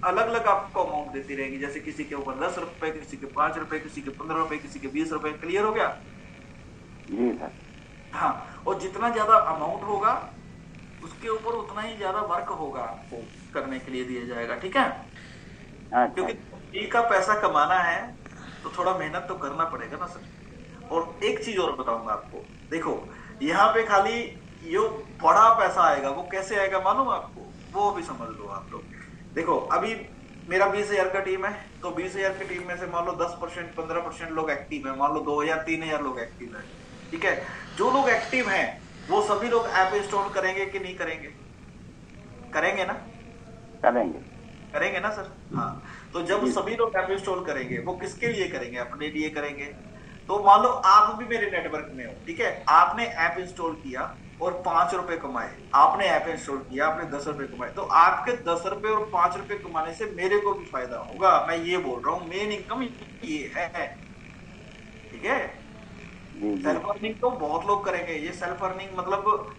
D: अलग अलग आपको अमाउंट देती रहेगी। जैसे किसी के ऊपर 10 रुपए, किसी के 5 रुपए, किसी के 15 रुपए, किसी के 20 रुपए। क्लियर हो गया?
E: जी सर।
D: हाँ, और जितना ज्यादा अमाउंट होगा उसके ऊपर उतना ही ज्यादा वर्क होगा आपको करने के लिए दिया जाएगा, ठीक है।
E: अच्छा।
D: क्योंकि फ्री का पैसा कमाना है तो थोड़ा मेहनत तो करना पड़ेगा ना सर। और एक चीज और बताऊंगा आपको, देखो यहाँ पे खाली जो बड़ा पैसा आएगा वो कैसे आएगा मालूम आपको, वो भी समझ लो आप लोग। देखो अभी मेरा 20,000 का टीम है, तो 20,000 की टीम में से मान लो 10% 15% लोग एक्टिव है, मान लो 2,000 3,000 लोग एक्टिव है, ठीक है। जो लोग एक्टिव हैं वो सभी लोग ऐप इंस्टॉल करेंगे कि नहीं करेंगे? करेंगे ना? करेंगे ना सर? हाँ। तो जब सभी लोग ऐप इंस्टॉल करेंगे वो किसके लिए करेंगे? अपने लिए करेंगे। तो मान लो आप भी मेरे नेटवर्क में हो, ठीक है। आपने ऐप इंस्टॉल किया और 5 रुपए कमाए, आपने ऐप इंस्टॉल किया, आपने 10 रुपए कमाए, तो आपके 10 रुपए और 5 रुपए कमाने से मेरे को भी फायदा होगा। मैं ये बोल रहा हूँ, मेन इनकम ये है, ठीक है। सेल्फ अर्निंग तो बहुत लोग करेंगे, ये सेल्फ अर्निंग मतलब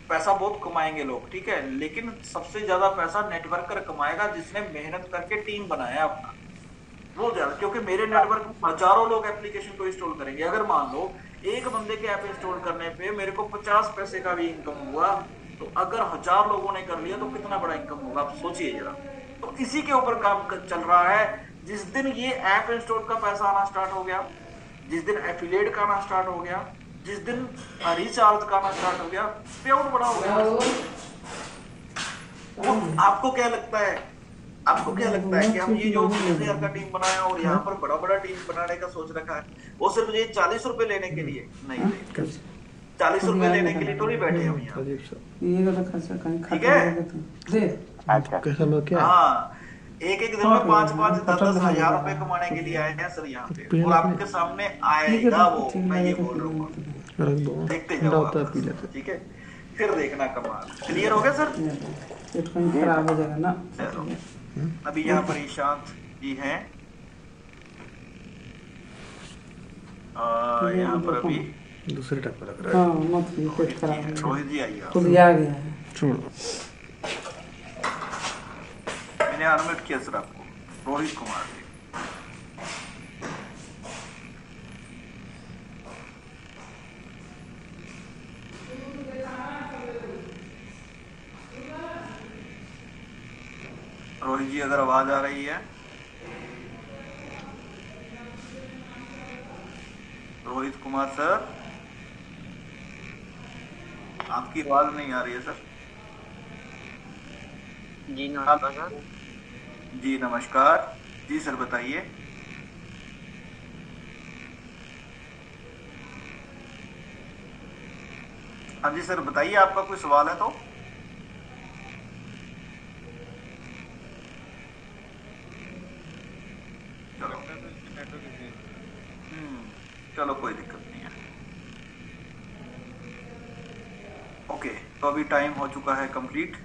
D: पैसा बहुत कमाएंगे लोग, ठीक है। लेकिन सबसे ज्यादा पैसा नेटवर्कर कमाएगा जिसने मेहनत करके टीम बनाया अपना, वो ज्यादा। क्योंकि मेरे नेटवर्क में हजारों लोग एप्लीकेशन को इंस्टॉल करेंगे। अगर मान लो एक बंदे के ऐप इंस्टॉल करने पे मेरे को 50 पैसे का भी इनकम हुआ, तो अगर 1000 लोगों ने कर लिया तो कितना बड़ा इनकम होगा, आप सोचिए जरा। तो इसी के ऊपर काम चल रहा है। जिस दिन ये ऐप इंस्टॉल का पैसा आना स्टार्ट हो गया, जिस दिन एफिलिएट का आना स्टार्ट हो गया, जिस दिन रिचार्ज का आना स्टार्ट हो गया, पेआउट बड़ा हो गया। तो आपको क्या लगता है, आपको क्या लगता है कि हम ये जो 20,000 का टीम बनाया और यहाँ पर बड़ा बड़ा टीम बनाने का सोच रखा है, वो सिर्फ ये 40 रुपए लेने के लिए नहीं, 40 रुपए लेने के लिए थोड़ी बैठे हम यहाँ, ठीक है। हाँ, एक दिन में 5-5 10-10 हजार रुपए कमाने के लिए आए हैं सर यहाँ पे, और आपके सामने आएगा वो, मैं ये बोल रहा हूँ, देखते जाओ आप, ठीक है। फिर देखना कमाल। क्लियर हो गया सर?
B: खराब हो जाएगा ना।
D: अभी यहाँ पर ईशांत जी हैं, यहाँ पर अभी
C: दूसरे टैब पर लग रहा है।
B: हाँ मत पेट खराब है।
D: रोहित जी आइए,
B: खुद आ गया है।
C: छोड़ो,
D: मैंने अनम्यूट किया सर आपको, रोहित कुमार जी। रोहित जी अगर आवाज आ रही है, रोहित कुमार सर, आपकी आवाज नहीं आ रही है सर।
F: जी नमस्कार सर।
D: जी नमस्कार जी सर, बताइए। हाँ जी सर, बताइए आपका कोई सवाल है तो। चलो चलो कोई दिक्कत नहीं है। ओके, तो अभी टाइम हो चुका है कंप्लीट।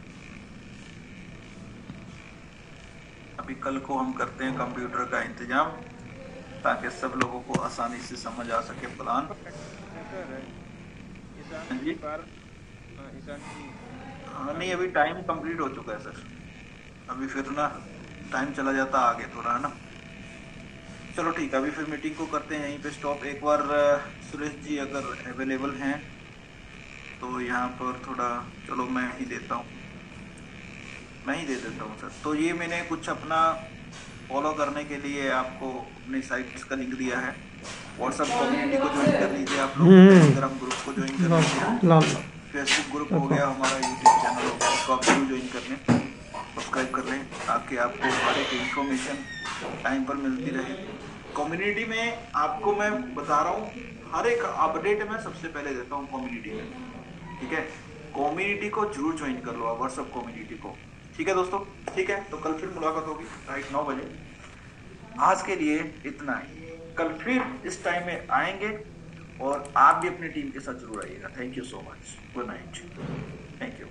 D: अभी कल को हम करते हैं कंप्यूटर का इंतजाम ताकि सब लोगों को आसानी से समझ आ सके प्लान। हाँ जी, हाँ नहीं अभी टाइम कंप्लीट हो चुका है सर, अभी फिर ना टाइम चला जाता आगे थोड़ा, है ना। चलो ठीक है, अभी फिर मीटिंग को करते हैं यहीं पे स्टॉप। एक बार सुरेश जी अगर अवेलेबल हैं तो यहाँ पर थोड़ा, चलो मैं ही देता हूँ, मैं ही दे देता हूँ सर। तो ये मैंने कुछ अपना फॉलो करने के लिए आपको अपनी साइट्स का लिंक दिया है। व्हाट्सएप कम्युनिटी को ज्वाइन कर लीजिए आप लोग, टेलीग्राम ग्रुप को ज्वाइन कर लीजिए, फेसबुक ग्रुप हो गया, हमारा यूट्यूब चैनल हो गया, उसको आप जरूर ज्वाइन कर लें, सब्सक्राइब कर लें ताकि आपको हर एक इन्फॉर्मेशन टाइम पर मिलती रहे। कम्युनिटी में आपको मैं बता रहा हूँ, हर एक अपडेट मैं सबसे पहले देता हूँ कम्युनिटी में, ठीक है। कम्युनिटी को जरूर ज्वाइन कर लो आप, व्हाट्सएप कम्युनिटी को, ठीक है दोस्तों। ठीक है, तो कल फिर मुलाकात होगी राइट 9 बजे। आज के लिए इतना ही, कल फिर इस टाइम में आएंगे और आप भी अपनी टीम के साथ जरूर आइएगा। Thank you so much, good night, thank you.